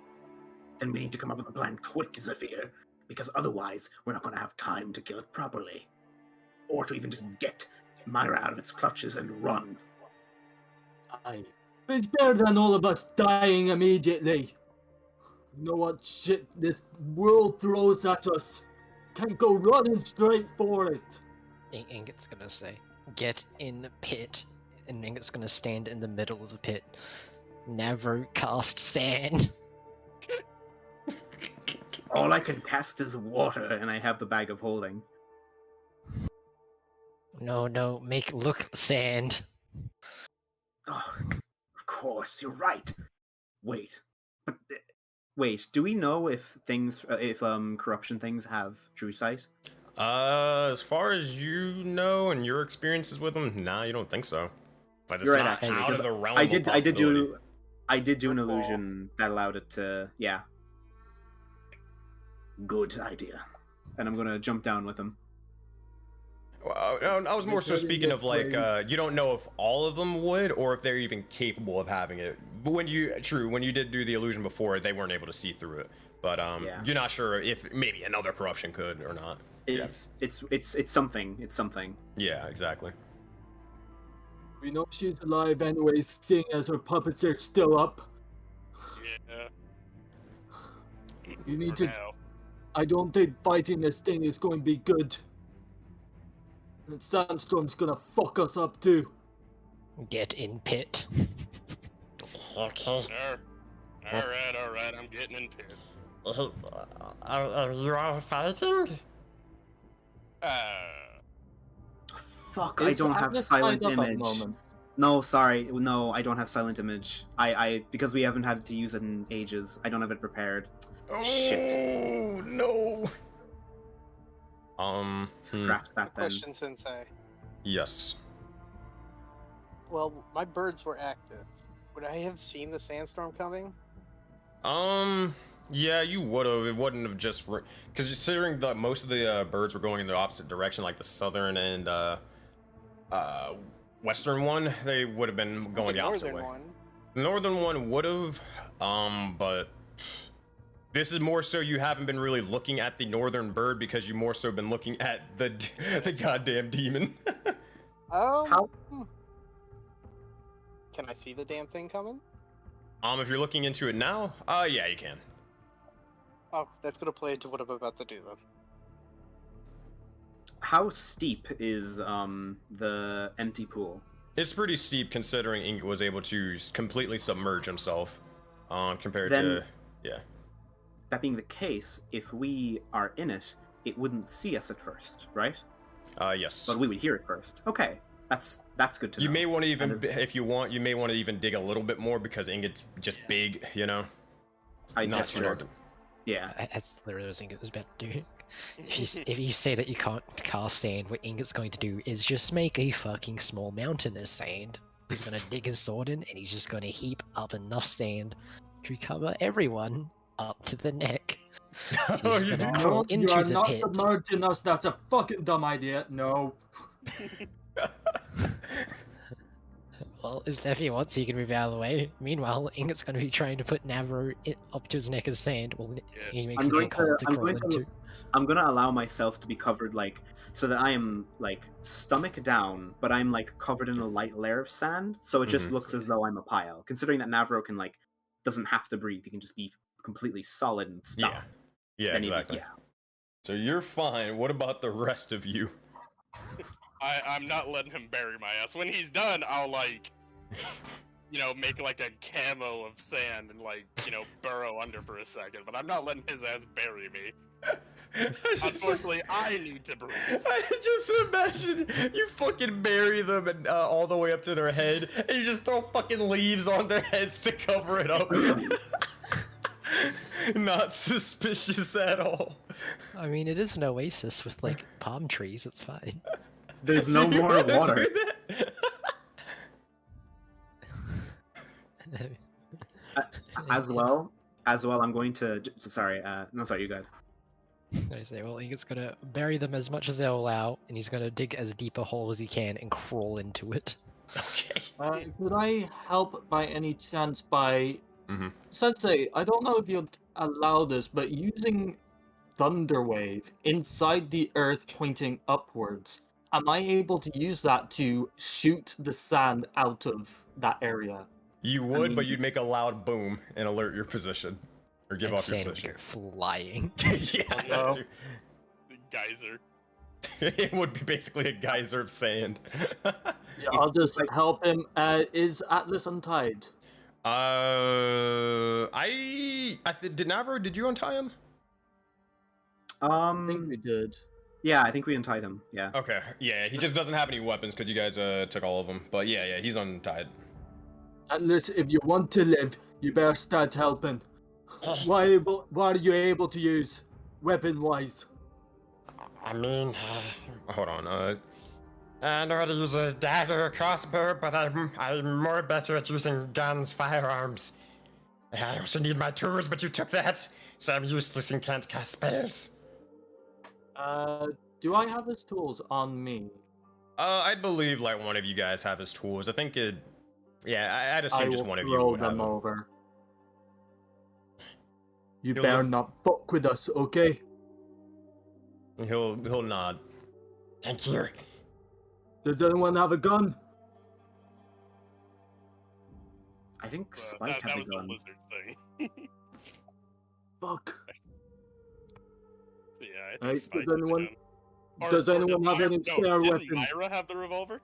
Then we need to come up with a plan quick, Zephyr, because otherwise we're not going to have time to kill it properly. Or to even just get Myra out of its clutches and run. Aye. It's better than all of us dying immediately. You know what shit this world throws at us? Can't go running straight for it. Ingot's gonna say, "Get in the pit," and Ingot's gonna stand in the middle of the pit. Never cast sand. All I can cast is water, and I have the bag of holding. No, make look sand. Oh, of course, you're right. Wait, but wait, do we know if corruption things have true sight? As far as you know and your experiences with them, nah, you don't think so. But it's You're right, not actually, out of 'cause the realm I of did possibility. do an illusion that allowed it to, yeah. Good idea. And I'm gonna jump down with him. I was more so Returning speaking it of like, brave. you don't know if all of them would, or if they're even capable of having it. But when you did do the illusion before, they weren't able to see through it. But Yeah. you're not sure if maybe another corruption could or not. It's something. It's something. Yeah, exactly. We know she's alive anyway, seeing as her puppets are still up. Yeah. You need For to. now. I don't think fighting this thing is going to be good. And Sandstorm's gonna fuck us up too. Get in pit. Okay. Sure. All right. I'm getting in pit. Are you all fighting? Fuck! I don't have silent image. No, sorry. No, I don't have silent image. I because we haven't had to use it in ages. I don't have it prepared. Shit. Oh no. Scratch that then. Question, Sensei. Yes. Well, my birds were active. Would I have seen the sandstorm coming? Yeah, you would have. It wouldn't have just because considering that most of the birds were going in the opposite direction, like the southern and western one, they would have been going the opposite northern way. one. The northern one would have, but this is more so you haven't been really looking at the northern bird because you more so been looking at the goddamn demon. Oh. How- Can I see the damn thing coming? If you're looking into it now, yeah, you can. Oh, that's gonna play into what I'm about to do then. How steep is the empty pool? It's pretty steep considering Ingot was able to completely submerge himself, compared Then- to, yeah. That being the case, if we are in it, it wouldn't see us at first, right? Yes. But we would hear it first. Okay, that's good to know. You may want to even, And if you want, you may want to even dig a little bit more because Ingot's just big, you know? I Not gesture. smart. Yeah. That's literally what I was thinking it was about to do. If you say that you can't cast sand, what Ingot's going to do is just make a fucking small mountain of sand. He's gonna dig his sword in, and he's just gonna heap up enough sand to cover everyone up to the neck. Oh, He's you gonna do? crawl No, you into are the not pit. submerging us. That's a fucking dumb idea. No. Well, if Zephyr wants, he can move out of the way. Meanwhile, Ingot's going to be trying to put Navro up to his neck of sand. Well, he makes I'm it going inclined to- to I'm crawl going to- into. I'm gonna allow myself to be covered so that I am stomach down, but I'm covered in a light layer of sand, so it just Mhm. looks as though I'm a pile. Considering that Navro can doesn't have to breathe, he can just be completely solid and stop. Yeah. Yeah, Then he- exactly. yeah. So you're fine. What about the rest of you? I'm not letting him bury my ass. When he's done, I'll make a camo of sand and burrow under for a second. But I'm not letting his ass bury me. Unfortunately, I need to breathe. I just imagine you fucking bury them and, all the way up to their head, and you just throw fucking leaves on their heads to cover it up. Not suspicious at all. I mean, it is an oasis with palm trees. It's fine. There's no You more wanna do water. that? As well, I'm going to. Sorry, no, sorry, you go ahead. I say, well, Ingot's gonna bury them as much as they'll allow, and he's gonna dig as deep a hole as he can and crawl into it. Okay. Could I help by any chance by Mhm. Sensei? I don't know if you'd allow this, but using Thunderwave inside the earth pointing upwards, am I able to use that to shoot the sand out of that area? You would, but mean- you'd make a loud boom and alert your position. Or give And off your sand would position. go flying. Yeah, Oh, that no. too. The geyser. It would be basically a geyser of sand. Yeah, I'll just help him. Is Atlas untied? Did Navro, did you untie him? I think we did. Yeah, I think we untied him. Yeah. Okay, yeah, he just doesn't have any weapons because you guys took all of them. But yeah, he's untied. Atlas, if you want to live, you better start helping. What are you able to use, weapon-wise? I mean, hold on. I know how to use a dagger or crossbow, but I'm more better at using guns, firearms. I also need my tools, but you took that, so I'm useless and can't cast spells. Do I have his tools on me? I believe like one of you guys have his tools. I think it. Yeah, I'd I assume just will one of you throw would have them them. over. You You'll better look- not fuck with us, okay? He'll nod. Thank you. Does anyone have a gun? I think That, Spike that had was the the gun. lizard thing. Fuck. Yeah, I think Alright, Spike does had the anyone- gun. Or- does or anyone did have any no, spare didn't weapons? Myra have the revolver?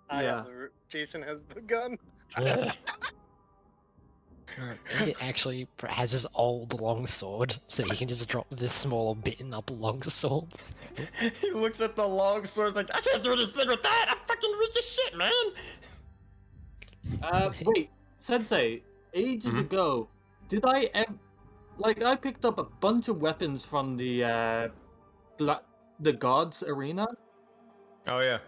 I Yeah. have Jason has the gun. Yeah. It actually has his old long sword, so he can just drop this small beaten up long sword. He looks at the long sword like, I can't do anything with that. I'm fucking weak as shit, man. Wait, Sensei, ages Mhm. ago, did I I picked up a bunch of weapons from the the gods arena? Oh yeah.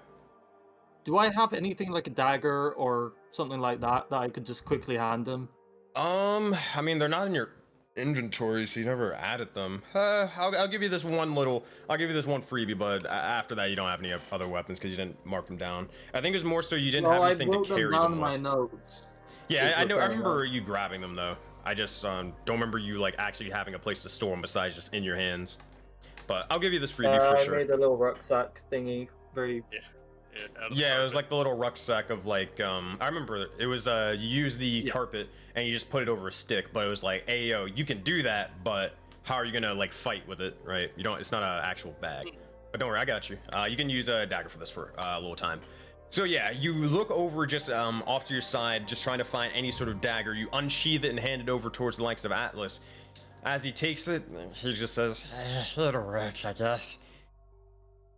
Do I have anything like a dagger or something like that that I could just quickly hand him? I mean, they're not in your inventory, so you never added them. I'll give you this one freebie, but after that, you don't have any other weapons because you didn't mark them down. I think it's more so you didn't No, have I anything wrote to them carry down them in with. my notes. Yeah, I know. I Okay, remember you grabbing them though. I just don't remember you like actually having a place to store them besides just in your hands. But I'll give you this freebie for I sure. made a little rucksack thingy. Very. Out of Yeah, it was carpet. like the little rucksack of like I remember it was you use the Yeah. carpet and you just put it over a stick, but it was like, hey yo, you can do that, but how are you gonna like fight with it, right? You don't. It's not an actual bag. But don't worry, I got you. You can use a dagger for this for a little time. So yeah, you look over just off to your side, just trying to find any sort of dagger. You unsheath it and hand it over towards the likes of Atlas. As he takes it, he just says, It'll work, I guess.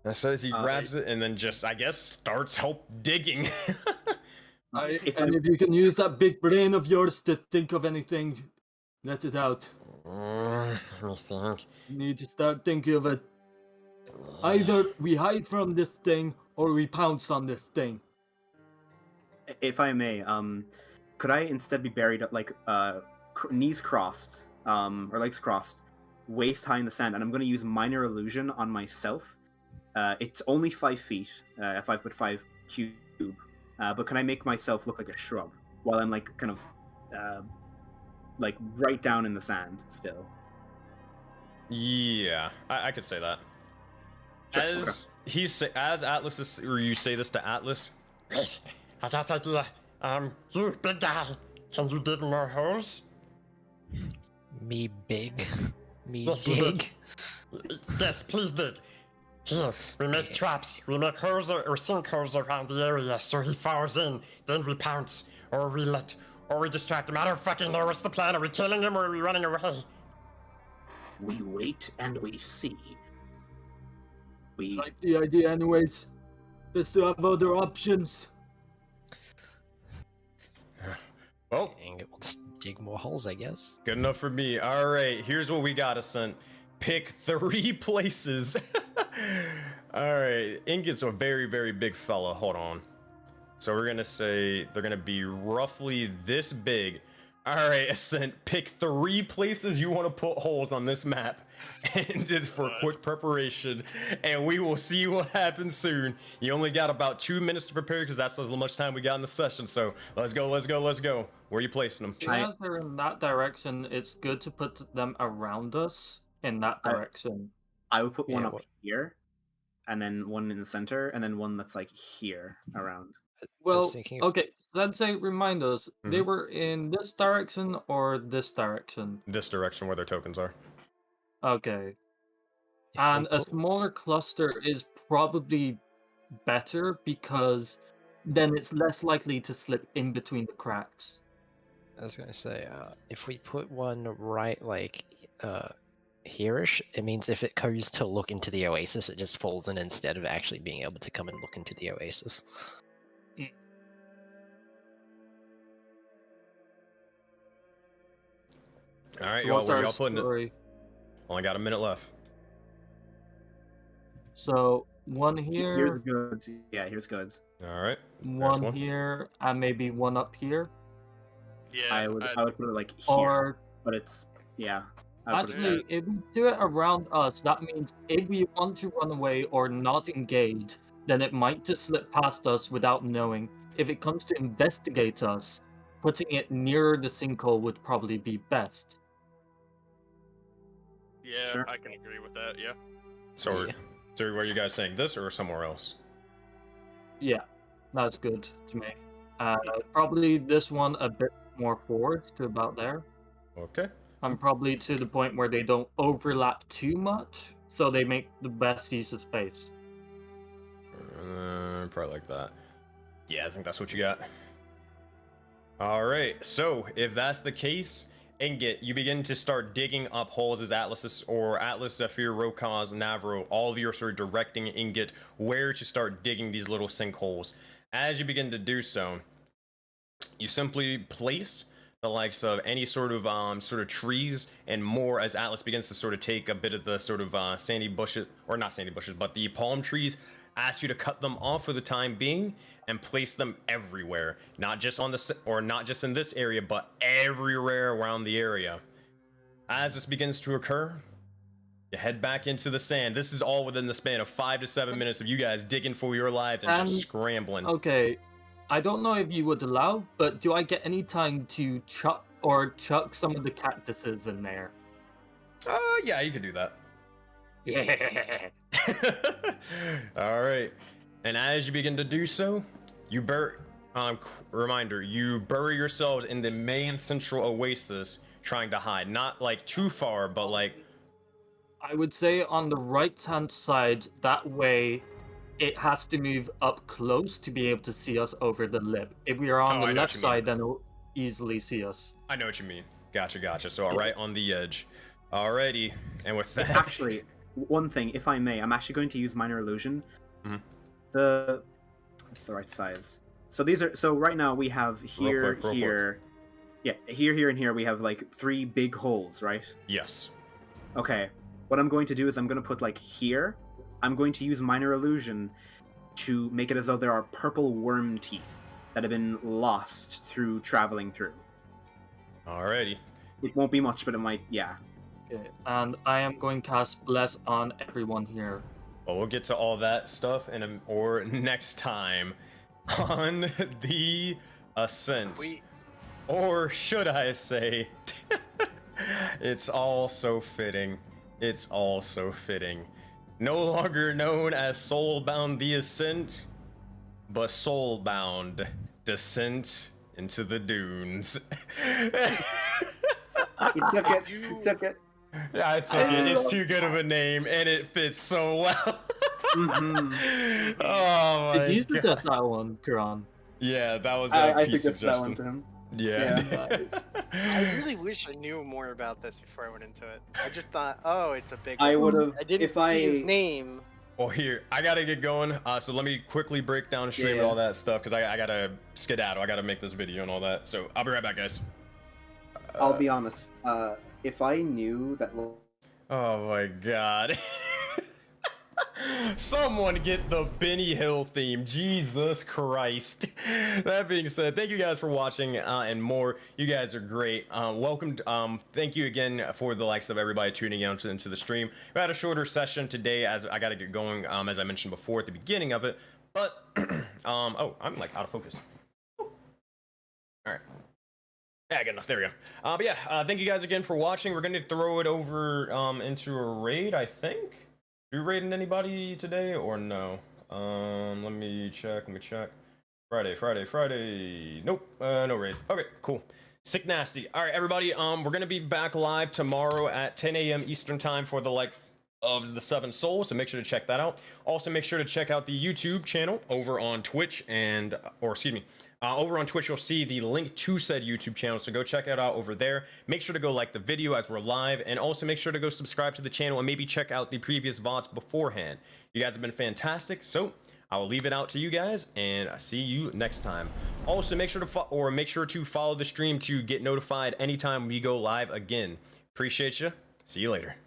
and says he grabs it and then just, I guess, starts help digging. If And if you can use that big brain of yours to think of anything, let it out. Let me think. You need to start thinking of it. Either we hide from this thing or we pounce on this thing. If I may, could I instead be buried like knees crossed, or legs crossed, waist high in the sand, and I'm going to use minor illusion on myself. It's only 5 feet, 5'5" cube, but can I make myself look like a shrub while I'm like kind of like right down in the sand still? Yeah, I could say that. Sure, As Atlas is, or you say this to Atlas. Wait, I got an idea. You big guy, can you dig more holes? Me big. Me Yes, you dig. did. Yes, please dig. Here, we make traps. We make holes or sinkholes around the area so he falls in. Then we pounce, or we distract him. I don't fucking know. What's the plan? Are we killing him or are we running away? We wait and we see. We Like the idea, anyways. Best to have other options. Well, And it will just dig more holes, I guess. good enough for me. All right, here's what we got, Ascent. Pick 3 places. All right, Ingot's a very, very big fella. Hold on. So we're gonna say they're gonna be roughly this big. All right, Ascent, pick 3 places you want to put holes on this map, and it's for quick preparation, and we will see what happens soon. You only got about 2 minutes to prepare because that's as much time we got in the session. So let's go, let's go, let's go. Where are you placing them? As they're in that direction, it's good to put them around us in that direction. I would put one Yeah, up here, and then one in the center, and then one that's like here around. Well, thinking- okay, let's say remind us, they Mhm. were in this direction or this direction. This direction where their tokens are. Okay. If we And a put- smaller cluster is probably better because then it's less likely to slip in between the cracks. I was gonna say, if we put one right, like, here-ish, it means if it goes to look into the oasis, it just falls in instead of actually being able to come and look into the oasis. All right, So y'all, what's where our y'all putting it? story? Only got a minute left. So one Here's here, good. Yeah, here's good. All right. one one. here, and maybe one up here. Yeah, I would put it like here, Or but it's yeah. I would put it actually, if we do it around us, that means if we want to run away or not engage, then it might just slip past us without knowing. If it comes to investigate us, putting it nearer the sinkhole would probably be best. Yeah, Sure. I can agree with that. Yeah. So, Yeah. so were you guys saying this or somewhere else? Yeah, that's good to me. Probably this one a bit more forward to about there. Okay. And probably to the point where they don't overlap too much, so they make the best use of space. Probably like that. Yeah, I think that's what you got. All right. So if that's the case, Ingot, you begin to start digging up holes as Atlas, Zephyr, Rokaz, Navro, all of you are sort of directing Ingot where to start digging these little sinkholes. As you begin to do so, you simply place the likes of any sort of trees and more as Atlas begins to sort of take a bit of the sort of sandy bushes, or not sandy bushes, but the palm trees, ask you to cut them off for the time being and place them everywhere, not just in this area, but everywhere around the area. As this begins to occur, you head back into the sand. This is all within the span of 5 to 7 minutes of you guys digging for your lives and just scrambling. Okay, I don't know if you would allow, but do I get any time to chuck some of the cactuses in there? Yeah, you can do that. Yeah. All right, and as you begin to do so, you bury yourselves in the main central oasis, trying to hide, not like too far, but like I would say on the right-hand side. That way, it has to move up close to be able to see us over the lip. If we are on Oh, I the know left what you mean. side, then it'll easily see us. I know what you mean. Gotcha. So right on the edge. Alrighty, and with that, Actually, one thing, if I may, I'm actually going to use minor illusion. Mhm. What's the right size? So right now we have here, Real quick. here, and here we have like 3 big holes, right? yes. Okay. What I'm going to do is I'm going to put like here. I'm going to use minor illusion to make it as though there are purple worm teeth that have been lost through traveling through. Alrighty. It won't be much, but it might. Yeah. Okay, and I am going to cast Bless on everyone here. Well, we'll get to all that stuff or next time on the Ascent. Or should I say, it's all so fitting. It's all so fitting. No longer known as Soulbound the Ascent, but Soulbound Descent into the Dunes. He took it. He took it. Yeah, I took it. It's too good of a name, and it fits so well. Mm-hmm. Oh my Did you god. suggest that one, Kuran? Yeah, that was I Pete's suggested that one suggestion. to him. Yeah. I really wish I knew more about this before I went into it. I just thought, oh, it's a big. I would have I didn't if see his I. name. Well, here, I gotta get going. So let me quickly break down the stream and Yeah. all that stuff, because I gotta skedaddle. I gotta make this video and all that. So I'll be right back, guys. I'll be honest. If I knew that. Oh my god. Someone get the Benny Hill theme. Jesus Christ. That being said, thank you guys for watching and more. You guys are great. Welcome. Thank you again for the likes of everybody tuning out into the stream. We had a shorter session today as I got to get going, as I mentioned before at the beginning of it. But, oh, I'm like out of focus. All right. Yeah, good enough. There we go. But yeah, thank you guys again for watching. We're going to throw it over into a raid, I think. Are you raiding anybody today or no? Let me check. Friday. Nope, no raid. Okay, cool. Sick nasty. All right, everybody. We're gonna be back live tomorrow at 10 a.m. Eastern time for the likes of the 7 Souls. So make sure to check that out. Also, make sure to check out the YouTube channel over on Twitch over on Twitch, you'll see the link to said YouTube channel, so go check it out over there. Make sure to go like the video as we're live, and also make sure to go subscribe to the channel and maybe check out the previous VODs beforehand. You guys have been fantastic, so I will leave it out to you guys, and I see you next time. Also, make sure to follow the stream to get notified anytime we go live again. Appreciate you. See you later.